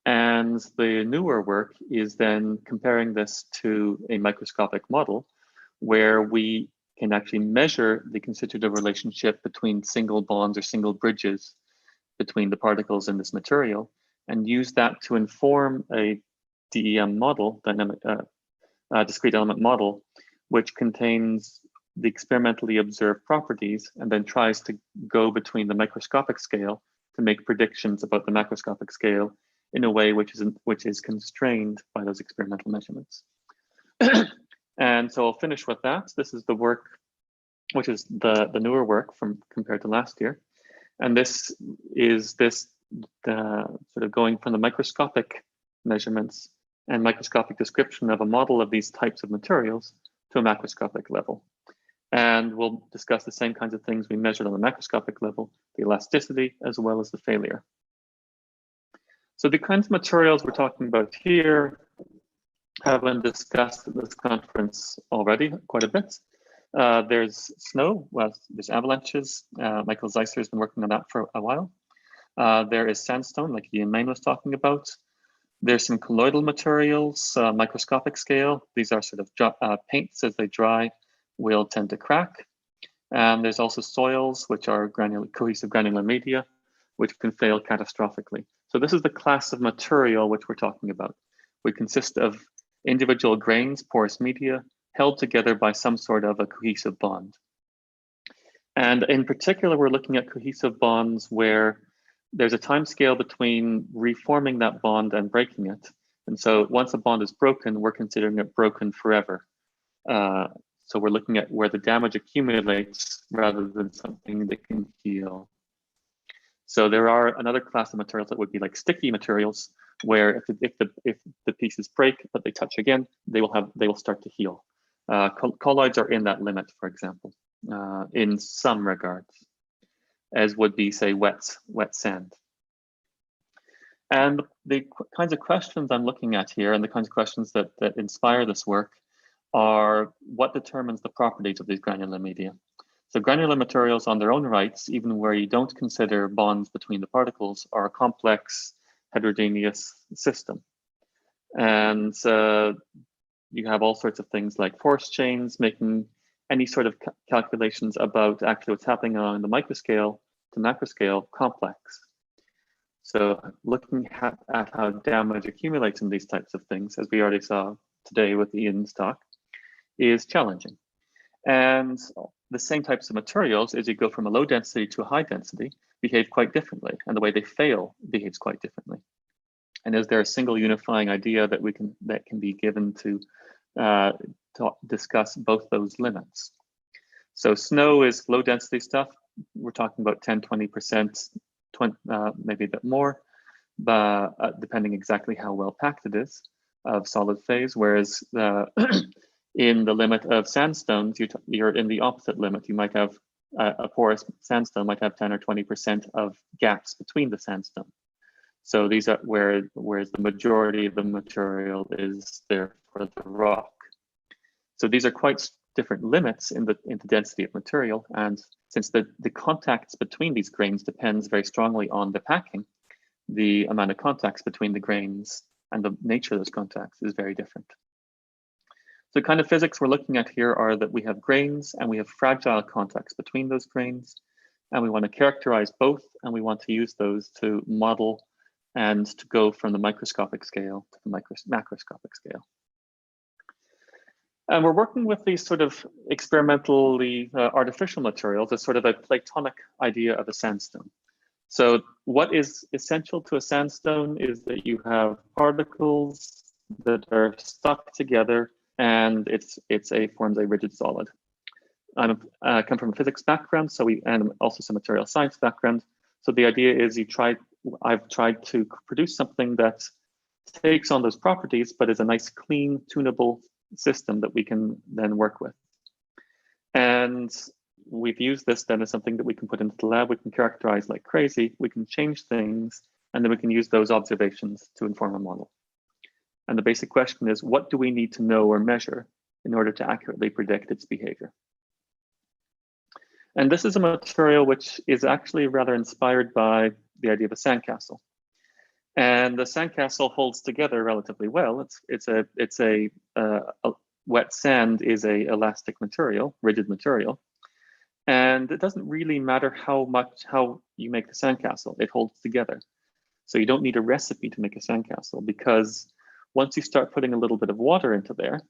And the newer work is then comparing this to a microscopic model where we can actually measure the constitutive relationship between single bonds or single bridges between the particles in this material and use that to inform a DEM model, discrete element model, which contains the experimentally observed properties and then tries to go between the microscopic scale to make predictions about the macroscopic scale in a way which is constrained by those experimental measurements. And so I'll finish with that. This is the work, which is the newer work compared to last year. And this is sort of going from the microscopic measurements and microscopic description of a model of these types of materials to a macroscopic level. And we'll discuss the same kinds of things we measured on the macroscopic level, the elasticity, as well as the failure. So the kinds of materials we're talking about here have been discussed at this conference already quite a bit. There's snow, there's avalanches. Michael Zeisler has been working on that for a while. There is sandstone, like Ian Main was talking about. There's some colloidal materials, microscopic scale. These are sort of paints as they dry will tend to crack. And there's also soils, which are cohesive granular media, which can fail catastrophically. So this is the class of material which we're talking about. We consist of individual grains, porous media, held together by some sort of a cohesive bond. And in particular, we're looking at cohesive bonds where there's a time scale between reforming that bond and breaking it. And so once a bond is broken, we're considering it broken forever. So we're looking at where the damage accumulates rather than something that can heal. So there are another class of materials that would be like sticky materials, where if the pieces break but they touch again, they will start to heal. Colloids are in that limit, for example, in some regards, as would be, say, wet sand. And the kinds of questions I'm looking at here, and the kinds of questions that inspire this work, are what determines the properties of these granular media. So granular materials on their own rights, even where you don't consider bonds between the particles, are a complex, heterogeneous system. And you have all sorts of things like force chains, making any sort of calculations about actually what's happening on the microscale to macroscale complex. So looking at how damage accumulates in these types of things, as we already saw today with Ian's talk, is challenging. And the same types of materials, as you go from a low density to a high density, behave quite differently, and the way they fail behaves quite differently. And is there a single unifying idea that can be given to discuss both those limits? So snow is low density stuff. We're talking about 10, 20%, maybe a bit more, but depending exactly how well packed it is of solid phase. Whereas in the limit of sandstones, you're in the opposite limit. You might have a porous sandstone might have 10 or 20% of gaps between the sandstone. So these are whereas the majority of the material is there for the rock. So these are quite different limits in the density of material. And since the contacts between these grains depends very strongly on the packing, the amount of contacts between the grains and the nature of those contacts is very different. So the kind of physics we're looking at here are that we have grains and we have fragile contacts between those grains, and we want to characterize both, and we want to use those to model and to go from the microscopic scale to the macroscopic scale. And we're working with these sort of experimentally artificial materials as sort of a Platonic idea of a sandstone. So what is essential to a sandstone is that you have particles that are stuck together, and it forms a rigid solid. I come from a physics background, and also some material science background. So the idea is I've tried to produce something that takes on those properties, but is a nice, clean, tunable system that we can then work with. And we've used this then as something that we can put into the lab. We can characterize like crazy. We can change things, and then we can use those observations to inform a model. And the basic question is, what do we need to know or measure in order to accurately predict its behavior? And this is a material which is actually rather inspired by the idea of a sandcastle. And the sandcastle holds together relatively well. Wet sand is a elastic material, rigid material. And it doesn't really matter how you make the sandcastle, it holds together. So you don't need a recipe to make a sandcastle, because once you start putting a little bit of water into there,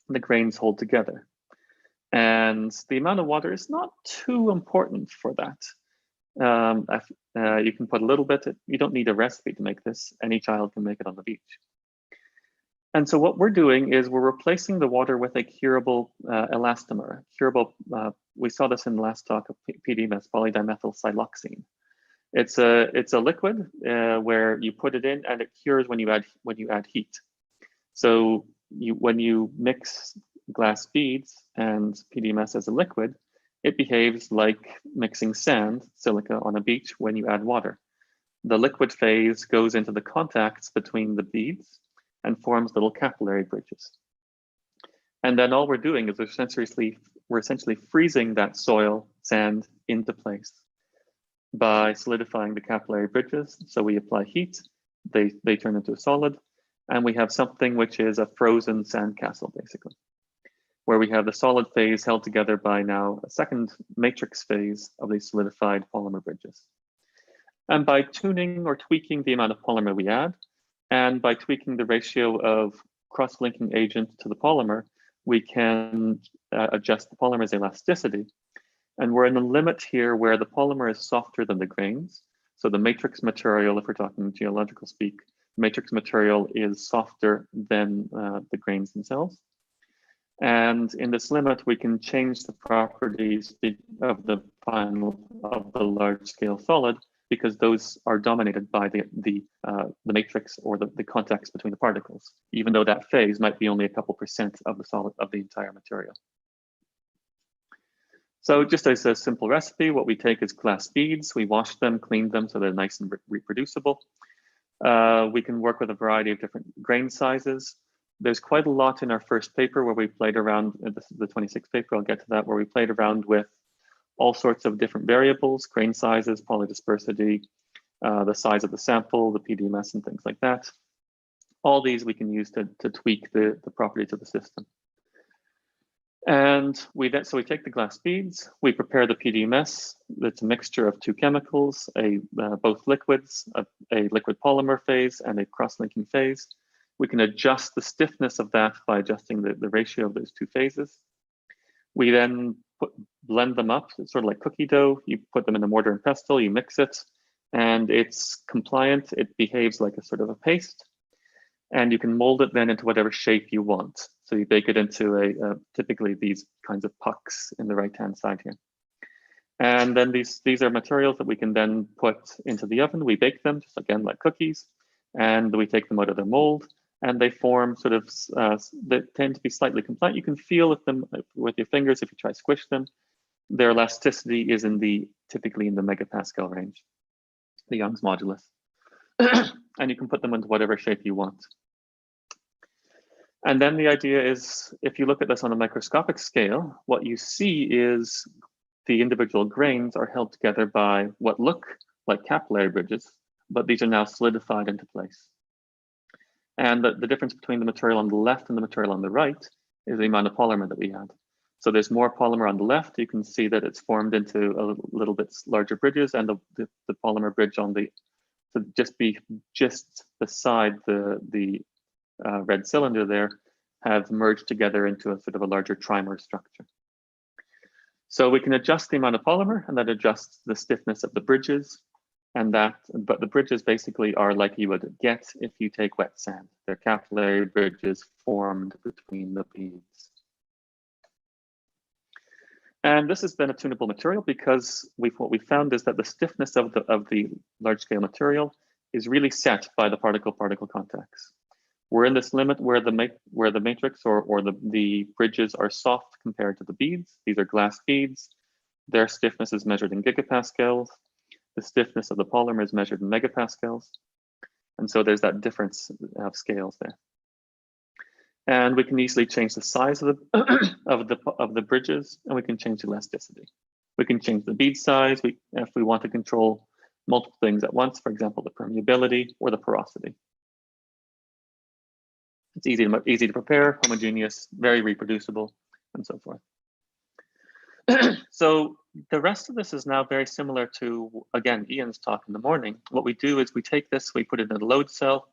the grains hold together. And the amount of water is not too important for that. You can put a little bit, you don't need a recipe to make this. Any child can make it on the beach. And so what we're doing is we're replacing the water with a curable elastomer. We saw this in the last talk of PDMS, polydimethyl siloxane. It's a liquid where you put it in and it cures when you add heat. So when you mix glass beads and PDMS as a liquid, it behaves like mixing sand, silica, on a beach when you add water. The liquid phase goes into the contacts between the beads and forms little capillary bridges. And then all we're doing is we're essentially freezing that soil sand into place by solidifying the capillary bridges. So we apply heat, they turn into a solid, and we have something which is a frozen sandcastle, basically, where we have the solid phase held together by now a second matrix phase of these solidified polymer bridges. And by tuning or tweaking the amount of polymer we add, and by tweaking the ratio of cross-linking agent to the polymer, we can adjust the polymer's elasticity. And we're in a limit here where the polymer is softer than the grains. So the matrix material, if we're talking geological speak, matrix material is softer than the grains themselves. And in this limit, we can change the properties of the large scale solid, because those are dominated by the matrix or the contacts between the particles, even though that phase might be only a couple % of the solid of the entire material. So just as a simple recipe, what we take is glass beads, we wash them, clean them so they're nice and reproducible. We can work with a variety of different grain sizes. There's quite a lot in our first paper where we played around, this is the 26th paper, I'll get to that, where we played around with all sorts of different variables, grain sizes, polydispersity, the size of the sample, the PDMS and things like that. All these we can use to tweak the properties of the system. And so we take the glass beads, we prepare the PDMS. That's a mixture of two chemicals, both liquids, a liquid polymer phase and a cross-linking phase. We can adjust the stiffness of that by adjusting the ratio of those two phases. We then blend them up. It's sort of like cookie dough. You put them in a mortar and pestle, you mix it, and it's compliant. It behaves like a sort of a paste. And you can mold it then into whatever shape you want. So you bake it into typically these kinds of pucks in the right-hand side here. And then these are materials that we can then put into the oven. We bake them, just again like cookies, and we take them out of their mold, and they form sort of, they tend to be slightly compliant. You can feel them with your fingers if you try to squish them. Their elasticity is typically in the megapascal range, the Young's modulus. And you can put them into whatever shape you want. And then the idea is, if you look at this on a microscopic scale, what you see is the individual grains are held together by what look like capillary bridges, but these are now solidified into place. And the difference between the material on the left and the material on the right is the amount of polymer that we had. So there's more polymer on the left. You can see that it's formed into a little bit larger bridges, and the polymer bridge on the just beside the red cylinder there have merged together into a sort of a larger trimer structure. So we can adjust the amount of polymer, and that adjusts the stiffness of the bridges, but the bridges basically are like you would get if you take wet sand. They're capillary bridges formed between the beads. And this has been a tunable material because what we found is that the stiffness of the large scale material is really set by the particle-particle contacts. We're in this limit where the matrix or the bridges are soft compared to the beads. These are glass beads. Their stiffness is measured in gigapascals. The stiffness of the polymer is measured in megapascals. And so there's that difference of scales there. And we can easily change the size of the bridges, and we can change the elasticity. We can change the bead size if we want to control multiple things at once, for example, the permeability or the porosity. It's easy to prepare, homogeneous, very reproducible, and so forth. So the rest of this is now very similar to, again, Ian's talk in the morning. What we do is we take this, we put it in a load cell,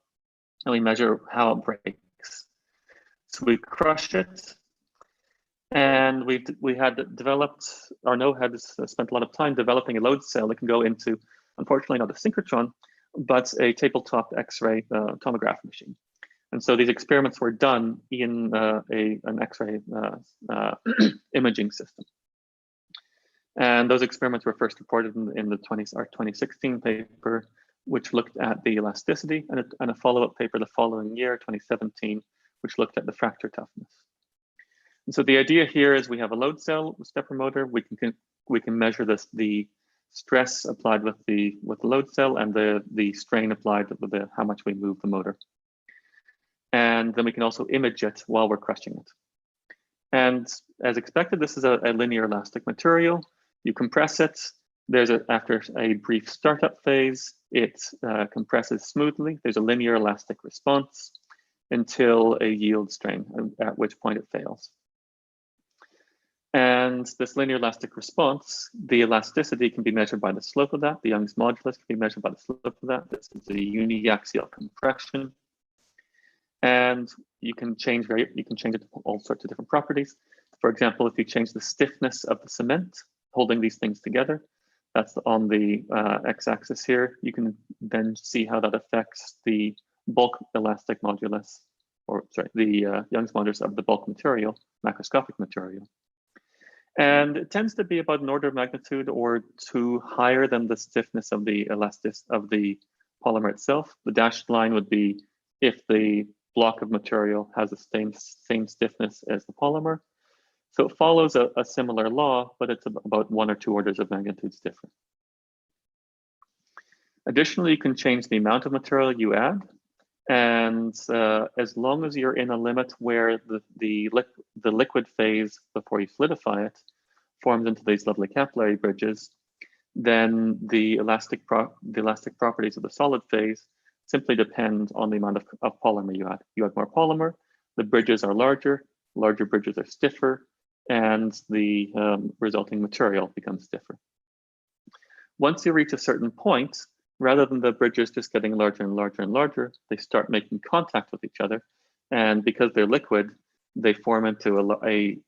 and we measure how it breaks. So we crush it, and we had developed, Arnaud had spent a lot of time developing a load cell that can go into, unfortunately not a synchrotron, but a tabletop X-ray tomograph machine. And so these experiments were done in an X-ray imaging system. And those experiments were first reported in the 2016 paper, which looked at the elasticity, and a follow-up paper the following year, 2017, which looked at the fracture toughness. And so the idea here is we have a load cell with stepper motor. We can measure the stress applied with the load cell and the strain applied with how much we move the motor. And then we can also image it while we're crushing it. And as expected, this is a linear elastic material. You compress it. After a brief startup phase, it compresses smoothly. There's a linear elastic response until a yield strain, at which point it fails. And this linear elastic response, the elasticity can be measured by the slope of that. The Young's modulus can be measured by the slope of that. This is a uniaxial compression. And you can change it to all sorts of different properties. For example, if you change the stiffness of the cement holding these things together, That's on the x-axis here. You can then see how that affects the bulk elastic modulus, or sorry, the Young's modulus of the bulk material, macroscopic material. And it tends to be about an order of magnitude or two higher than the stiffness of the of the polymer itself. The dashed line would be if the block of material has the same stiffness as the polymer. So it follows a similar law, but it's about 1 or 2 orders of magnitudes different. Additionally, you can change the amount of material you add. And as long as you're in a limit where the liquid phase before you solidify it forms into these lovely capillary bridges, then the elastic properties of the solid phase simply depend on the amount of polymer you add. You add more polymer, the bridges are larger bridges are stiffer, and the resulting material becomes stiffer. Once you reach a certain point, rather than the bridges just getting larger and larger and larger, they start making contact with each other. And because they're liquid, they form into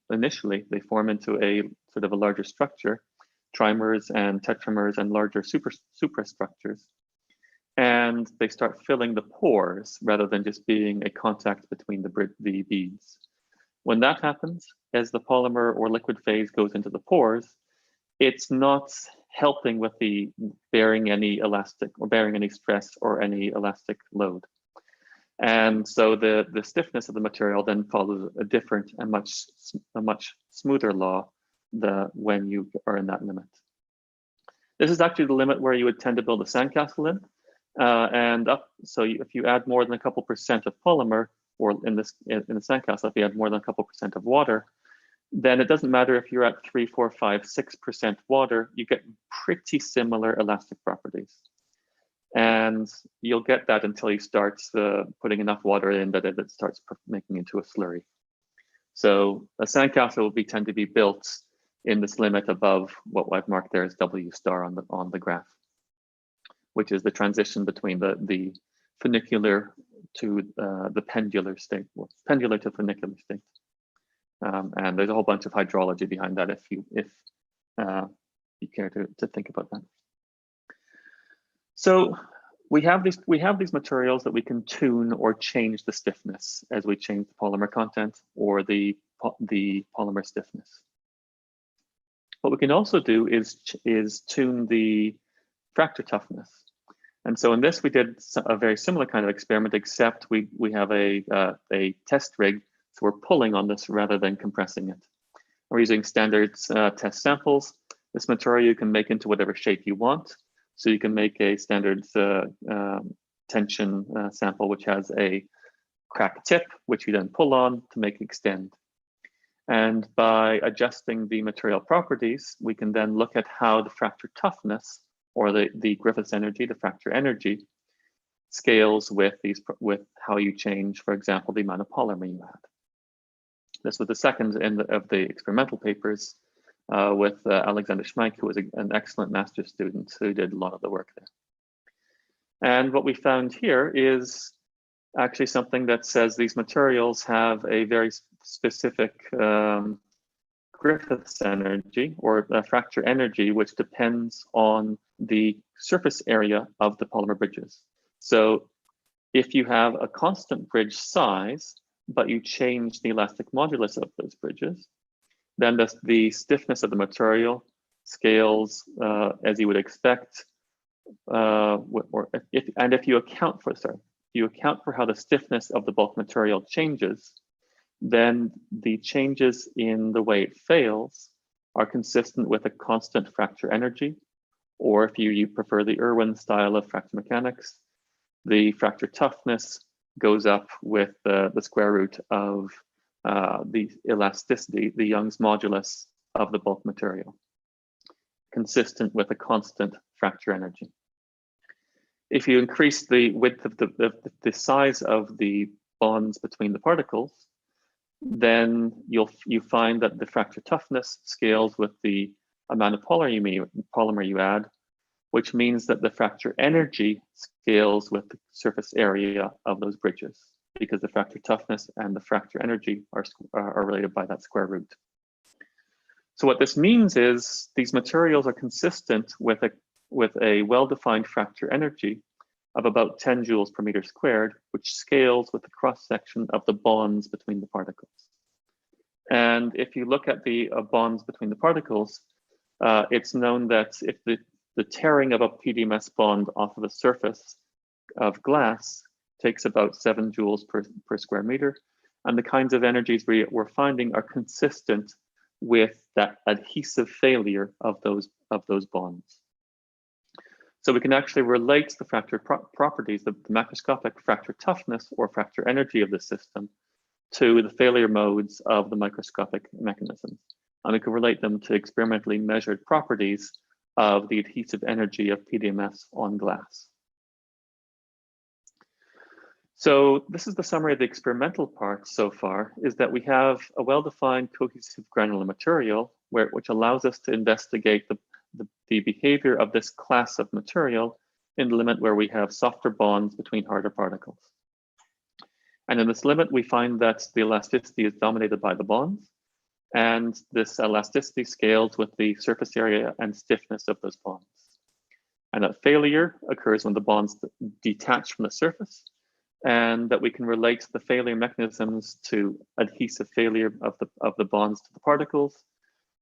initially they form into a sort of a larger structure, trimers and tetramers and larger suprastructures. And they start filling the pores rather than just being a contact between the beads. When that happens, as the polymer or liquid phase goes into the pores, it's not helping with the bearing any stress or any elastic load. And so the stiffness of the material then follows a different and much smoother law when you are in that limit. This is actually the limit where you would tend to build a sandcastle in. So if you add more than a couple % of polymer, or in the sandcastle, if you add more than a couple % of water, then it doesn't matter if you're at 3, 4, 5, 6% water, you get pretty similar elastic properties. And you'll get that until you start putting enough water in that it starts making into a slurry. So a sandcastle will tend to be built in this limit above what I've marked there as W star on the graph, which is the transition between the funicular to the pendular state, pendular to funicular state. And there's a whole bunch of hydrology behind that if you care to think about that. So we have these materials that we can tune or change the stiffness as we change the polymer content or the polymer stiffness. What we can also do is tune the fracture toughness. And so in this, we did a very similar kind of experiment, except we have a test rig. So we're pulling on this rather than compressing it. We're using standard test samples. This material you can make into whatever shape you want. So you can make a standard tension sample, which has a cracked tip, which you then pull on to make extend. And by adjusting the material properties, we can then look at how the fracture toughness, or the Griffith's energy, the fracture energy, scales with how you change, for example, the amount of polymer you add. This was the second of the experimental papers with Alexander Schmeich, who was an excellent master's student who did a lot of the work there. And what we found here is actually something that says these materials have a very specific Griffith's energy, or fracture energy, which depends on the surface area of the polymer bridges. So if you have a constant bridge size, but you change the elastic modulus of those bridges, then the stiffness of the material scales as you would expect. If you account for how the stiffness of the bulk material changes, then the changes in the way it fails are consistent with a constant fracture energy, or if you prefer the Irwin style of fracture mechanics, the fracture toughness goes up with the square root of the elasticity, the Young's modulus of the bulk material, consistent with a constant fracture energy. If you increase the width of the size of the bonds between the particles, then you find that the fracture toughness scales with the amount of polymer you add, which means that the fracture energy scales with the surface area of those bridges, because the fracture toughness and the fracture energy are related by that square root. So what this means is these materials are consistent with a well-defined fracture energy of about 10 joules per meter squared, which scales with the cross-section of the bonds between the particles. And if you look at the bonds between the particles, it's known that if the tearing of a PDMS bond off of a surface of glass takes about 7 joules per square meter, and the kinds of energies we're finding are consistent with that adhesive failure of those bonds. So we can actually relate the fracture properties, the macroscopic fracture toughness or fracture energy of the system to the failure modes of the microscopic mechanisms. And we can relate them to experimentally measured properties of the adhesive energy of PDMS on glass. So this is the summary of the experimental part so far, is that we have a well-defined cohesive granular material which allows us to investigate the behavior of this class of material in the limit where we have softer bonds between harder particles. And in this limit, we find that the elasticity is dominated by the bonds, and this elasticity scales with the surface area and stiffness of those bonds. And that failure occurs when the bonds detach from the surface, and that we can relate the failure mechanisms to adhesive failure of the bonds to the particles.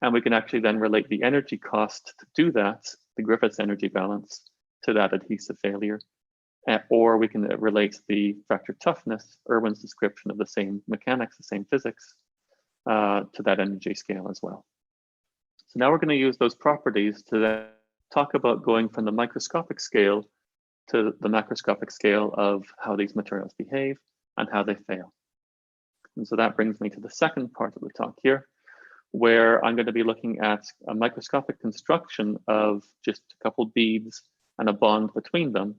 And we can actually then relate the energy cost to do that, the Griffith's energy balance, to that adhesive failure. Or we can relate the fracture toughness, Irwin's description of the same mechanics, the same physics, to that energy scale as well. So now we're going to use those properties to then talk about going from the microscopic scale to the macroscopic scale of how these materials behave and how they fail. And so that brings me to the second part of the talk here, where I'm going to be looking at a microscopic construction of just a couple beads and a bond between them,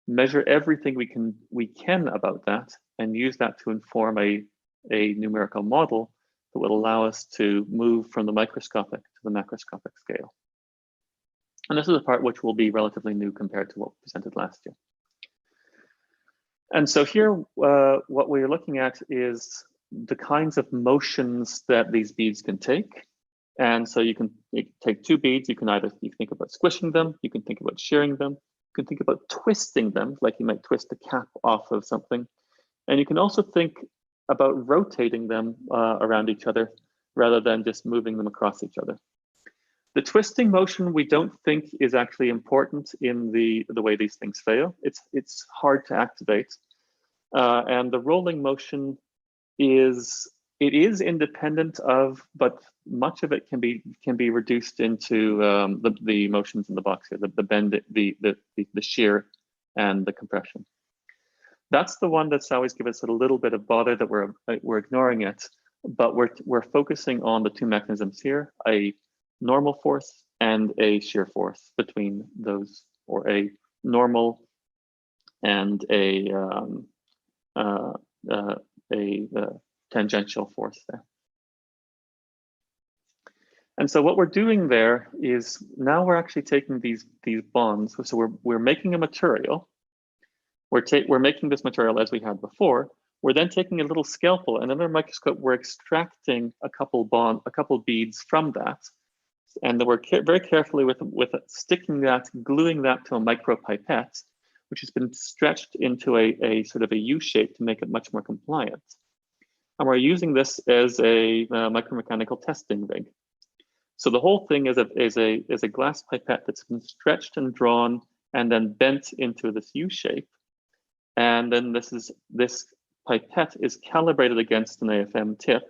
measure everything we can about that, and use that to inform a numerical model that will allow us to move from the microscopic to the macroscopic scale. And this is a part which will be relatively new compared to what we presented last year. And so here, what we're looking at is the kinds of motions that these beads can take. And so you can take two beads, you can think about squishing them, you can think about shearing them, you can think about twisting them, like you might twist the cap off of something. And you can also think about rotating them around each other rather than just moving them across each other. The twisting motion we don't think is actually important in the way these things fail. It's hard to activate. And the rolling motion is independent of, but much of it can be reduced into the motions in the box here, the bend, the shear, and the compression. That's the one that's always given us a little bit of bother that we're ignoring it, but we're focusing on the two mechanisms here, a normal force and a shear force between those, or a normal and a tangential force there. And so what we're doing there is now we're actually taking these bonds. So we're making a material. We're making this material as we had before. We're then taking a little scalpel, and under a microscope, we're extracting a couple beads from that. And then we're very carefully with sticking that, gluing that to a micropipette, which has been stretched into a sort of a U shape to make it much more compliant. And we're using this as a micromechanical testing rig. So the whole thing is a glass pipette that's been stretched and drawn and then bent into this U shape. And then this pipette is calibrated against an AFM tip.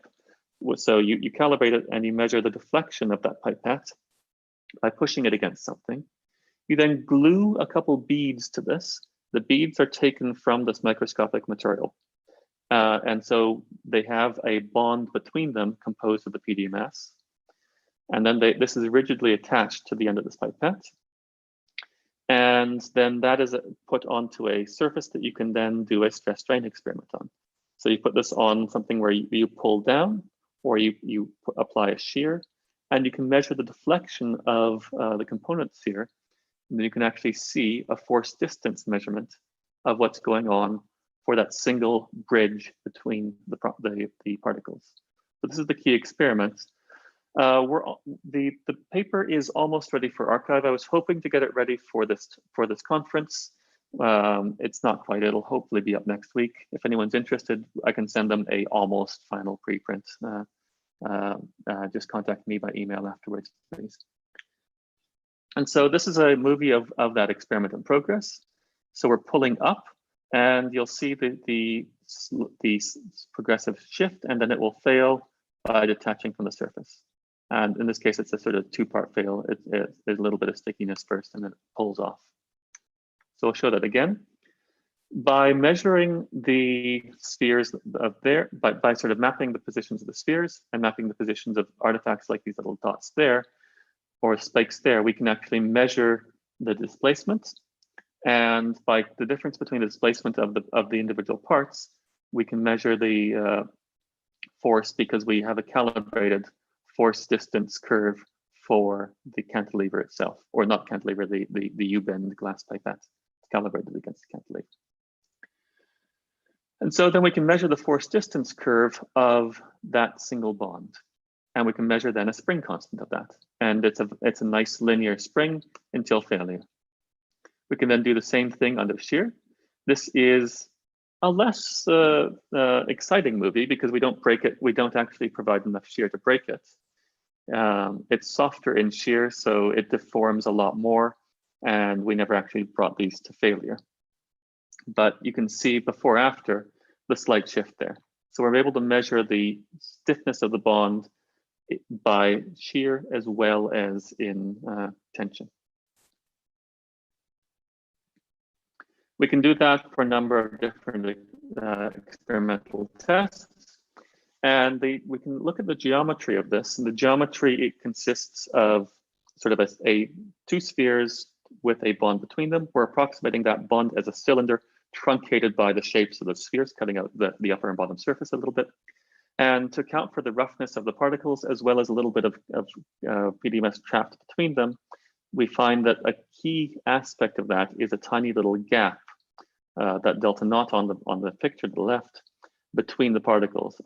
So you calibrate it and you measure the deflection of that pipette by pushing it against something. You then glue a couple beads to this. The beads are taken from this microscopic material. And so they have a bond between them composed of the PDMS. And then this is rigidly attached to the end of this pipette. And then that is put onto a surface that you can then do a stress strain experiment on. So you put this on something where you pull down, or you apply a shear, and you can measure the deflection of the components here. And then you can actually see a force distance measurement of what's going on for that single bridge between the particles. So this is the key experiment. The paper is almost ready for archive. I was hoping to get it ready for this conference. It's not quite. It'll hopefully be up next week. If anyone's interested, I can send them a almost final preprint. Just contact me by email afterwards, please. And so this is a movie of that experiment in progress. So we're pulling up, and you'll see the progressive shift, and then it will fail by detaching from the surface. And in this case, it's a sort of two-part fail. There's a little bit of stickiness first, and then it pulls off. So I'll show that again. By measuring the spheres of there, by sort of mapping the positions of the spheres and mapping the positions of artifacts like these little dots there, or spikes there, we can actually measure the displacement. And by the difference between the displacement of the individual parts, we can measure the force, because we have a calibrated force distance curve for the cantilever itself, or not cantilever, the U-bend glass pipette. It's calibrated against the cantilever. And so then we can measure the force distance curve of that single bond. And we can measure then a spring constant of that. And it's a nice linear spring until failure. We can then do the same thing under shear. This is a less exciting movie because we don't break it. We don't actually provide enough shear to break it. It's softer in shear, so it deforms a lot more. And we never actually brought these to failure. But you can see before after the slight shift there. So we're able to measure the stiffness of the bond by shear as well as in tension. We can do that for a number of different experimental tests. And we can look at the geometry of this. And the geometry, it consists of sort of two spheres with a bond between them. We're approximating that bond as a cylinder truncated by the shapes of the spheres, cutting out the upper and bottom surface a little bit. And to account for the roughness of the particles, as well as a little bit of PDMS trapped between them, we find that a key aspect of that is a tiny little gap, that delta naught on the picture to the left, between the particles.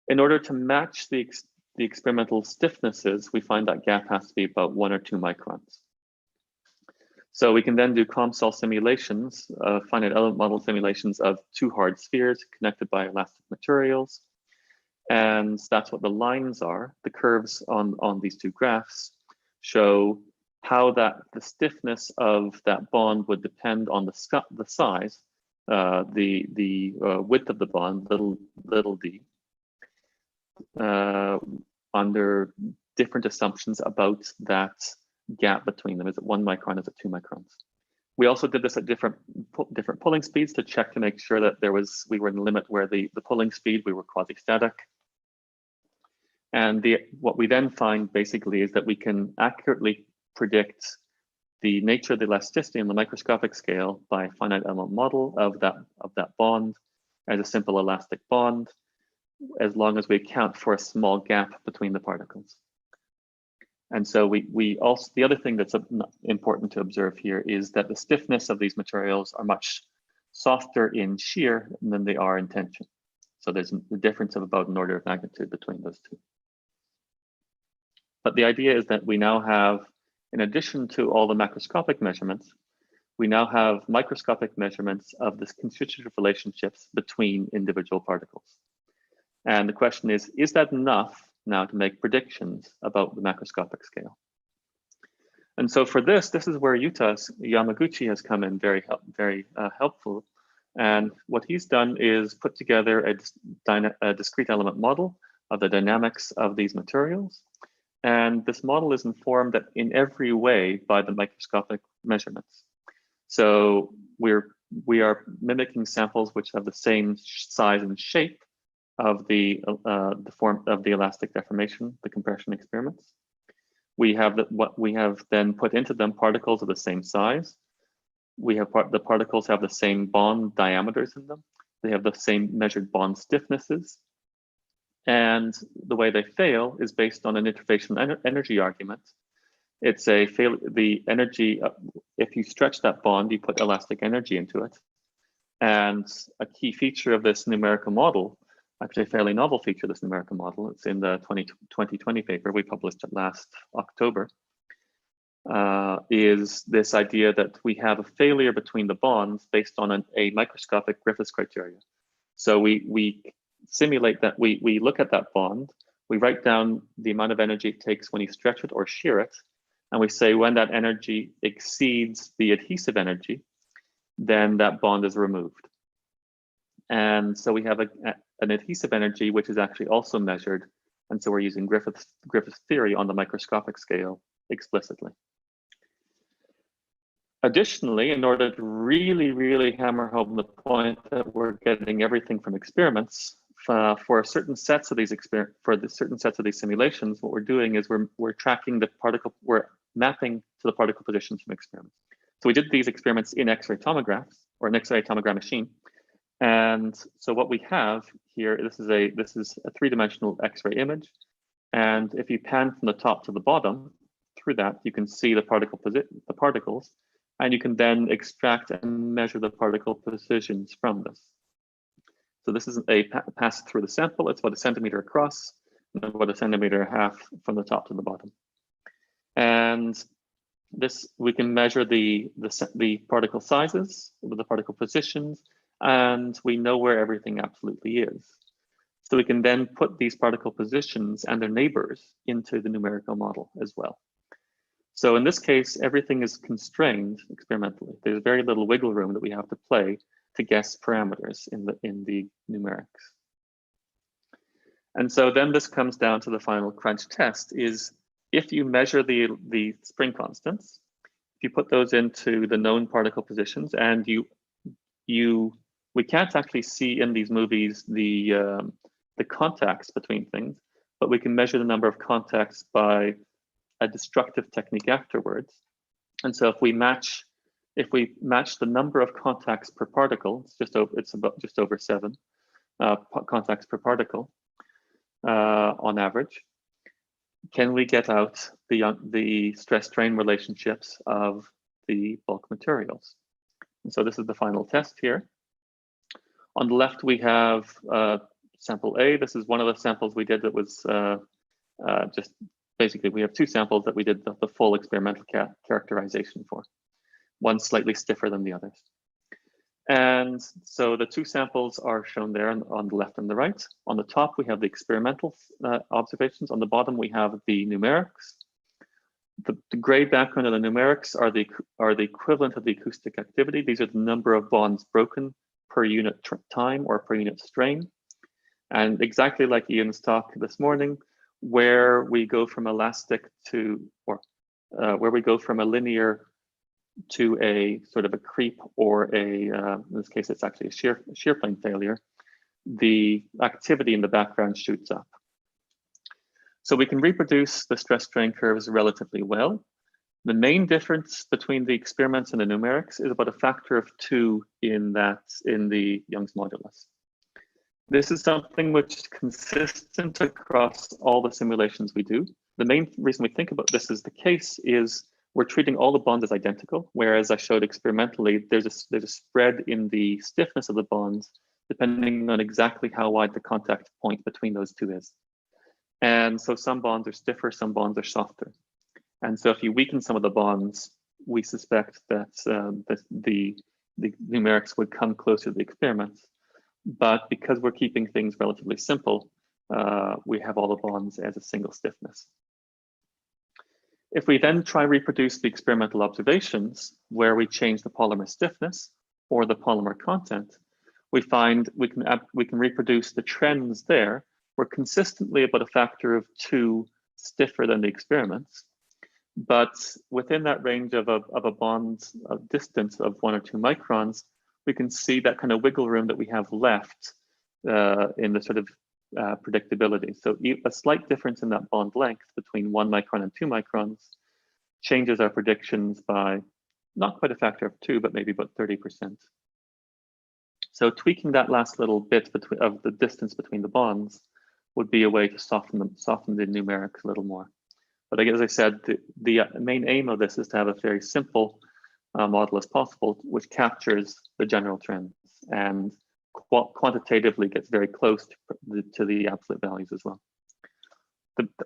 In order to match the experimental stiffnesses, we find that gap has to be about 1 or 2 microns. So we can then do COMSOL simulations, finite element model simulations of 2 hard spheres connected by elastic materials. And that's what the lines are. The curves on these 2 graphs show how the stiffness of that bond would depend on the size, the width of the bond, little d, under different assumptions about that gap between them. Is it 1 micron? Is it 2 microns? We also did this at different pulling speeds to check to make sure that we were in the limit where the pulling speed, we were quasi-static. And what we then find basically is that we can accurately predict the nature of the elasticity on the microscopic scale by a finite element model of that bond as a simple elastic bond, as long as we account for a small gap between the particles. And so the other thing that's important to observe here is that the stiffness of these materials are much softer in shear than they are in tension. So there's a difference of about an order of magnitude between those two. But the idea is that we now have, in addition to all the macroscopic measurements, we now have microscopic measurements of the constitutive relationships between individual particles. And the question is that enough now to make predictions about the macroscopic scale? And so for this is where Yuta Yamaguchi has come in very helpful. And what he's done is put together a discrete element model of the dynamics of these materials. And this model is informed in every way by the microscopic measurements. So we are mimicking samples which have the same size and shape of the form of the elastic deformation, the compression experiments. We have what we have then put into them particles of the same size. We have the particles have the same bond diameters in them. They have the same measured bond stiffnesses. And the way they fail is based on an interfacial energy argument. It's the energy, if you stretch that bond, you put elastic energy into it. And a key feature of this numerical model actually a fairly novel feature of this numerical model. It's in the 2020 paper. We published it last October. Is this idea that we have a failure between the bonds based on a microscopic Griffiths criteria. So we simulate that, we look at that bond, we write down the amount of energy it takes when you stretch it or shear it, and we say when that energy exceeds the adhesive energy, then that bond is removed. And so we have an adhesive energy, which is actually also measured. And so we're using Griffith's theory on the microscopic scale explicitly. Additionally, in order to really hammer home the point that we're getting everything from experiments, for certain sets of these simulations, what we're doing is we're tracking the particle, we're mapping to the particle positions from experiments. So we did these experiments in X-ray tomographs, or an X-ray tomograph machine. And so what we have here, this is a three-dimensional X-ray image. And if you pan from the top to the bottom through that, you can see the particles, and you can then extract and measure the particle positions from this. So this is a pass through the sample. It's about 1 centimeter across, and about 1.5 centimeters from the top to the bottom. And this, we can measure the particle sizes, the particle positions, and we know where everything absolutely is. So we can then put these particle positions and their neighbors into the numerical model as well. So in this case, everything is constrained experimentally. There's very little wiggle room that we have to play to guess parameters in the numerics. And so then this comes down to the final crunch test, is if you measure the spring constants, if you put those into the known particle positions, and we can't actually see in these movies the contacts between things, but we can measure the number of contacts by a destructive technique afterwards. And so if we match the number of contacts per particle, it's about just over 7 contacts per particle on average, can we get out the stress-strain relationships of the bulk materials? And so this is the final test here. On the left, we have sample A. This is one of the samples we did that was just basically, we have 2 samples that we did the full experimental characterization for. One slightly stiffer than the others. And so the 2 samples are shown there on the left and the right. On the top, we have the experimental observations. On the bottom, we have the numerics. The gray background of the numerics are the equivalent of the acoustic activity. These are the number of bonds broken per unit time or per unit strain. And exactly like Ian's talk this morning, where we go from elastic to, or where we go from a linear to a sort of a creep, or in this case, it's actually a shear plane failure, the activity in the background shoots up. So we can reproduce the stress strain curves relatively well. The main difference between the experiments and the numerics is about a factor of 2 in the Young's modulus. This is something which is consistent across all the simulations we do. The main reason we think about this as the case is we're treating all the bonds as identical, whereas I showed experimentally, there's a spread in the stiffness of the bonds, depending on exactly how wide the contact point between those 2 is. And so some bonds are stiffer, some bonds are softer. And so if you weaken some of the bonds, we suspect that the numerics would come closer to the experiments. But because we're keeping things relatively simple, we have all the bonds as a single stiffness. If we then try reproduce the experimental observations where we change the polymer stiffness or the polymer content, we find we can reproduce the trends there. We're consistently about a factor of 2 stiffer than the experiments, but within that range of a bond distance of 1 or 2 microns, we can see that kind of wiggle room that we have left in the sort of predictability. So a slight difference in that bond length between 1 micron and 2 microns changes our predictions by not quite a factor of 2, but maybe about 30%. So tweaking that last little bit of the distance between the bonds would be a way to soften the numerics a little more. But as I said, the main aim of this is to have a very simple model as possible, which captures the general trends. And quantitatively gets very close to the absolute values as well.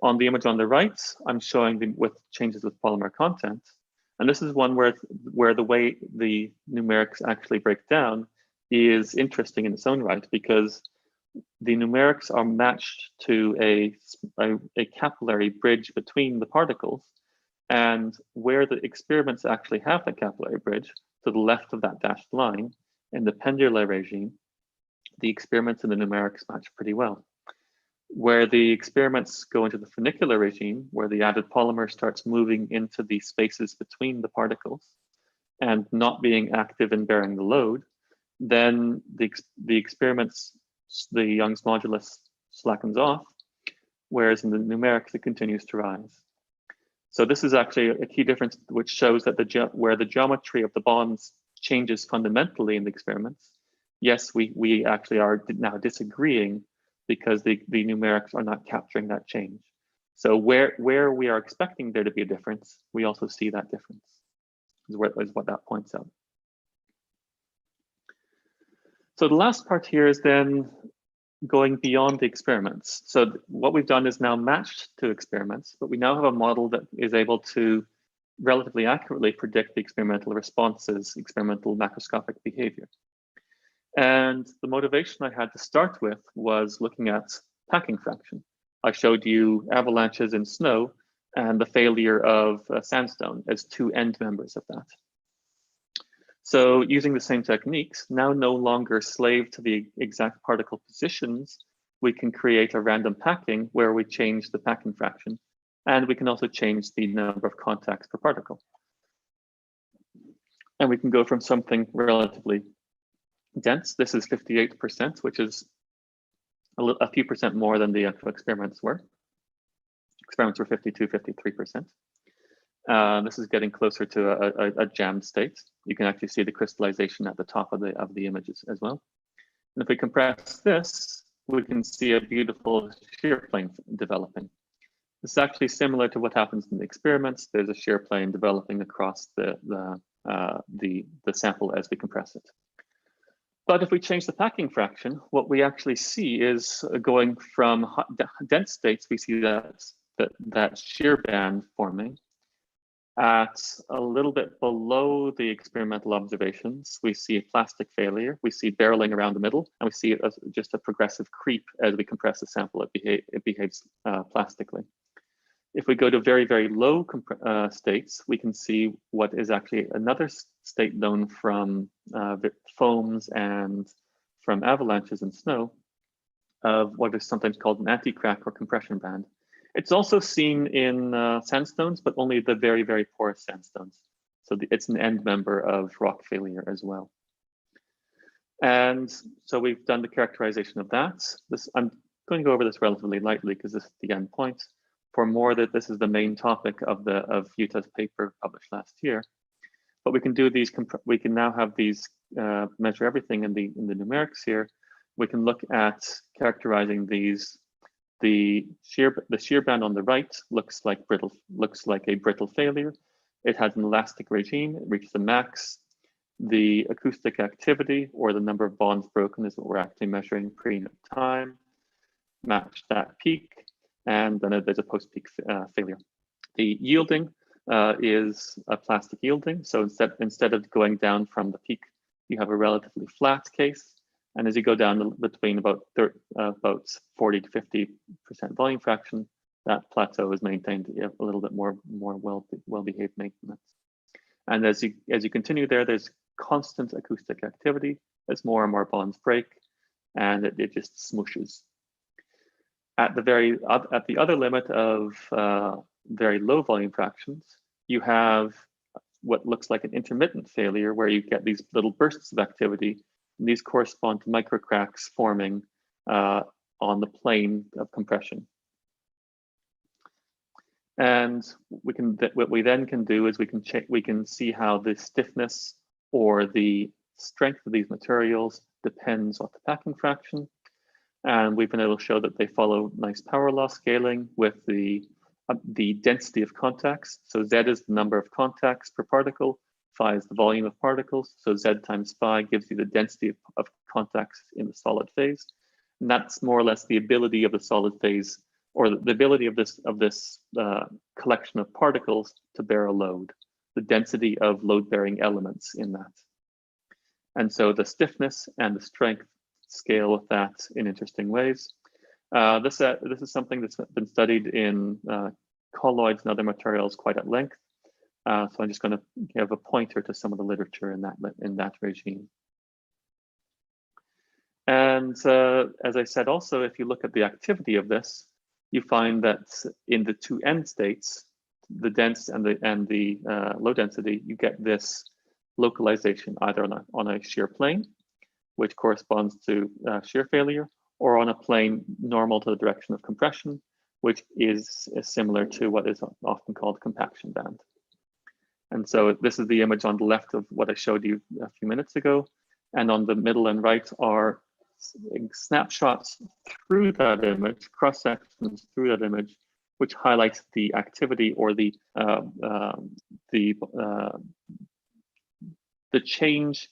On the image on the right, I'm showing with changes with polymer content. And this is one where the way the numerics actually break down is interesting in its own right, because the numerics are matched to a capillary bridge between the particles. And where the experiments actually have the capillary bridge, to the left of that dashed line, in the pendular regime, the experiments and the numerics match pretty well. Where the experiments go into the funicular regime, where the added polymer starts moving into the spaces between the particles and not being active in bearing the load, then the experiments, the Young's modulus slackens off, whereas in the numerics, it continues to rise. So this is actually a key difference, which shows that where the geometry of the bonds changes fundamentally in the experiments. Yes, we actually are now disagreeing because the numerics are not capturing that change. So where we are expecting there to be a difference, we also see that difference, is what that points out. So the last part here is then going beyond the experiments. So what we've done is now matched to experiments, but we now have a model that is able to relatively accurately predict the experimental responses, experimental macroscopic behavior. And the motivation I had to start with was looking at packing fraction. I showed you avalanches in snow and the failure of sandstone as two end members of that. So using the same techniques, now no longer slave to the exact particle positions, we can create a random packing where we change the packing fraction, and we can also change the number of contacts per particle. And we can go from something relatively dense, this is 58%, which is a few percent more than the actual experiments were. Experiments were 52, 53%. This is getting closer to a jammed state. You can actually see the crystallization at the top of the images as well. And if we compress this, we can see a beautiful shear plane developing. This is actually similar to what happens in the experiments. There's a shear plane developing across the sample as we compress it. But if we change the packing fraction, what we actually see is going from dense states, we see that shear band forming. At a little bit below the experimental observations, we see plastic failure, we see barreling around the middle, and we see it as just a progressive creep as we compress the sample, it behaves plastically. If we go to very, very low states, we can see what is actually another state known from foams and from avalanches and snow of what is sometimes called an anti-crack or compression band. It's also seen in sandstones, but only the very, very porous sandstones. So it's an end member of rock failure as well. And so we've done the characterization of that. I'm going to go over this relatively lightly because this is the end point. For more that this is the main topic of Utah's paper published last year. But we can do these, we can now have these measure everything in the numerics here. We can look at characterizing these. The shear band on the right looks like a brittle failure. It has an elastic regime, it reaches the max. The acoustic activity or the number of bonds broken is what we're actually measuring pre time. Match that peak, and then there's a post-peak failure. The yielding is a plastic yielding. So instead of going down from the peak, you have a relatively flat case. And as you go down between about 40 to 50% volume fraction, that plateau is maintained a little bit more well-behaved maintenance. And as you continue there, there's constant acoustic activity as more and more bonds break, and it just smooshes. At the other limit of very low volume fractions, you have what looks like an intermittent failure where you get these little bursts of activity. And these correspond to microcracks forming on the plane of compression. And what we then can do is we can see how the stiffness or the strength of these materials depends on the packing fraction. And we've been able to show that they follow nice power law scaling with the density of contacts. So Z is the number of contacts per particle, phi is the volume of particles. So Z times phi gives you the density of contacts in the solid phase. And that's more or less the ability of the solid phase, or the ability of this collection of particles to bear a load, the density of load-bearing elements in that. And so the stiffness and the strength scale with that in interesting ways. This is something that's been studied in colloids and other materials quite at length. So I'm just going to give a pointer to some of the literature in that regime. And as I said, also, if you look at the activity of this, you find that in the two end states, the dense and the low density, you get this localization either on a shear plane, which corresponds to shear failure, or on a plane normal to the direction of compression, which is similar to what is often called compaction band. And so this is the image on the left of what I showed you a few minutes ago. And on the middle and right are snapshots through that image, cross sections through that image, which highlights the activity or the change.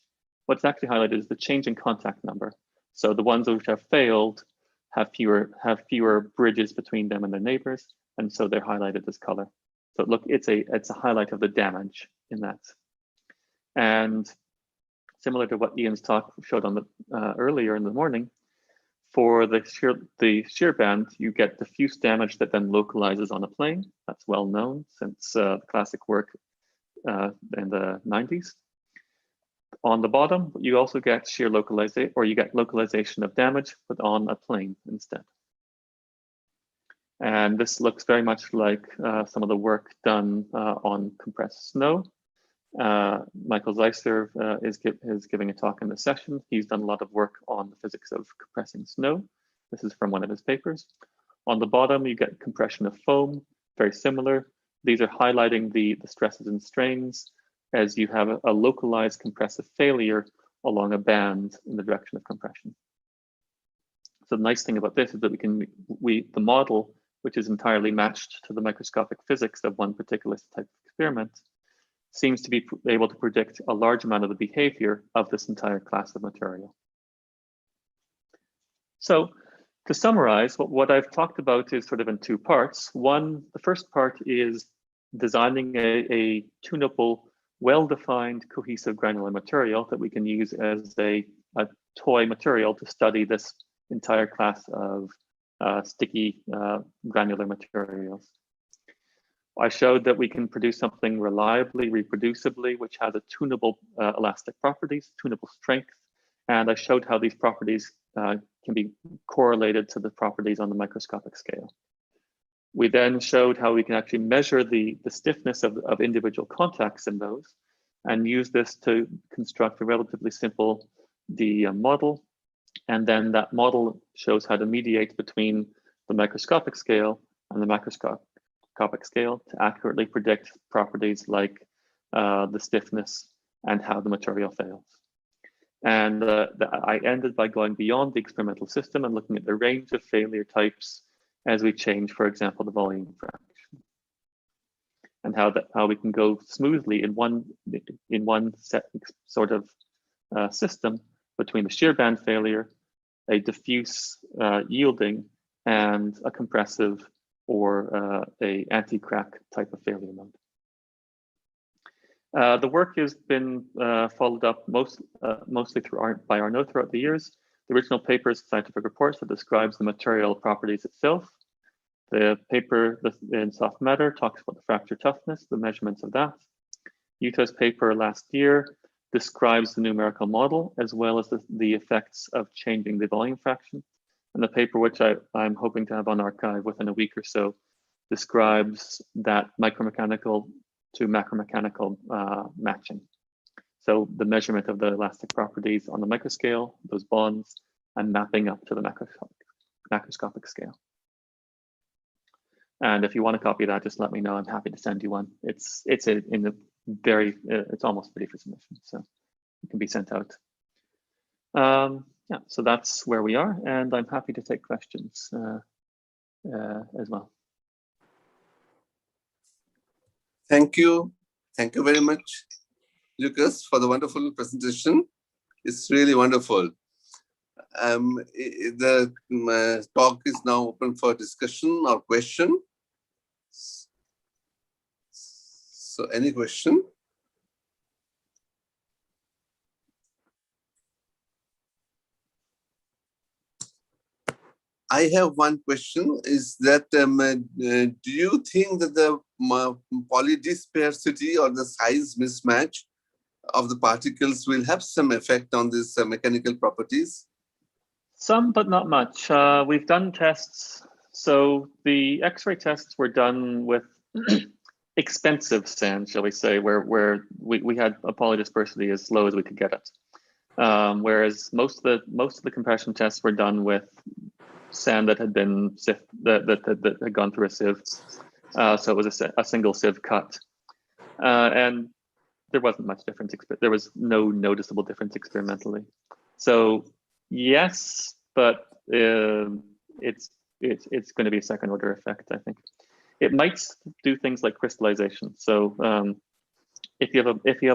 What's actually highlighted is the change in contact number. So the ones which have failed have fewer bridges between them and their neighbors, and so they're highlighted as color. So look, it's a highlight of the damage in that. And similar to what Ian's talk showed on the earlier in the morning, for the shear band, you get diffuse damage that then localizes on a plane. That's well known since classic work in the 90s. On the bottom, you also get shear localization, or you get localization of damage, but on a plane instead. And this looks very much like some of the work done on compressed snow. Michael Zeisler is giving a talk in this session. He's done a lot of work on the physics of compressing snow. This is from one of his papers. On the bottom, you get compression of foam, very similar. These are highlighting the stresses and strains as you have a localized compressive failure along a band in the direction of compression. So the nice thing about this is that the model, which is entirely matched to the microscopic physics of one particular type of experiment, seems to be able to predict a large amount of the behavior of this entire class of material. So to summarize, what I've talked about is sort of in two parts. One, the first part is designing a tunable, well-defined cohesive granular material that we can use as a toy material to study this entire class of sticky granular materials. I showed that we can produce something reliably, reproducibly, which has a tunable elastic properties, tunable strength. And I showed how these properties can be correlated to the properties on the microscopic scale. We then showed how we can actually measure the stiffness of individual contacts in those and use this to construct a relatively simple model. And then that model shows how to mediate between the microscopic scale and the macroscopic scale to accurately predict properties like the stiffness and how the material fails. And I ended by going beyond the experimental system and looking at the range of failure types as we change, for example, the volume fraction, and how we can go smoothly in one set sort of system between the shear band failure, a diffuse yielding, and a compressive or a anti-crack type of failure mode. The work has been followed up mostly by Arnaud throughout the years. The original paper is a scientific report that describes the material properties itself. The paper in soft matter talks about the fracture toughness, the measurements of that. Yuta's paper last year describes the numerical model as well as the effects of changing the volume fraction. And the paper, which I'm hoping to have on archive within a week or so, describes that micromechanical to macromechanical matching. So the measurement of the elastic properties on the microscale, those bonds, and mapping up to the macroscopic scale. And if you want a copy of that, just let me know. I'm happy to send you one. It's almost ready for submission, so it can be sent out. Yeah, so that's where we are, and I'm happy to take questions as well. Thank you very much, Lucas, for the wonderful presentation. It's really wonderful. The talk is now open for discussion or question. So any question? I have one question, is that do you think that the polydispersity or the size mismatch of the particles will have some effect on these mechanical properties? Some, but not much. We've done tests. So the X-ray tests were done with expensive sand, shall we say, where we had a polydispersity as low as we could get it. Whereas most of the compression tests were done with sand that had been that had gone through a sieve. So it was a single sieve cut. And there wasn't much difference. There was no noticeable difference experimentally. So yes, but it's going to be a second order effect, I think. It might do things like crystallization. So if you have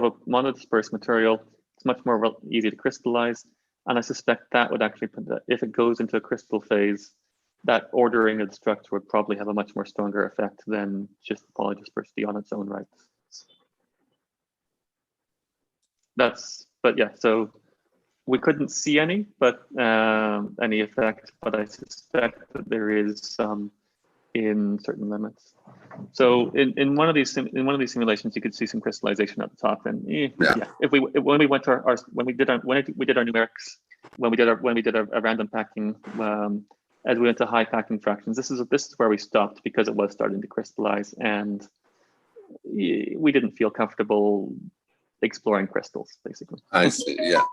a monodispersed material, it's much more easy to crystallize. And I suspect that would actually, if it goes into a crystal phase, that ordering of the structure would probably have a much more stronger effect than just the polydispersity on its own right. But yeah, so we couldn't see any effect, but I suspect that there is some in certain limits. So in one of these simulations, you could see some crystallization at the top, and yeah. When we did our numerics, when we did a random packing, as we went to high packing fractions, this is where we stopped because it was starting to crystallize, and we didn't feel comfortable exploring crystals, basically. I see, yeah.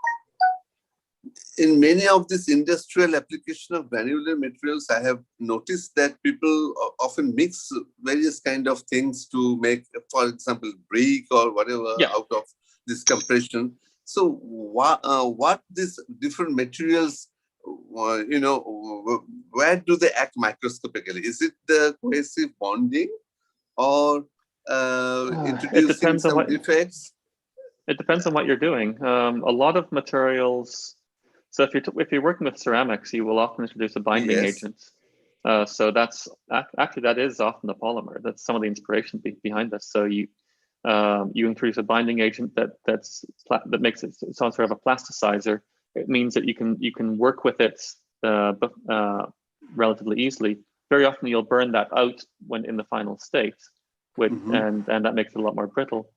In many of these industrial application of granular materials, I have noticed that people often mix various kind of things to make, for example, brick or whatever out of this compression. So what these different materials, where do they act microscopically? Is it the cohesive bonding or introducing some effects? It depends on what you're doing. A lot of materials. So if you're working with ceramics, you will often introduce a binding agent. So that is often the polymer. That's some of the inspiration behind this. So you introduce a binding agent that makes it some sort of a plasticizer. It means that you can work with it relatively easily. Very often you'll burn that out when in the final state, and that makes it a lot more brittle.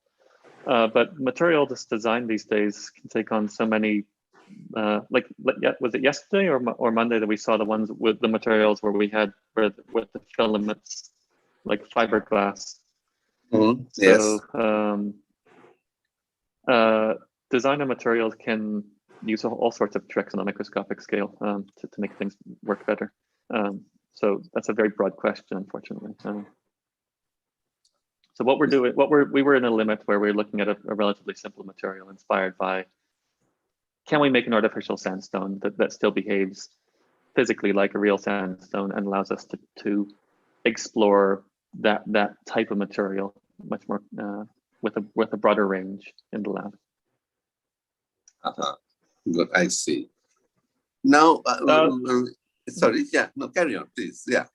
But material design these days can take on so many. Was it yesterday or Monday that we saw the ones with the materials where we had with the filaments, like fiberglass. Yes. So designer materials can use all sorts of tricks on a microscopic scale to make things work better. So that's a very broad question, unfortunately. So what we're doing, we were in a limit where we're looking at a relatively simple material inspired by, can we make an artificial sandstone that still behaves physically like a real sandstone and allows us to explore that type of material much more with a broader range in the lab. Good, I see. Now, sorry, carry on, please. Yeah.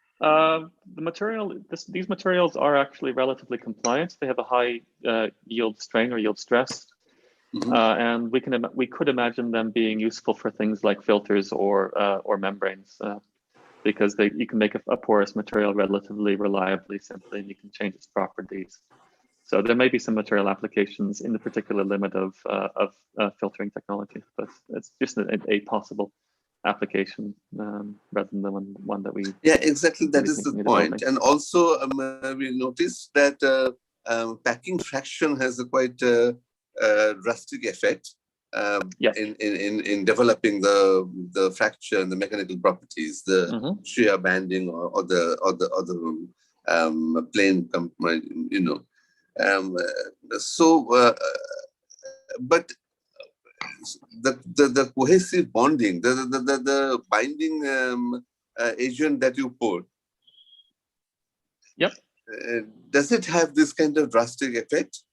These materials are actually relatively compliant. They have a high yield strain or yield stress. And we could imagine them being useful for things like filters or membranes, because you can make a porous material relatively reliably, simply, and you can change its properties. So there may be some material applications in the particular limit of filtering technology, but it's just a possible application rather than the one that we. Yeah, exactly. That is the point. And also, we noticed that packing fraction has a quite drastic effect in developing the fracture and the mechanical properties, the shear banding or the plane, but the cohesive bonding, the binding agent that you put, does it have this kind of drastic effect?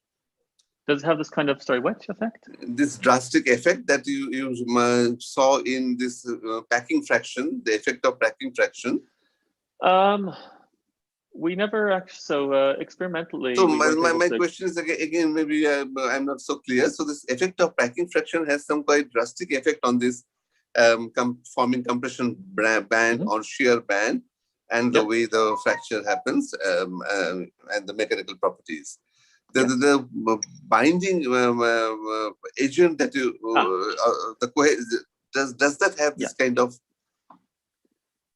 Does it have this kind of, sorry, which effect? This drastic effect that you saw in this packing fraction, the effect of packing fraction? We never actually, so experimentally. So my question is again, maybe I'm not so clear. So this effect of packing fraction has some quite drastic effect on this forming compression band or shear band, and the way the fracture happens, and the mechanical properties. The binding agent that you does that have this kind of?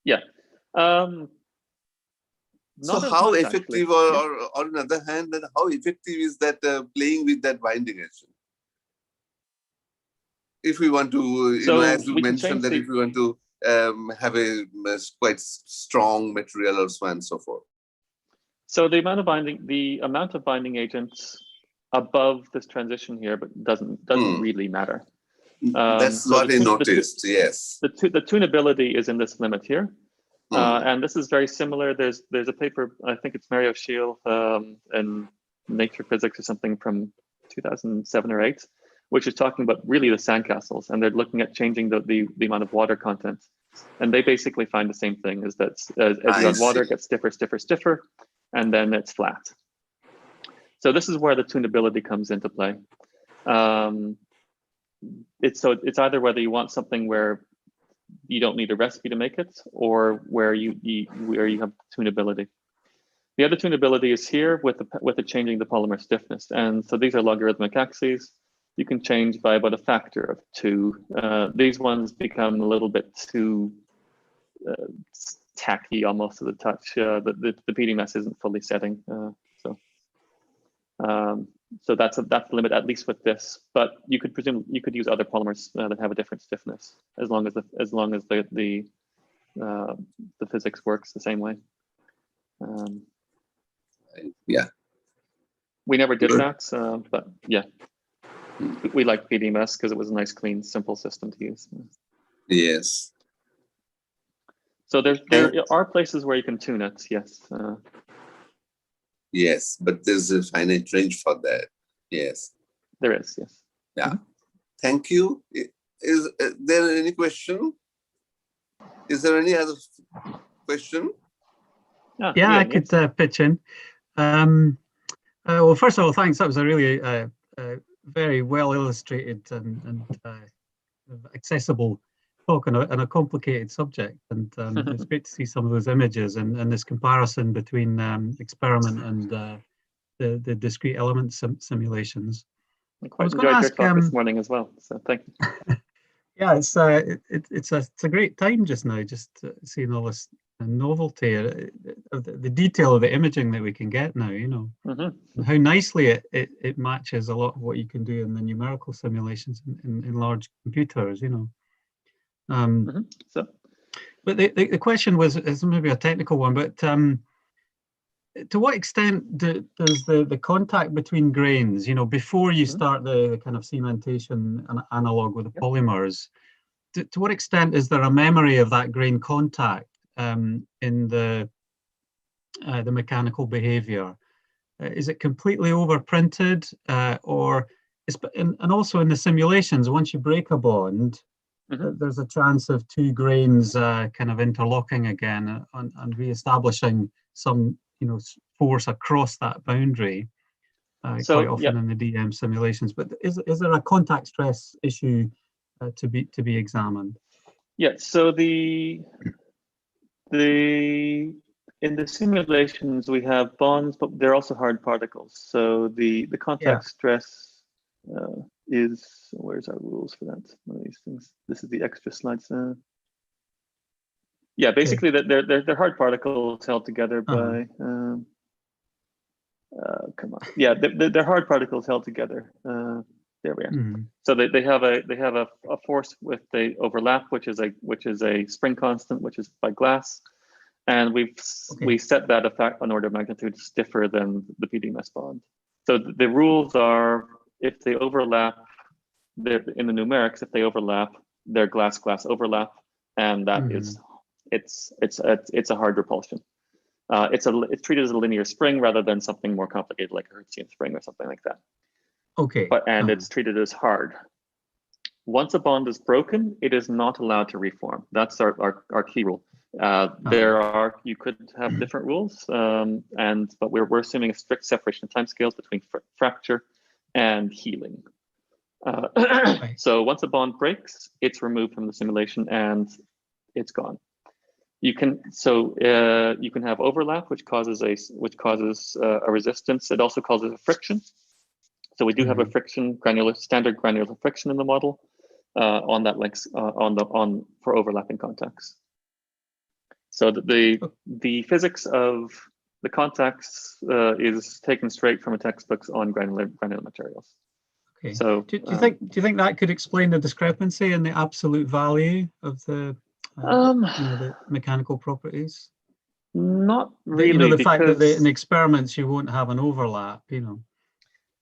Yeah. So how effective, or on the other hand, how effective is that playing with that binding agent? If we want to, as you mentioned, that if we want to have a quite strong material or so on and so forth. So the amount of binding agents above this transition here, but doesn't really matter. That's what I noticed. Yes. The tunability is in this limit here, and this is very similar. There's a paper, I think it's Mario Schiele in Nature Physics or something from 2007 or 8, which is talking about really the sandcastles, and they're looking at changing the amount of water content, and they basically find the same thing: is that as you add water, it gets stiffer, and then it's flat. So this is where the tunability comes into play. It's either whether you want something where you don't need a recipe to make it, or where you have tunability. The other tunability is here with the changing the polymer stiffness, and so these are logarithmic axes. You can change by about a factor of 2. These ones become a little bit too tacky almost to the touch. The PDMS isn't fully setting, so that's the limit, at least with this. But you could presume you could use other polymers that have a different stiffness, as long as the physics works the same way. Yeah. We never did that, but yeah, we like PDMS because it was a nice, clean, simple system to use. Yes. So there are places where you can tune it, yes. Yes, but there's a finite range for that. Yes. There is, yes. Yeah. Thank you. Is there any question? Is there any other question? Yeah, I could pitch in. Well, first of all, thanks. That was a really very well illustrated and accessible talk on a complicated subject, and it's great to see some of those images and this comparison between experiment and the discrete element simulations. I quite enjoyed your talk this morning as well, so thank you. Yeah, it's a great time just now, just seeing all this novelty, the detail of the imaging that we can get now, and how nicely it matches a lot of what you can do in the numerical simulations in large computers, But the question is maybe a technical one, but to what extent does the contact between grains, before you start the kind of cementation analog with the polymers, to what extent is there a memory of that grain contact in the mechanical behavior? Is it completely overprinted, and also in the simulations, once you break a bond, there's a chance of 2 grains kind of interlocking again and re-establishing some force across that boundary quite often in the DM simulations. But is there a contact stress issue to be examined? Yeah. So in the simulations we have bonds, but they're also hard particles. So the contact stress is, where's our rules for that? One of these things. This is the extra slides. Yeah, basically they're hard particles held together by. Come on. Yeah, they're hard particles held together. There we are. So they have a force with the overlap, which is a spring constant, which is by glass, and we set that effect on order of magnitude stiffer than the PDMS bond. So the rules are, if they overlap, in the numerics, if they overlap, they're glass-glass overlap, and that is it's a hard repulsion. It's treated as a linear spring rather than something more complicated like a Hertzian spring or something like that. Okay. And it's treated as hard. Once a bond is broken, it is not allowed to reform. That's our key rule. You could have different rules, but we're assuming a strict separation of timescales between fracture and healing. So once a bond breaks, it's removed from the simulation and it's gone. You can have overlap, which causes a resistance. It also causes a friction. So we do have a friction standard granular friction in the model on that length for overlapping contacts. So the physics of the contacts is taken straight from a textbook on granular materials. Okay. So do you think that could explain the discrepancy in the absolute value of the the mechanical properties? Not really. The fact that in experiments you won't have an overlap.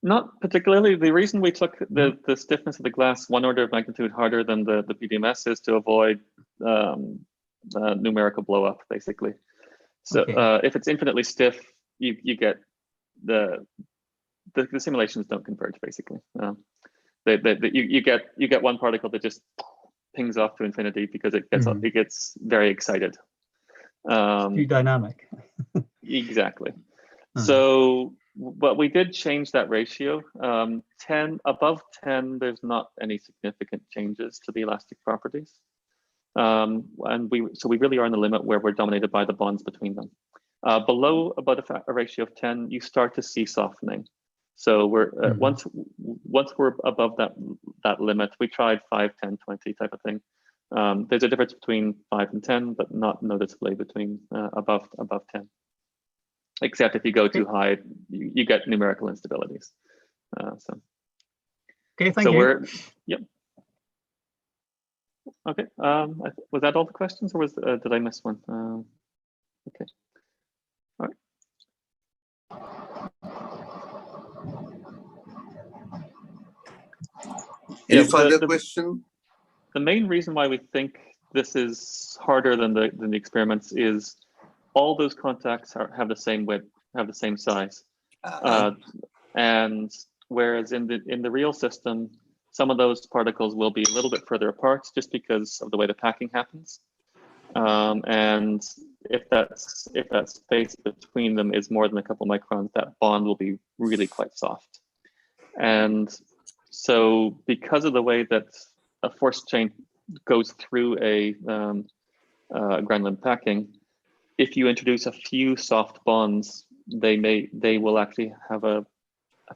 Not particularly. The reason we took the stiffness of the glass 1 order of magnitude harder than the PDMS is to avoid numerical blow up, basically. So if it's infinitely stiff, you get the simulations don't converge, basically. You get one particle that just pings off to infinity because it gets very excited. Too dynamic. Exactly. So, but we did change that ratio. Above 10, there's not any significant changes to the elastic properties. And we really are in the limit where we're dominated by the bonds between them. Below about a ratio of 10, you start to see softening. So we're once we're above that limit, we tried 5, 10, 20 type of thing. There's a difference between 5 and 10, but not noticeably between above 10. Except if you go too high, you get numerical instabilities. Okay, thank you. Yep. Okay. Was that all the questions, or did I miss one? Okay. All right. Any further question? The main reason why we think this is harder than the experiments is all those contacts have the same width, have the same size, and whereas in the real system, some of those particles will be a little bit further apart just because of the way the packing happens, and if that space between them is more than a couple microns, that bond will be really quite soft. And so because of the way that a force chain goes through a granulin packing, if you introduce a few soft bonds, they will actually have a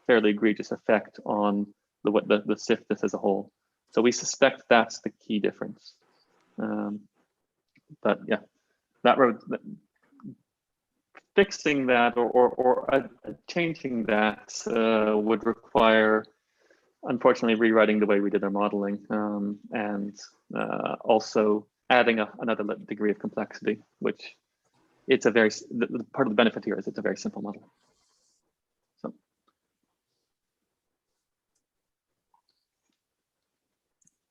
fairly egregious effect on the stiffness as a whole. So we suspect that's the key difference. But yeah, fixing that or changing that would require, unfortunately, rewriting the way we did our modeling, and also adding another degree of complexity, which it's a very, part of the benefit here is it's a very simple model. So.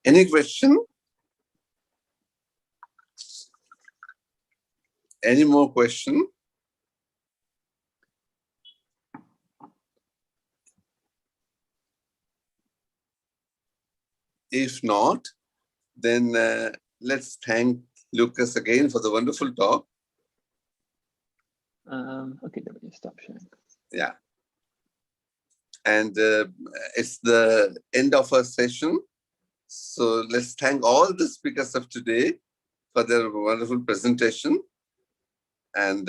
Any question? Any more question? If not, then let's thank Lucas again for the wonderful talk. Okay, let me stop sharing. Yeah. And it's the end of our session. So let's thank all the speakers of today for their wonderful presentation. And,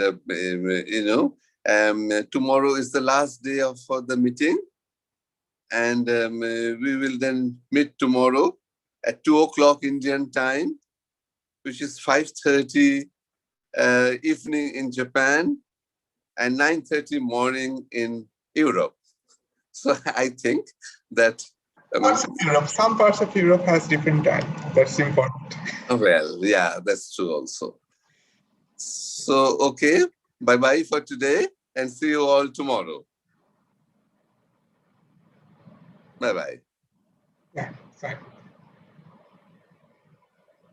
tomorrow is the last day of the meeting. And we will then meet tomorrow at 2 o'clock Indian time, which is 5:30 evening in Japan and 9:30 morning in Europe. So I think that some parts of Europe has different time. That's important. Well, yeah, that's true also. So, okay, bye-bye for today and see you all tomorrow. Bye-bye. Yeah, fine.